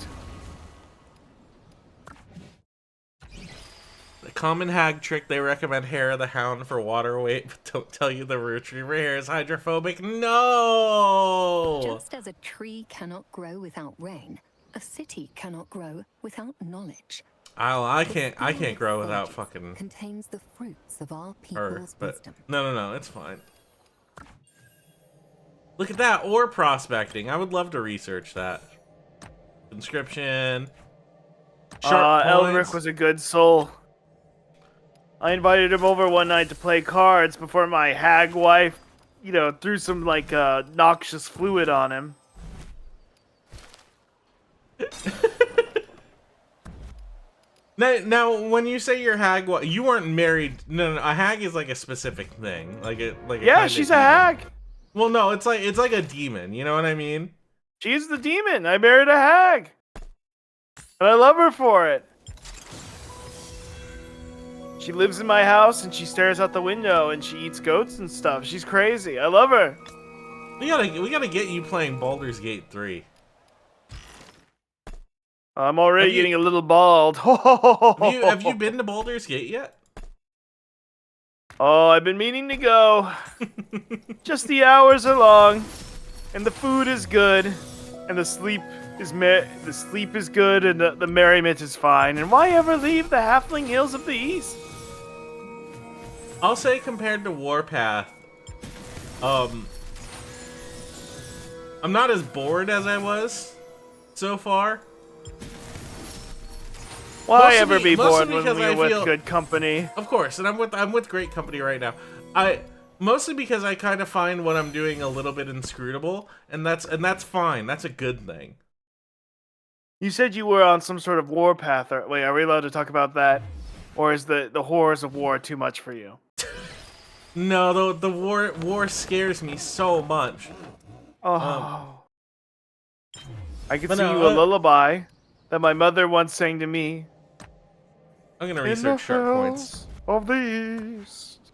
The common hag trick, they recommend hair of the hound for water weight, but don't tell you the retriever hair is hydrophobic. No! Just as a tree cannot grow without rain, a city cannot grow without knowledge. I can't grow without Forges fucking contains the fruits of our her, people's but wisdom. no, it's fine. Look at that, or prospecting. I would love to research that. Inscription. Sharp Elric points. was a good soul. I invited him over one night to play cards before my hag wife, threw some noxious fluid on him. Now, when you say you're hag, you weren't married. No, a hag is like a specific thing. Yeah, she's a hag. Well, no, it's like a demon. You know what I mean? She's the demon. I married a hag. And I love her for it. She lives in my house and she stares out the window and she eats goats and stuff. She's crazy. I love her. We gotta get you playing Baldur's Gate 3. I'm already getting a little bald. Have you been to Baldur's Gate yet? Oh, I've been meaning to go. Just the hours are long, and the food is good, and the sleep The sleep is good and the merriment is fine. And why ever leave the Halfling Hills of the East? I'll say compared to Warpath, I'm not as bored as I was so far. Why ever be bored when because we're with good company? Of course, and I'm with great company right now. Mostly because I kind of find what I'm doing a little bit inscrutable, and that's fine. That's a good thing. You said you were on some sort of warpath. Wait, are we allowed to talk about that? Or is the horrors of war too much for you? No, the war scares me so much. Oh. I could sing you a lullaby that my mother once sang to me. I'm gonna research sharp points. Of the East,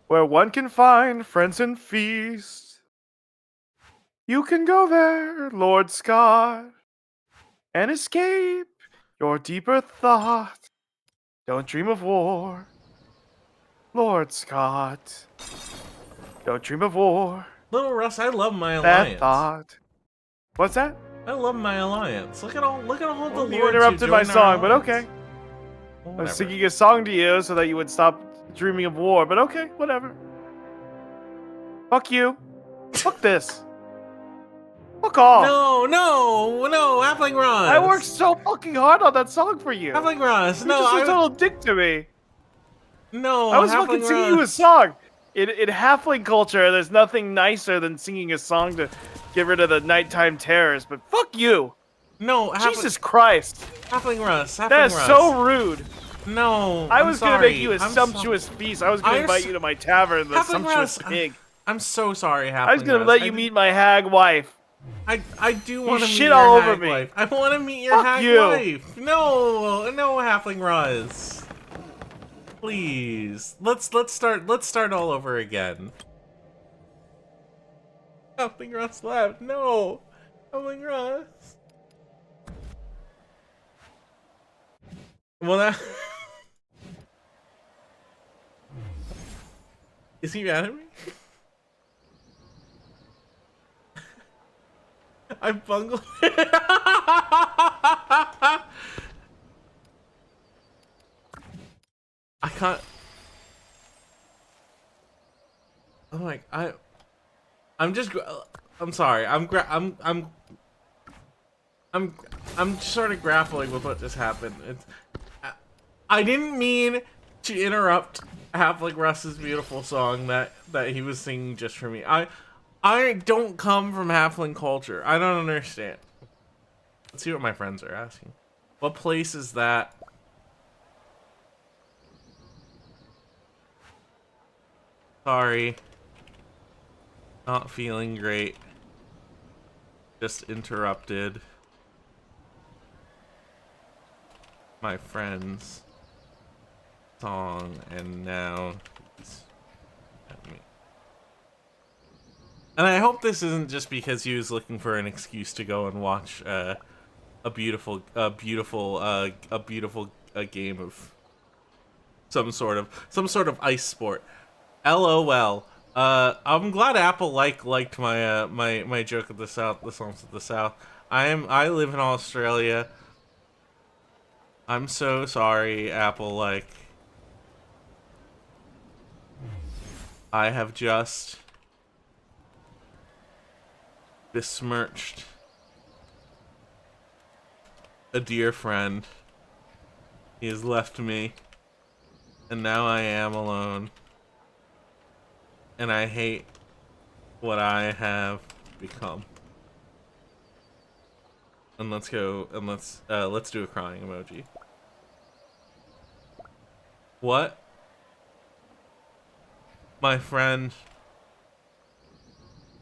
where one can find friends and feast. You can go there, Lord Scott, and escape your deeper thought. Don't dream of war, Lord Scott. Don't dream of war. Little Russ, I love my alliance. That thought. What's that? I love my alliance. Look at all the lords You interrupted my song, but okay. Well, I was singing a song to you so that you would stop dreaming of war, but okay, whatever. Fuck you. Fuck this. Fuck off. No, Halfling Russ. I worked so fucking hard on that song for you. Halfling Russ, You're just a total dick to me. No, I was Halfling fucking singing you a Russ. song. In halfling culture, there's nothing nicer than singing a song to get rid of the nighttime terrors, but fuck you. No, Jesus Christ. Halfling Russ. That is so rude. No, I was going to make you a sumptuous feast. I was gonna invite you to my tavern, the Sumptuous Pig. I'm so sorry, Halfling I was gonna Russ. let you meet my hag wife. I do want to meet shit your all hag over me. wife. I want to meet your Fuck hag you. wife. No, Halfling Russ. Please, let's start all over again. Halfling Russ left. No, Halfling Russ. Well, that is he mad at me? I bungled it. I can't. I'm like I'm just. I'm sorry. I'm sort of grappling with what just happened. I didn't mean to interrupt Halfling Russ's beautiful song that he was singing just for me. I don't come from Halfling culture. I don't understand. Let's see what my friends are asking. What place is that? Sorry. Not feeling great. Just interrupted my friend's song and now he's at me. And I hope this isn't just because he was looking for an excuse to go and watch a beautiful game of some sort of ice sport. LOL. I'm glad Apple liked my my joke of the South, the songs of the South. I live in Australia. I'm so sorry, Apple. I have just besmirched a dear friend. He has left me, and now I am alone. And I hate what I have become. And let's go and let's do a crying emoji. What? My friend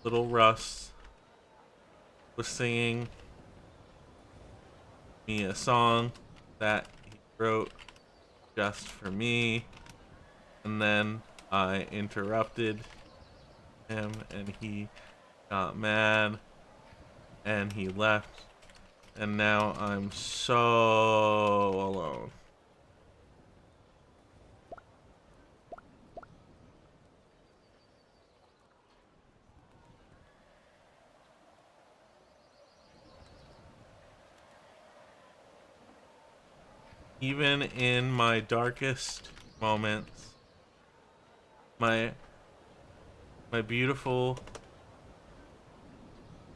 Little Russ was singing me a song that he wrote just for me, and then I interrupted him and he got mad and he left, and now I'm so alone. even in my darkest moments, my beautiful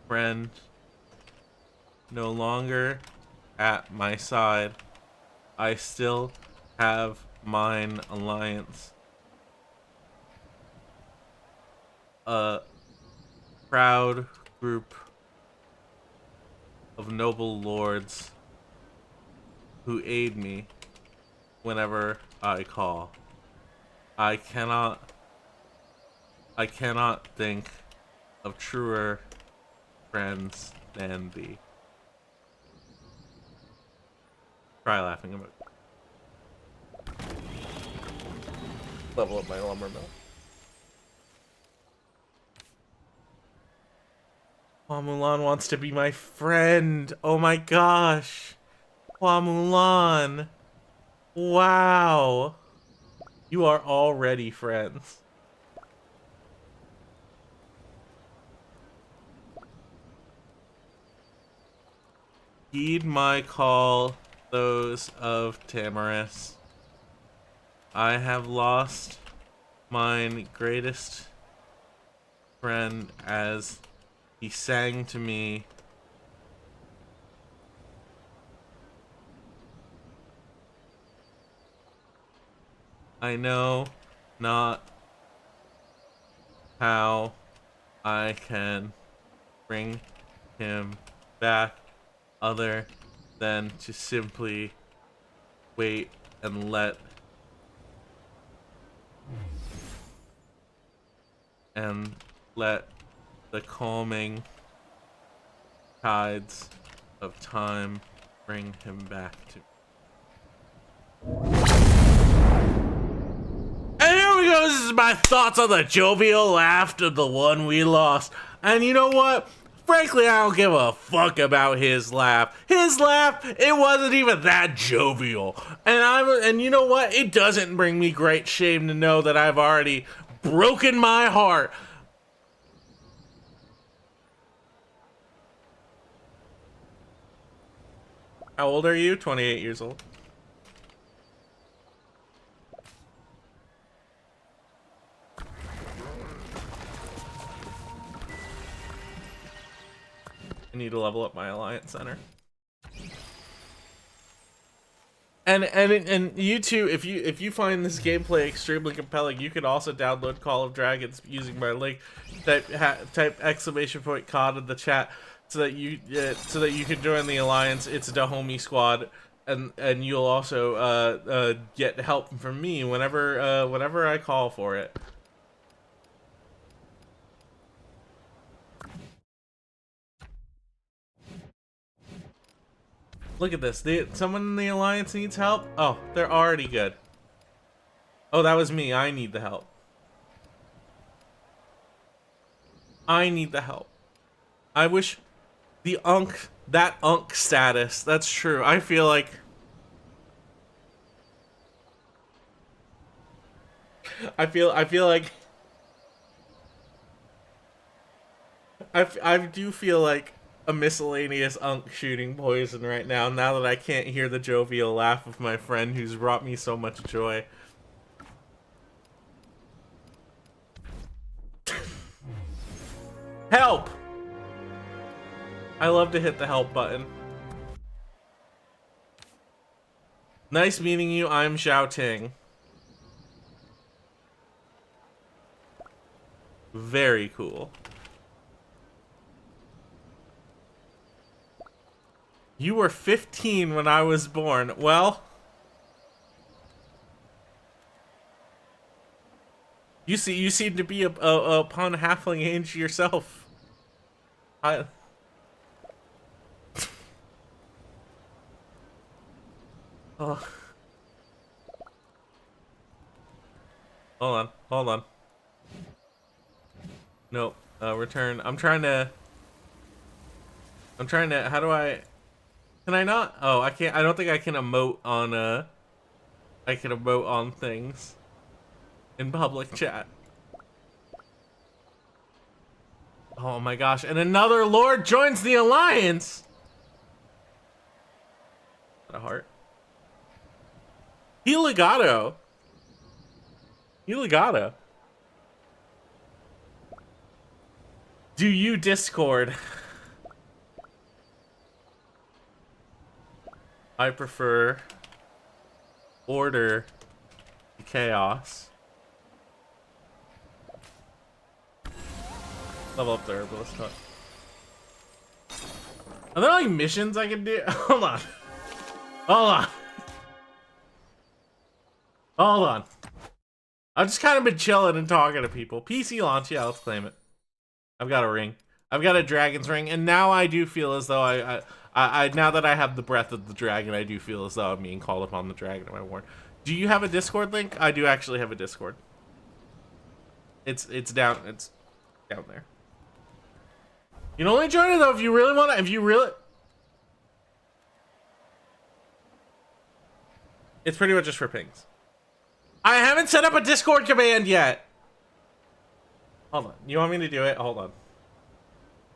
friend no longer at my side, I still have mine alliance. A proud group of noble lords who aid me whenever I call. I cannot think of truer friends than thee. Try laughing about it. Level up my lumber mill. Hua Mulan wants to be my friend. Oh my gosh. Hua Mulan. Wow. You are already friends. Heed my call, those of Tamaris. I have lost mine greatest friend as he sang to me. I know not how I can bring him back other than to simply wait and let the calming tides of time bring him back to. And here we go. This is my thoughts on the jovial laugh of the one we lost. And you know what? Frankly, I don't give a fuck about his laugh. His laugh, it wasn't even that jovial. And you know what? It doesn't bring me great shame to know that I've already broken my heart. How old are you? 28 years old. I need to level up my Alliance Center. And you two, if you find this gameplay extremely compelling, you can also download Call of Dragons using my link. Type !COD in the chat so that you can join the Alliance. It's a Dahomey squad, and you'll also get help from me whenever I call for it. Look at this. Someone in the Alliance needs help? Oh, they're already good. Oh, that was me. I need the help. I need the help. I wish the that status. That's true. I feel like I do feel like a miscellaneous shooting poison right now that I can't hear the jovial laugh of my friend who's brought me so much joy. Help! I love to hit the help button. Nice meeting you, I'm Xiao Ting. Very cool. You were 15 when I was born. Well, you seem to be upon halfling age yourself. Oh. Hold on. Nope. Return. I'm trying to. How do I? Can I not? Oh, I can't. I don't think I can emote on I can emote on things in public chat. Oh my gosh! And another lord joins the alliance. A heart. Heligato. Heligato. Do you Discord? I prefer order to chaos. Level up the herbalist hut. Are there like missions I can do? Hold on. Hold on. Hold on. I've just kind of been chilling and talking to people. PC launch, yeah, let's claim it. I've got a ring. I've got a dragon's ring, and now I do feel as though I now that I have the breath of the dragon, I do feel as though I'm being called upon the dragon of my warn. Do you have a Discord link? I do actually have a Discord. It's down there. You can only join it though if you really want to. If you really, it's pretty much just for pings. I haven't set up a Discord command yet. Hold on. You want me to do it? Hold on.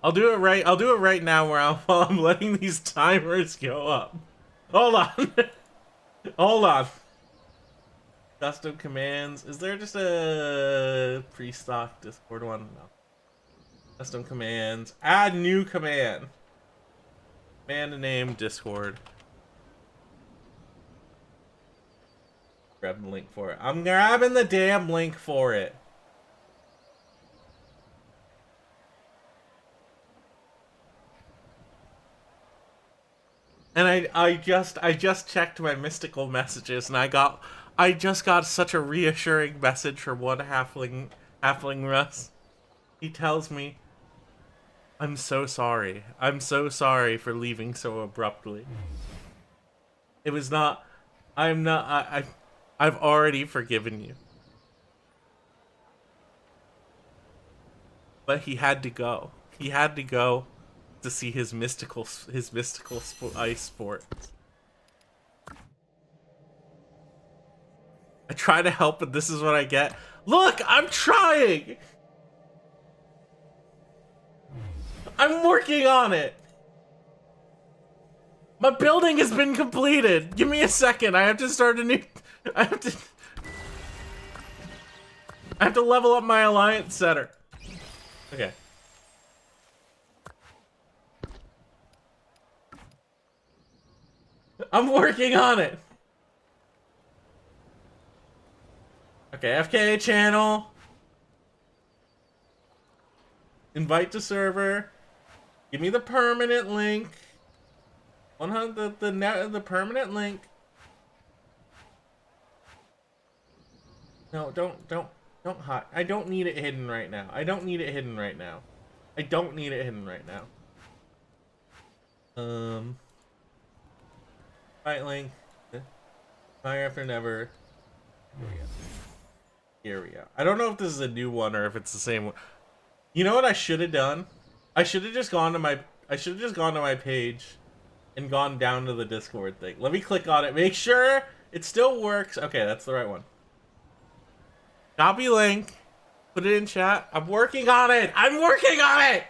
I'll do it right now while I'm letting these timers go up. Hold on. Hold on. Custom commands. Is there just a pre-stock Discord one? No. Custom commands. Add new command. Command name Discord. Grab the link for it. I'm grabbing the damn link for it. And I just checked my mystical messages, and I just got such a reassuring message from one halfling Russ. He tells me, "I'm so sorry. I'm so sorry for leaving so abruptly. It was not. I'm not. I've already forgiven you." But he had to go. He had to go to see his mystical ice sports. I try to help, but this is what I get. Look, I'm trying. I'm working on it. My building has been completed. Give me a second. I have to start a new. I have to level up my alliance center. Okay. I'm working on it. Okay, FKA channel. Invite to server. Give me the permanent link. 100 the permanent link. No, don't hide. I don't need it hidden right now. I don't need it hidden right now. I don't need it hidden right now. Fight link. Fire after never. Here we go. Here we go. I don't know if this is a new one or if it's the same one. You know what I should have done? I should have just gone to my page and gone down to the Discord thing. Let me click on it. Make sure it still works. Okay, that's the right one. Copy link. Put it in chat. I'm working on it. I'm working on it.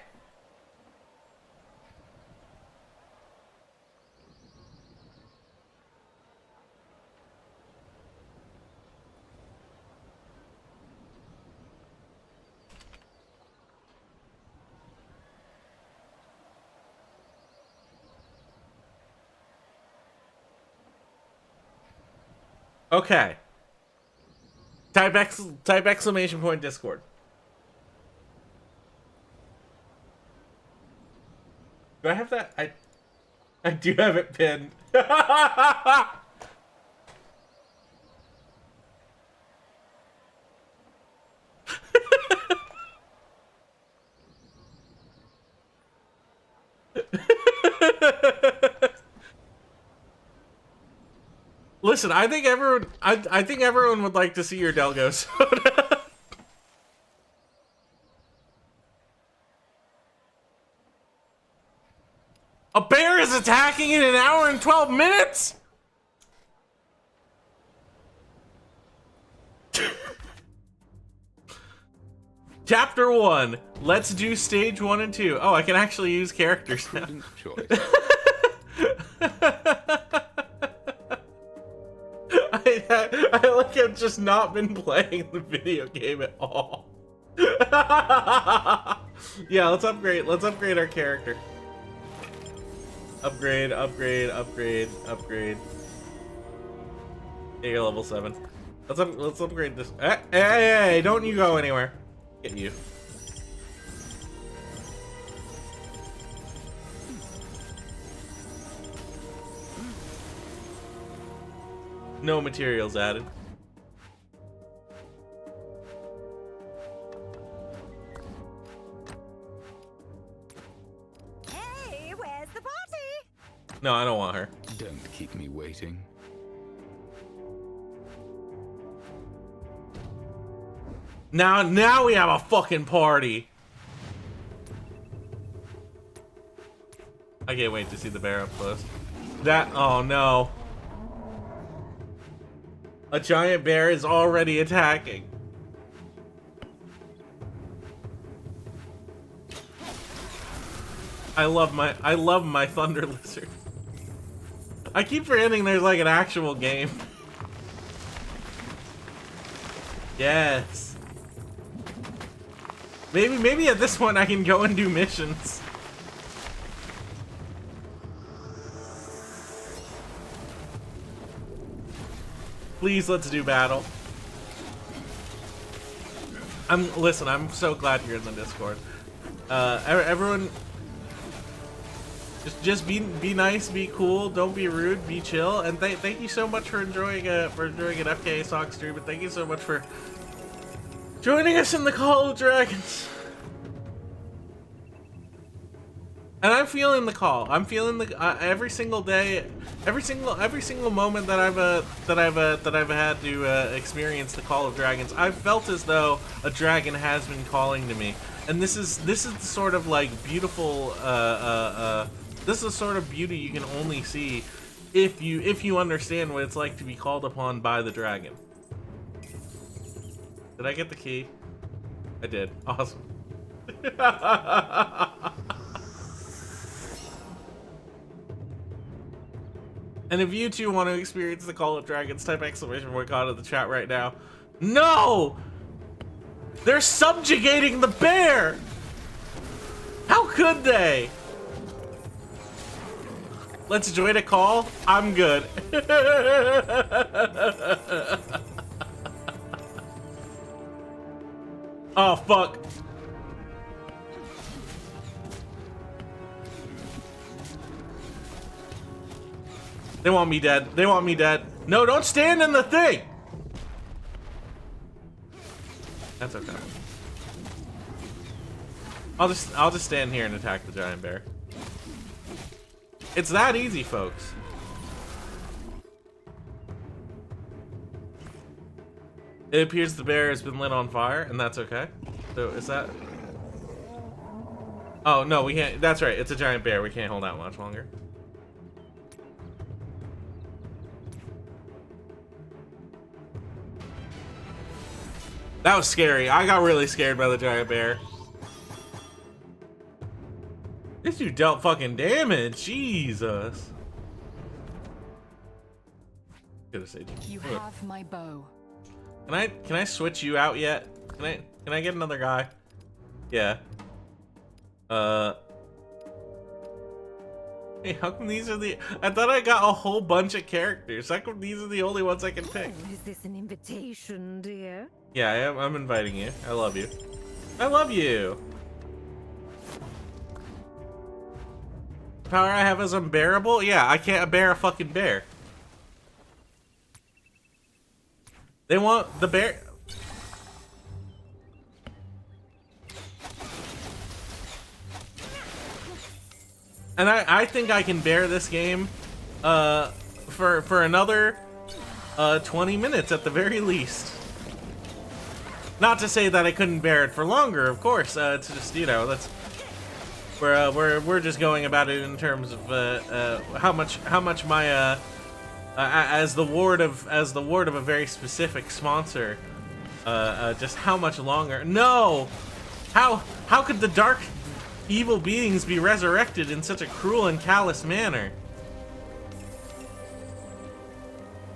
Okay. Type exclamation point Discord. Do I have that? I do have it pinned. Listen, I think everyone would like to see your Delgo soda. A bear is attacking in an hour and 12 minutes? Chapter 1. Let's do stage 1 and 2. Oh, I can actually use characters now. like I've just not been playing the video game at all. Yeah, let's upgrade. Let's upgrade our character. Upgrade, upgrade, upgrade, upgrade. Yeah, you're level 7. Let's upgrade this. Hey, don't you go anywhere. Get you. No materials added. Hey, where's the party? No, I don't want her. Don't keep me waiting. Now we have a fucking party. I can't wait to see the bear up close. Oh no. A giant bear is already attacking. I love my thunder lizard. I keep forgetting there's like an actual game. Yes. Maybe at this point I can go and do missions. Please, let's do battle. Listen, I'm so glad you're in the Discord. Everyone, just be nice, be cool, don't be rude, be chill, and thank you so much for enjoying an FKA Sock stream, and thank you so much for joining us in the Call of Dragons. And I'm feeling the call. I'm feeling the every single day, every single moment that I've had to experience the Call of Dragons. I've felt as though a dragon has been calling to me, and this is the sort of like beautiful. This is the sort of beauty you can only see if you understand what it's like to be called upon by the dragon. Did I get the key? I did. Awesome. And if you too want to experience the Call of Dragons, type exclamation point God in the chat right now. No! They're subjugating the bear! How could they? Let's join a call? I'm good. Oh, fuck. They want me dead. They want me dead. No, don't stand in the thing! That's okay. I'll just stand here and attack the giant bear. It's that easy, folks. It appears the bear has been lit on fire, and that's okay. So, is that... Oh, no, we can't... That's right, it's a giant bear. We can't hold out much longer. That was scary. I got really scared by the giant bear. This dude dealt fucking damage. Jesus. You have my bow. Can I switch you out yet? Can I get another guy? Yeah. Hey, how come these are the... I thought I got a whole bunch of characters. How come these are the only ones I can pick? Oh, is this an invitation, dear? Yeah, I'm inviting you. I love you. I love you. The power I have is unbearable? Yeah, I can't bear a fucking bear. They want the bear... And I think I can bear this game for another 20 minutes at the very least. Not to say that I couldn't bear it for longer, of course. It's just, you know, that's we're just going about it in terms of how much my as the ward of a very specific sponsor, just how much longer. No, how could the dark evil beings be resurrected in such a cruel and callous manner?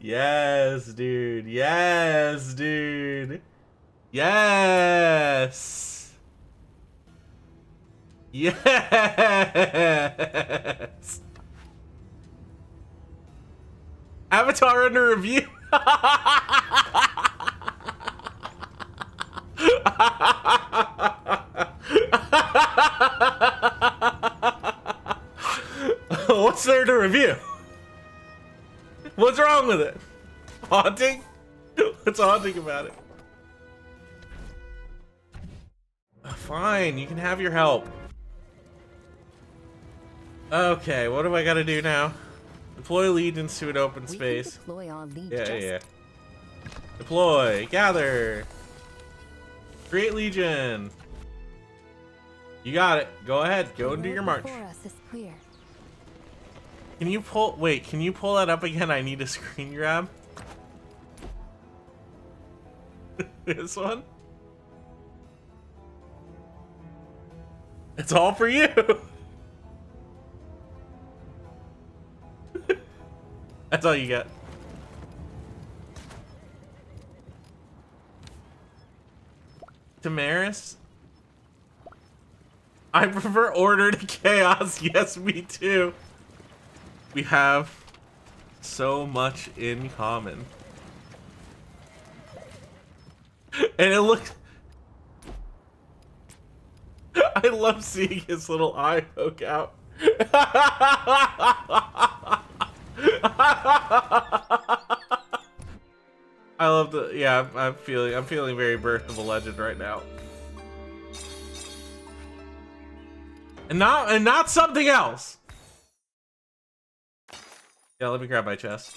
Yes, dude. Yes, dude. Yes. Yes. Avatar under review. What's there to review? What's wrong with it? Haunting? What's haunting about it? Fine, you can have your help. Okay, what do I gotta do now? Deploy legions to an open space. Deploy our Yeah. Deploy, gather. Create legion. You got it. Go ahead, go and do your march. Can you pull, wait, can you pull that up again? I need a screen grab. This one? It's all for you. That's all you get. Damaris? I prefer order to chaos. Yes, me too. We have so much in common. And it looks... I love seeing his little eye poke out. I love the... Yeah, I'm feeling very Birth of a Legend right now. And not something else. Yeah, let me grab my chest.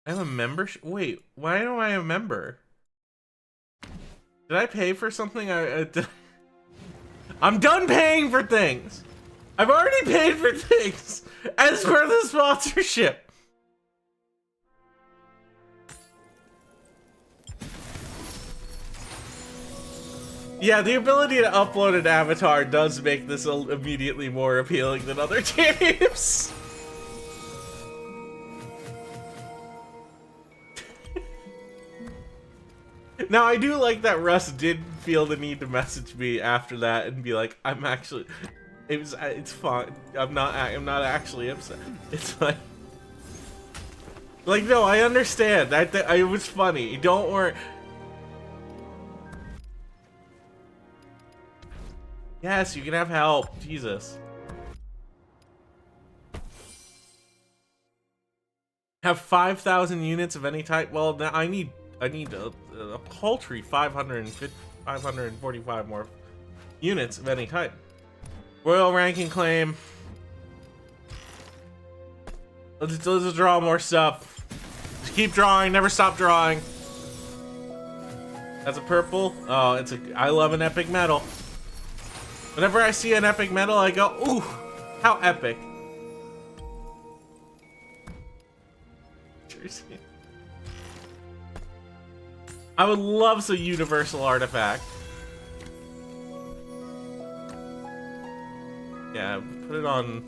I have a membership. Wait, why am I a member? Did I pay for something? I'm done paying for things. I've already paid for things as per the sponsorship. Yeah, the ability to upload an avatar does make this immediately more appealing than other games. Now, I do like that Russ did feel the need to message me after that and be like, I'm actually... It's fine. I'm not actually upset. It's like... Like, no, I understand. It was funny. Don't worry. Yes, you can have help. Jesus. Have 5,000 units of any type? Well, now I need a paltry 545 more units of any type. Royal ranking claim. Let's draw more stuff. Just keep drawing, never stop drawing. That's a purple. Oh, I love an epic metal. Whenever I see an epic metal, I go, ooh, how epic. Seriously. I would love some universal artifact. Yeah, put it on.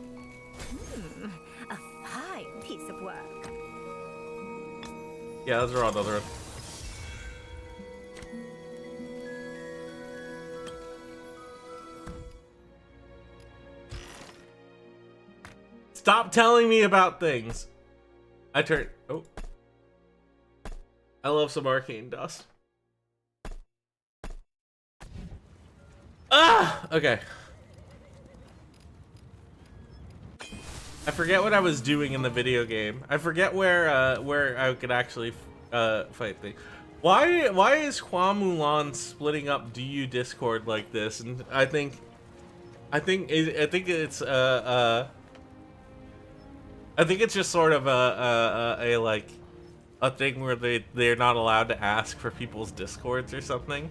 A fine piece of work. Yeah, let's draw another one. Stop telling me about things. Oh. I love some arcane dust. Ah! Okay. I forget what I was doing in the video game. I forget where I could actually fight things. Why is Hua Mulan splitting up DU Discord like this? And I think it's just sort of a thing where they're not allowed to ask for people's discords or something.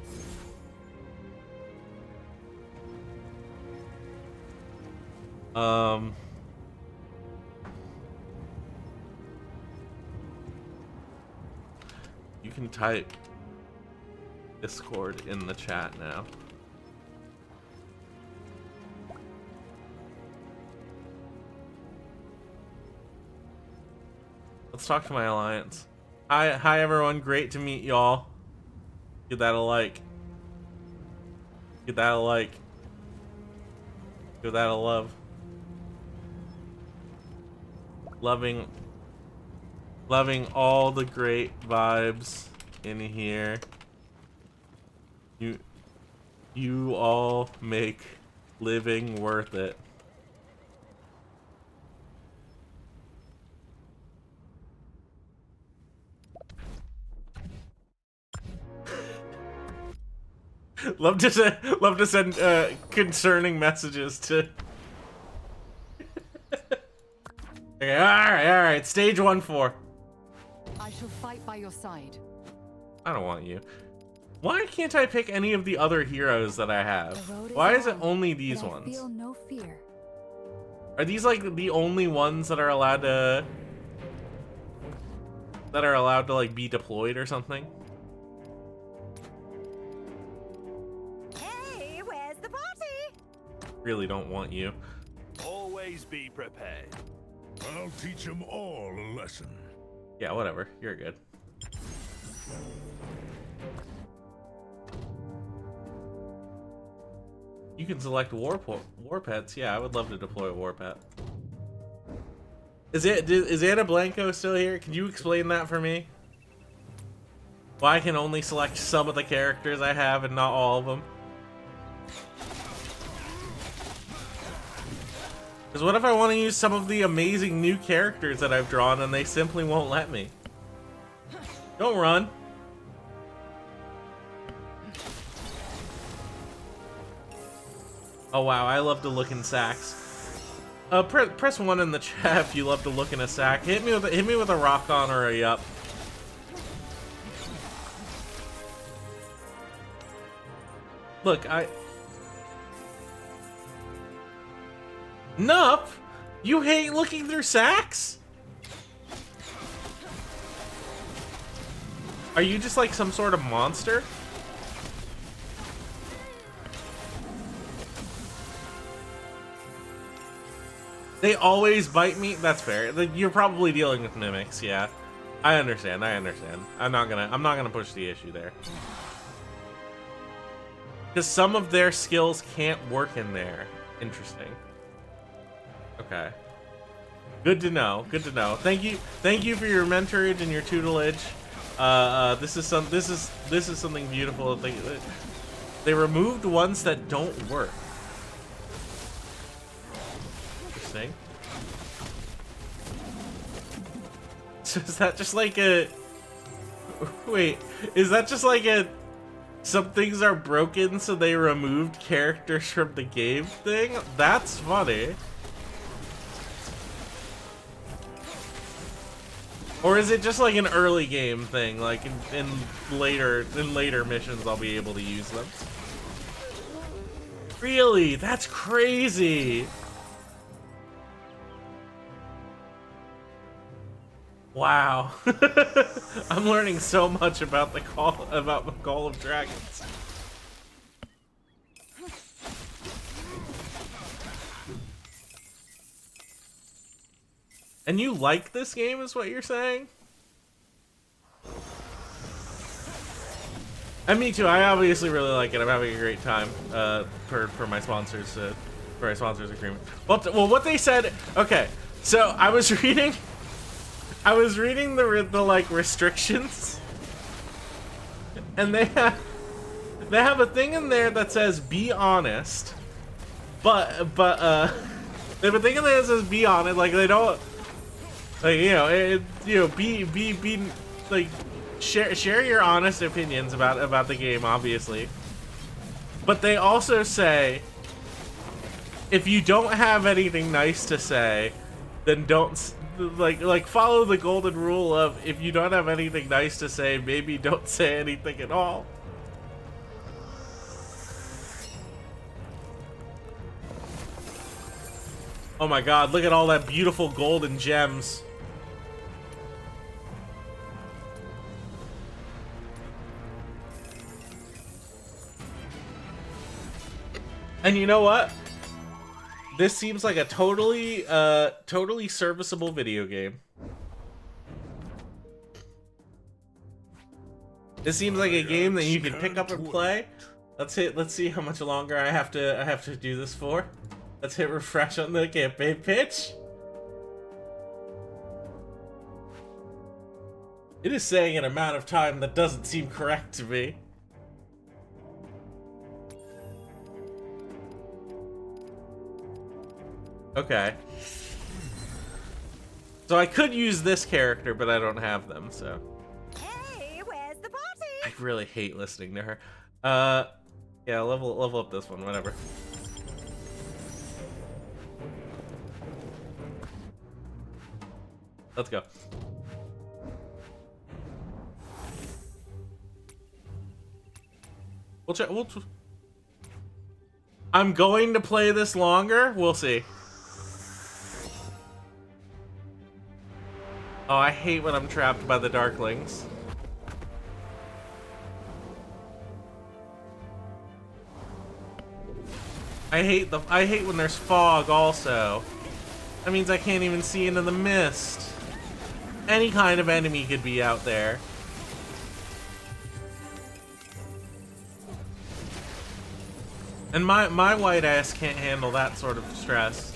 You can type Discord in the chat now. Let's talk to my alliance. Hi everyone, great to meet y'all. Give that a like. Give that a like. Give that a love. Loving all the great vibes in here. You all make living worth it. Love to send concerning messages to. Okay, all right. Stage 1-4. I shall fight by your side. I don't want you. Why can't I pick any of the other heroes that I have? Why is it only these ones? I feel no fear. Are these like the only ones that are allowed to like be deployed or something? Hey, where's the party? Really don't want you. Always be prepared. I'll teach them all a lesson. Yeah, whatever. You're good. You can select war pets. Yeah, I would love to deploy a war pet. Is Ana Blanco still here? Can you explain that for me? Why I can only select some of the characters I have and not all of them? Because what if I want to use some of the amazing new characters that I've drawn and they simply won't let me? Don't run. Oh wow, I love to look in sacks. Press 1 in the chat if you love to look in a sack. Hit me with a rock on or a yup. Look, Nup? You hate looking through sacks? Are you just like some sort of monster? They always bite me? That's fair. You're probably dealing with mimics, yeah. I understand. I'm not gonna push the issue there. Because some of their skills can't work in there. Interesting. Okay. Good to know. Thank you for your mentorage and your tutelage. This is something beautiful. They removed ones that don't work. Interesting. So is that just like a... Wait, is that just like a... Some things are broken, so they removed characters from the game thing? That's funny. Or is it just like an early game thing? Like in later missions, I'll be able to use them. Really? That's crazy. Wow. I'm learning so much about the Call of Dragons. And you like this game is what you're saying? And me too. I obviously really like it. I'm having a great time for my sponsors for my sponsors agreement. Well, what they said. Okay, so I was reading the like restrictions, and they have a thing in there that says be honest, but they have a thing in there that says be honest. Like they don't. Like, be like share your honest opinions about the game, obviously. But they also say if you don't have anything nice to say, then don't like follow the golden rule of if you don't have anything nice to say, maybe don't say anything at all. Oh my god, look at all that beautiful gold and gems. And you know what? This seems like a totally serviceable video game. This seems like a game that you can pick up and play. Let's see how much longer I have to do this for. Let's hit refresh on the campaign pitch. It is saying an amount of time that doesn't seem correct to me. Okay. So I could use this character, but I don't have them, so. Hey, where's the party? I really hate listening to her. Yeah, level up this one, whatever. Let's go. We'll check. I'm going to play this longer. We'll see. Oh, I hate when I'm trapped by the Darklings. I hate when there's fog also. That means I can't even see into the mist. Any kind of enemy could be out there. And my white ass can't handle that sort of stress.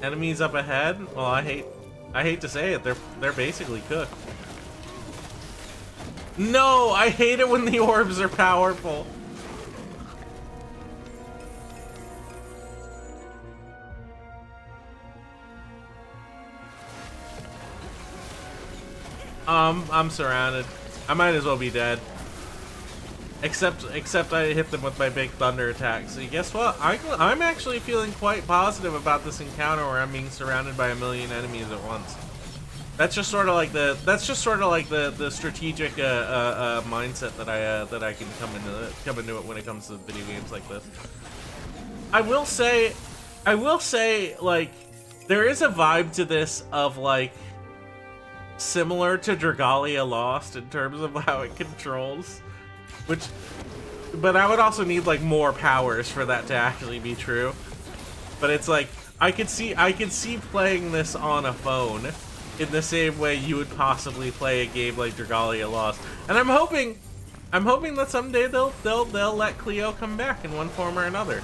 Enemies up ahead? Well, I hate to say it, they're basically cooked. No, I hate it when the orbs are powerful. I'm surrounded. I might as well be dead. Except I hit them with my big thunder attack. So guess what? I'm actually feeling quite positive about this encounter where I'm being surrounded by a million enemies at once. That's just sort of like the strategic mindset that I can come into it when it comes to video games like this. I will say like there is a vibe to this of like similar to Dragalia Lost in terms of how it controls, but I would also need like more powers for that to actually be true. But it's like I could see playing this on a phone in the same way you would possibly play a game like Dragalia Lost. And I'm hoping that someday they'll let Cleo come back in one form or another.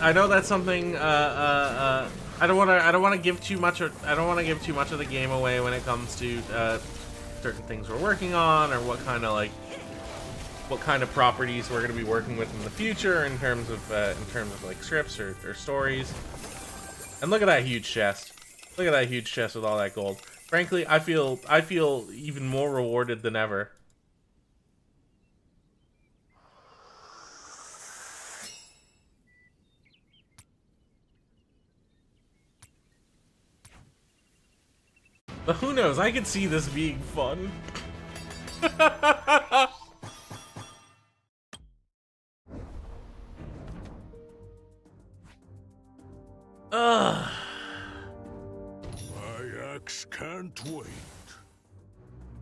I know that's something I don't want to give too much of the game away when it comes to certain things we're working on, or what kind of properties we're going to be working with in the future in terms of like scripts or stories. And look at that huge chest. Look at that huge chest with all that gold. Frankly, I feel even more rewarded than ever. But who knows? I could see this being fun. My ex can't wait.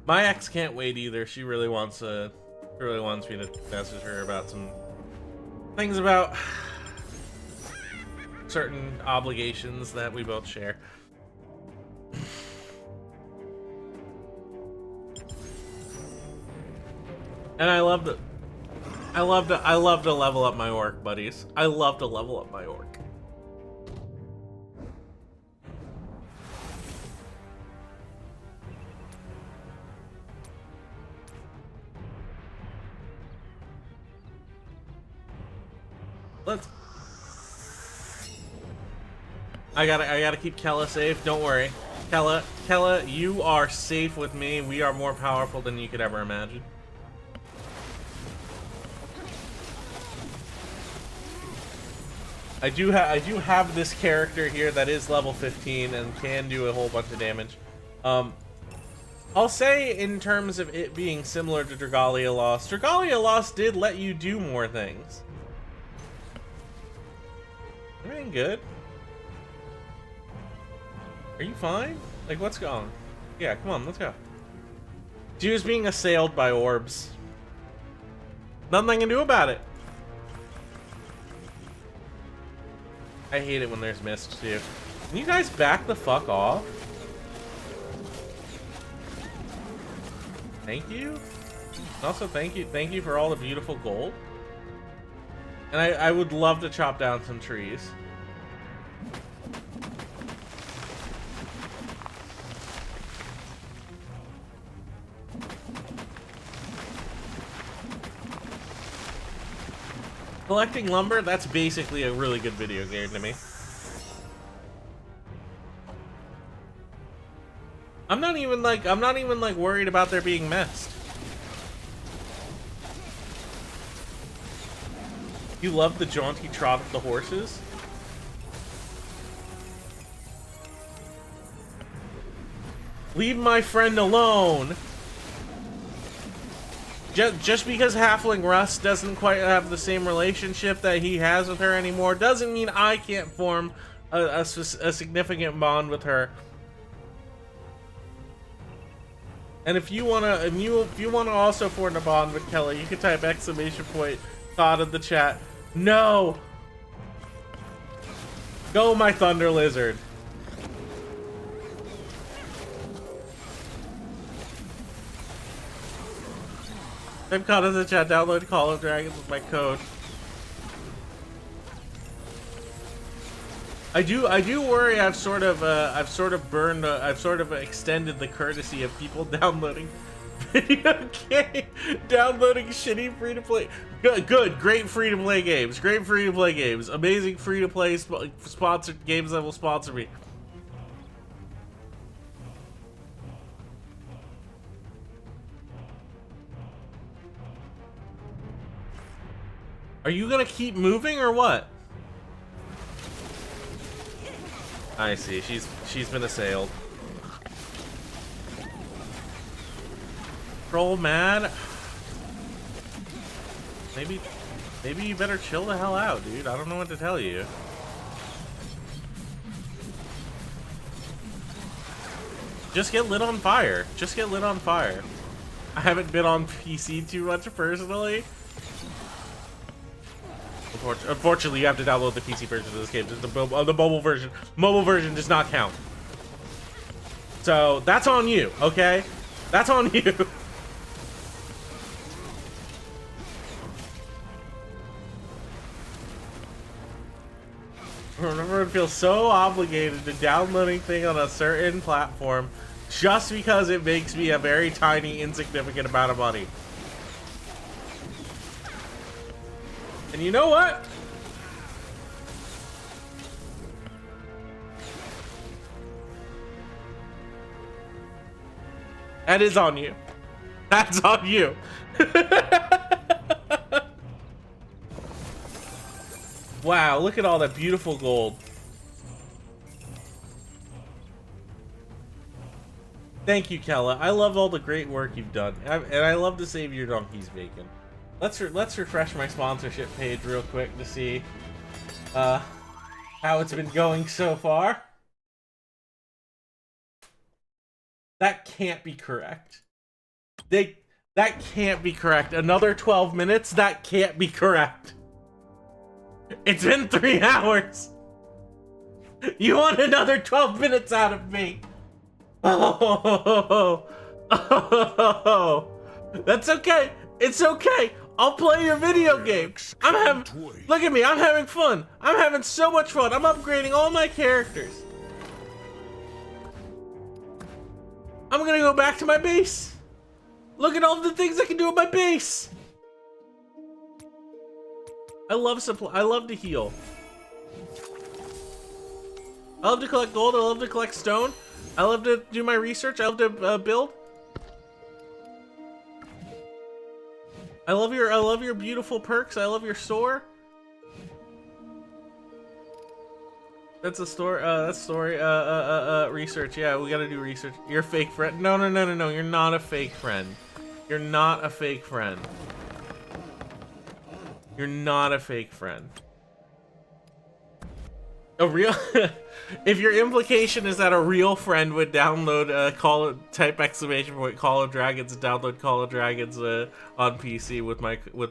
My ex can't wait either. She really wants me to message her about some things about certain obligations that we both share. And I love to level up my orc buddies. I love to level up my orc. I gotta keep Kella safe. Don't worry, Kella, you are safe with me. We are more powerful than you could ever imagine. I do have this character here that is level 15 and can do a whole bunch of damage. I'll say in terms of it being similar to Dragalia Lost did let you do more things. Everything good? Are you fine? Like, what's going on? Yeah, come on, let's go. She was being assailed by orbs. Nothing I can do about it. I hate it when there's mist, too. Can you guys back the fuck off? Thank you. Also, thank you for all the beautiful gold. And I would love to chop down some trees. Collecting lumber, that's basically a really good video game to me. I'm not even like worried about there being mist. You love the jaunty trot of the horses? Leave my friend alone. Just because Halfling Russ doesn't quite have the same relationship that he has with her anymore doesn't mean I can't form a significant bond with her. And if you wanna also form a bond with Kelly, you can type exclamation point thought in the chat. No. Go, my Thunder Lizard. I'm caught in the chat. Download Call of Dragons with my code. I do worry. I've sort of extended the courtesy of people downloading video game, downloading shitty free to play. Great free to play games. Great free to play games. Amazing free to play sponsored games that will sponsor me. Are you gonna keep moving or what? I see. She's been assailed. Troll mad. Maybe you better chill the hell out, dude. I don't know what to tell you. Just get lit on fire. Just get lit on fire. I haven't been on PC too much personally. Unfortunately, you have to download the PC version of this game. Just the mobile version. Mobile version does not count. So that's on you, okay? That's on you. Remember, it feels so obligated to downloading thing on a certain platform just because it makes me a very tiny, insignificant amount of money. And you know what? That is on you. That's on you. Wow, look at all that beautiful gold. Thank you, Kella. I love all the great work you've done. And I love to save your donkey's bacon. Let's refresh my sponsorship page real quick to see how it's been going so far. That can't be correct. That can't be correct. Another 12 minutes? That can't be correct. It's been 3 hours. You want another 12 minutes out of me? Oh, that's okay. It's okay. I'll play your video game. Look at me. I'm having fun. I'm having so much fun. I'm upgrading all my characters. I'm gonna go back to my base. Look at all the things I can do with my base. I love supply. I love to heal. I love to collect gold. I love to collect stone. I love to do my research. I love to build. I love your beautiful perks. I love your store. That's a store. That's story. Research. Yeah, we gotta do research. You're a fake friend. No. You're not a fake friend. You're not a fake friend. You're not a fake friend. A real. If your implication is that a real friend would download type exclamation point Call of Dragons and download Call of Dragons on PC with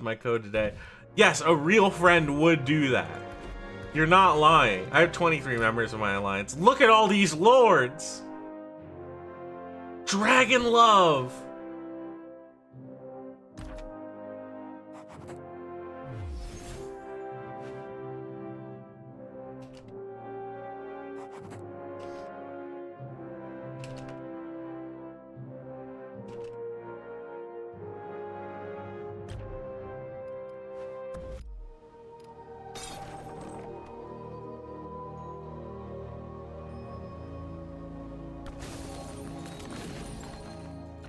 my code today, yes, a real friend would do that. You're not lying. I have 23 members of my alliance. Look at all these lords! Dragon love!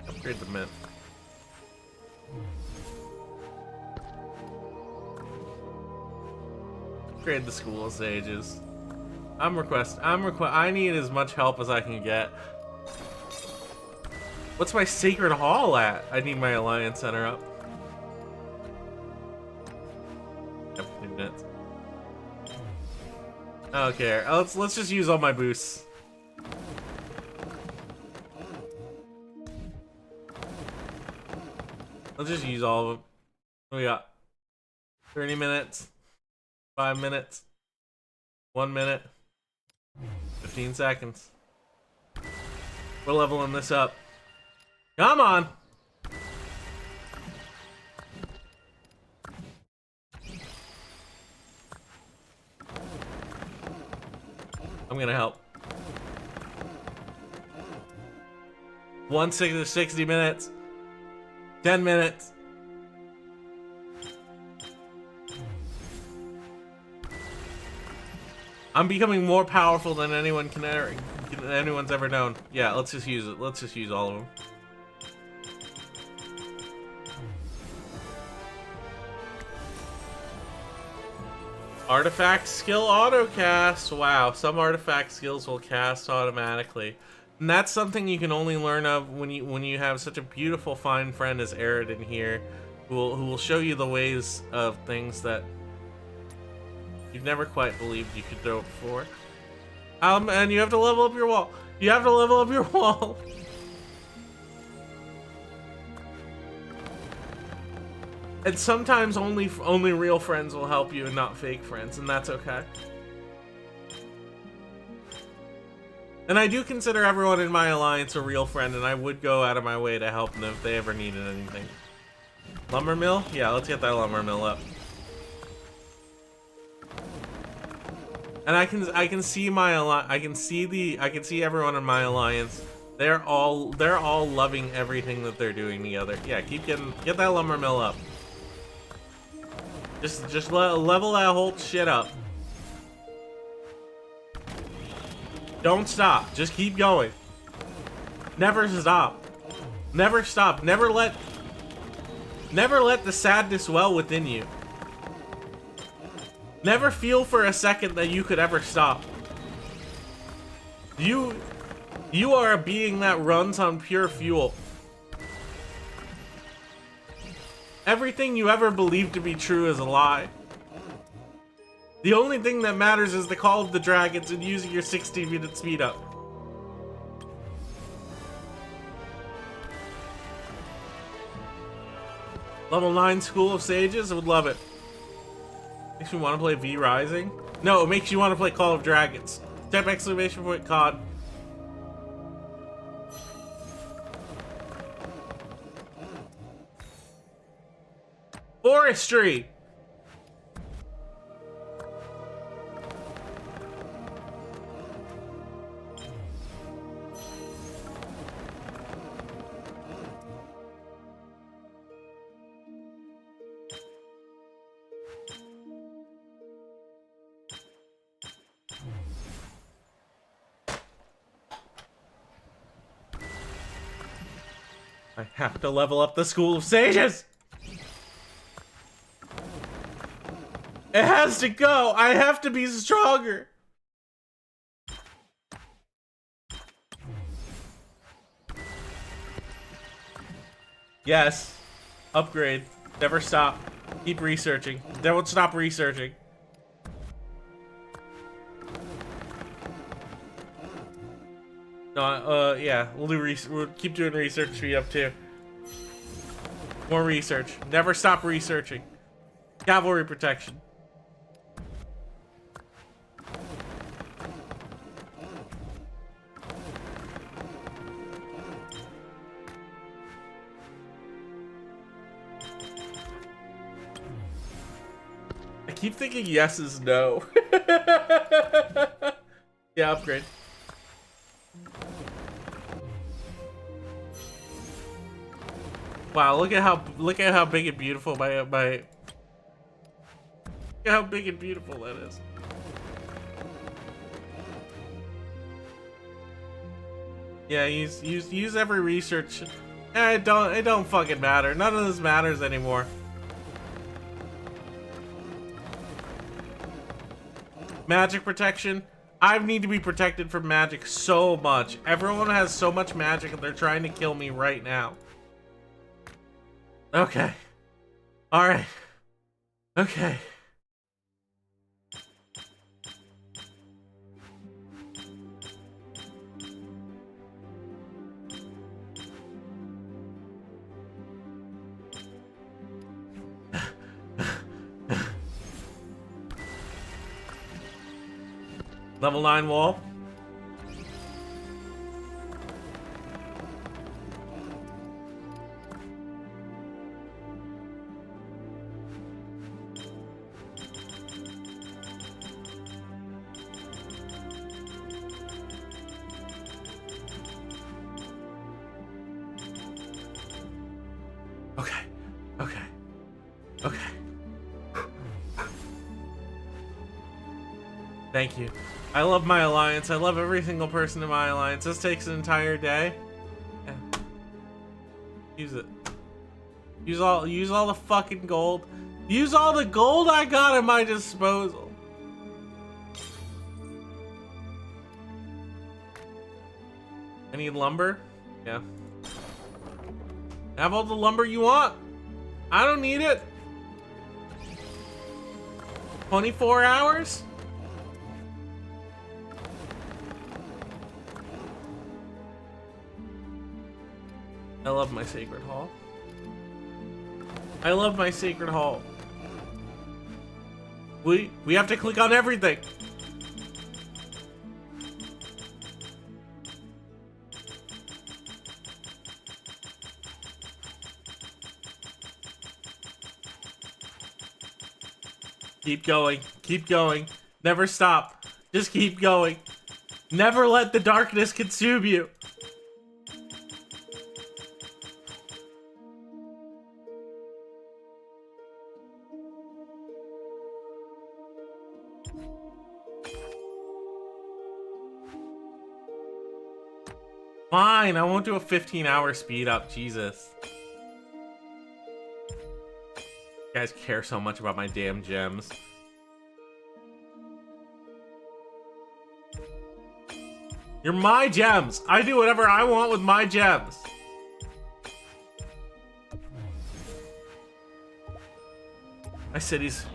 Upgrade the myth. Upgrade the School of Sages. I need as much help as I can get. What's my Sacred Hall at? I need my Alliance Center up. 15 minutes. I don't care. Let's just use all my boosts. Let's just use all of them. What we got? 30 minutes. 5 minutes. 1 minute. 15 seconds. We're leveling this up. Come on! I'm gonna help. 60 minutes. 10 minutes. I'm becoming more powerful than anyone's ever known. Yeah, let's just use it. Let's just use all of them. Artifact skill autocast. Wow, some artifact skills will cast automatically. And that's something you can only learn of when you have such a beautiful fine friend as Arid here, who will show you the ways of things that you've never quite believed you could do it before. And you have to level up your wall. You have to level up your wall. And sometimes only real friends will help you and not fake friends, and that's okay. And I do consider everyone in my alliance a real friend, and I would go out of my way to help them if they ever needed anything. Lumber mill? Yeah, let's get that lumber mill up. And I can see everyone in my alliance. They're all loving everything that they're doing together. Yeah, get that lumber mill up. Just level that whole shit up. Don't stop. Just keep going. Never stop. Never stop. Never let the sadness dwell within you. Never feel for a second that you could ever stop. You are a being that runs on pure fuel. Everything you ever believed to be true is a lie. The only thing that matters is the Call of the Dragons and using your 60-minute speed up. Level 9 School of Sages, I would love it. Makes me want to play V Rising. No, it makes you want to play Call of Dragons. Type exclamation point COD. Forestry! I have to level up the School of Sages! It has to go! I have to be stronger! Yes. Upgrade. Never stop. Keep researching. Don't stop researching. No, yeah, we'll keep doing research speed up too. More research. Never stop researching. Cavalry protection. keep thinking yes is no. Yeah, upgrade. Wow, look at how big and beautiful my look at how big and beautiful that is. Yeah, use every research. It don't fucking matter. None of this matters anymore. Magic protection. I need to be protected from magic so much. Everyone has so much magic and they're trying to kill me right now. Okay. Alright. Okay. Level 9 wall. Okay. Okay. Okay. Thank you. I love my alliance. I love every single person in my alliance. This takes an entire day. Yeah. Use it. Use all the fucking gold. Use all the gold I got at my disposal. I need lumber. Yeah. Have all the lumber you want. I don't need it. 24 hours? I love my sacred hall. I love my sacred hall. We have to click on everything. Keep going. Keep going. Never stop. Just keep going. Never let the darkness consume you. Fine, I won't do a 15-hour speed up, Jesus. You guys care so much about my damn gems. You're my gems. I do whatever I want with my gems. My cities.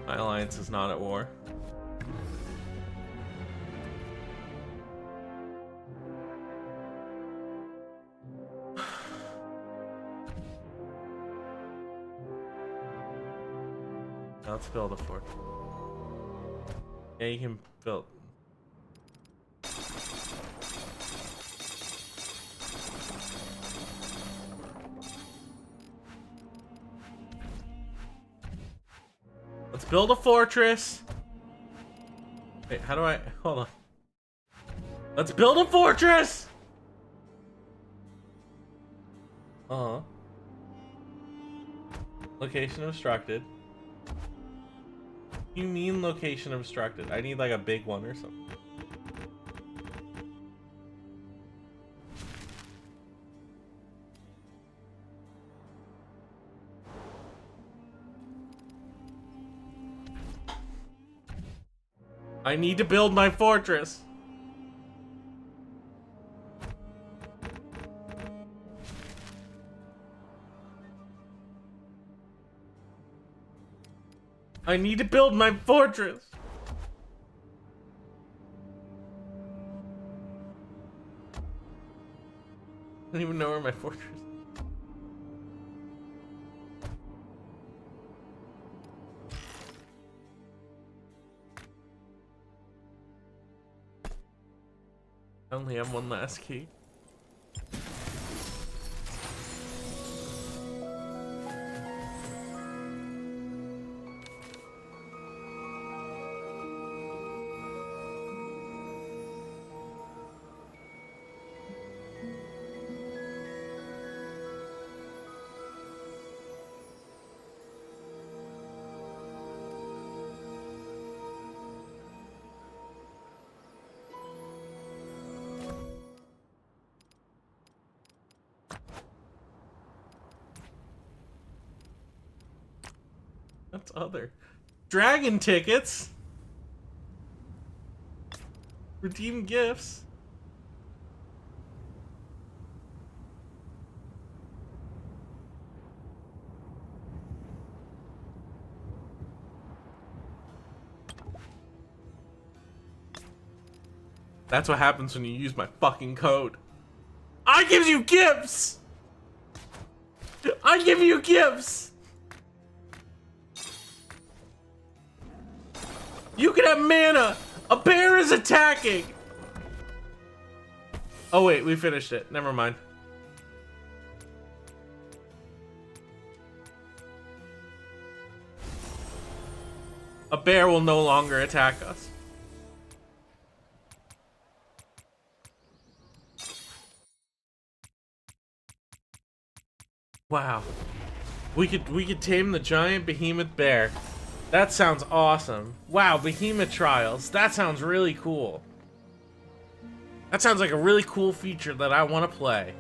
My alliance is not at war. Let's build a fort. Yeah, you can build. Let's build a fortress. Wait, how do I... Hold on. Let's build a fortress! Uh-huh. Location obstructed. You mean location obstructed? I need like a big one or something. I need to build my fortress. I need to build my fortress. I don't even know where my fortress is. I only have one last key. That's other. Dragon tickets. Redeem gifts. That's what happens when you use my fucking code. I give you gifts! I give you gifts! You can have mana! A bear is attacking! Oh wait, we finished it. Never mind. A bear will no longer attack us. Wow. We could tame the giant behemoth bear. That sounds awesome. Wow, Behemoth Trials. That sounds really cool. That sounds like a really cool feature that I want to play.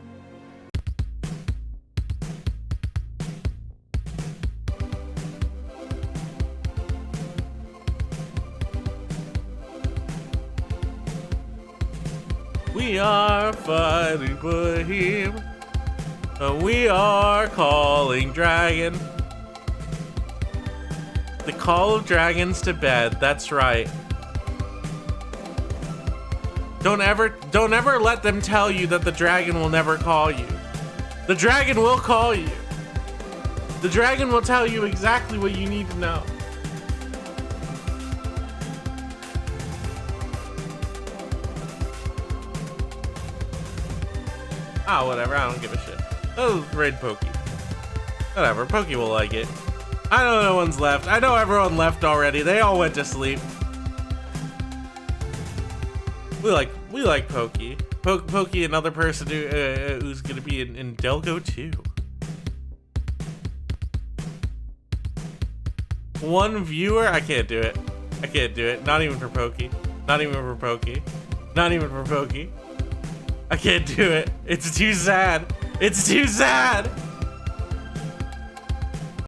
We are fighting Behemoth. We are calling Dragon. The call of dragons to bed, that's right. Don't ever let them tell you that the dragon will never call you. The dragon will call you. The dragon will tell you exactly what you need to know. Ah, whatever, I don't give a shit. Oh, raid Pokey. Whatever, Pokey will like it. I know no one's left. I know everyone left already. They all went to sleep. We like Pokey. Pokey, another person who's gonna be in Delgo too. One viewer? I can't do it. I can't do it. Not even for Pokey. Not even for Pokey. Not even for Pokey. I can't do it. It's too sad. It's too sad.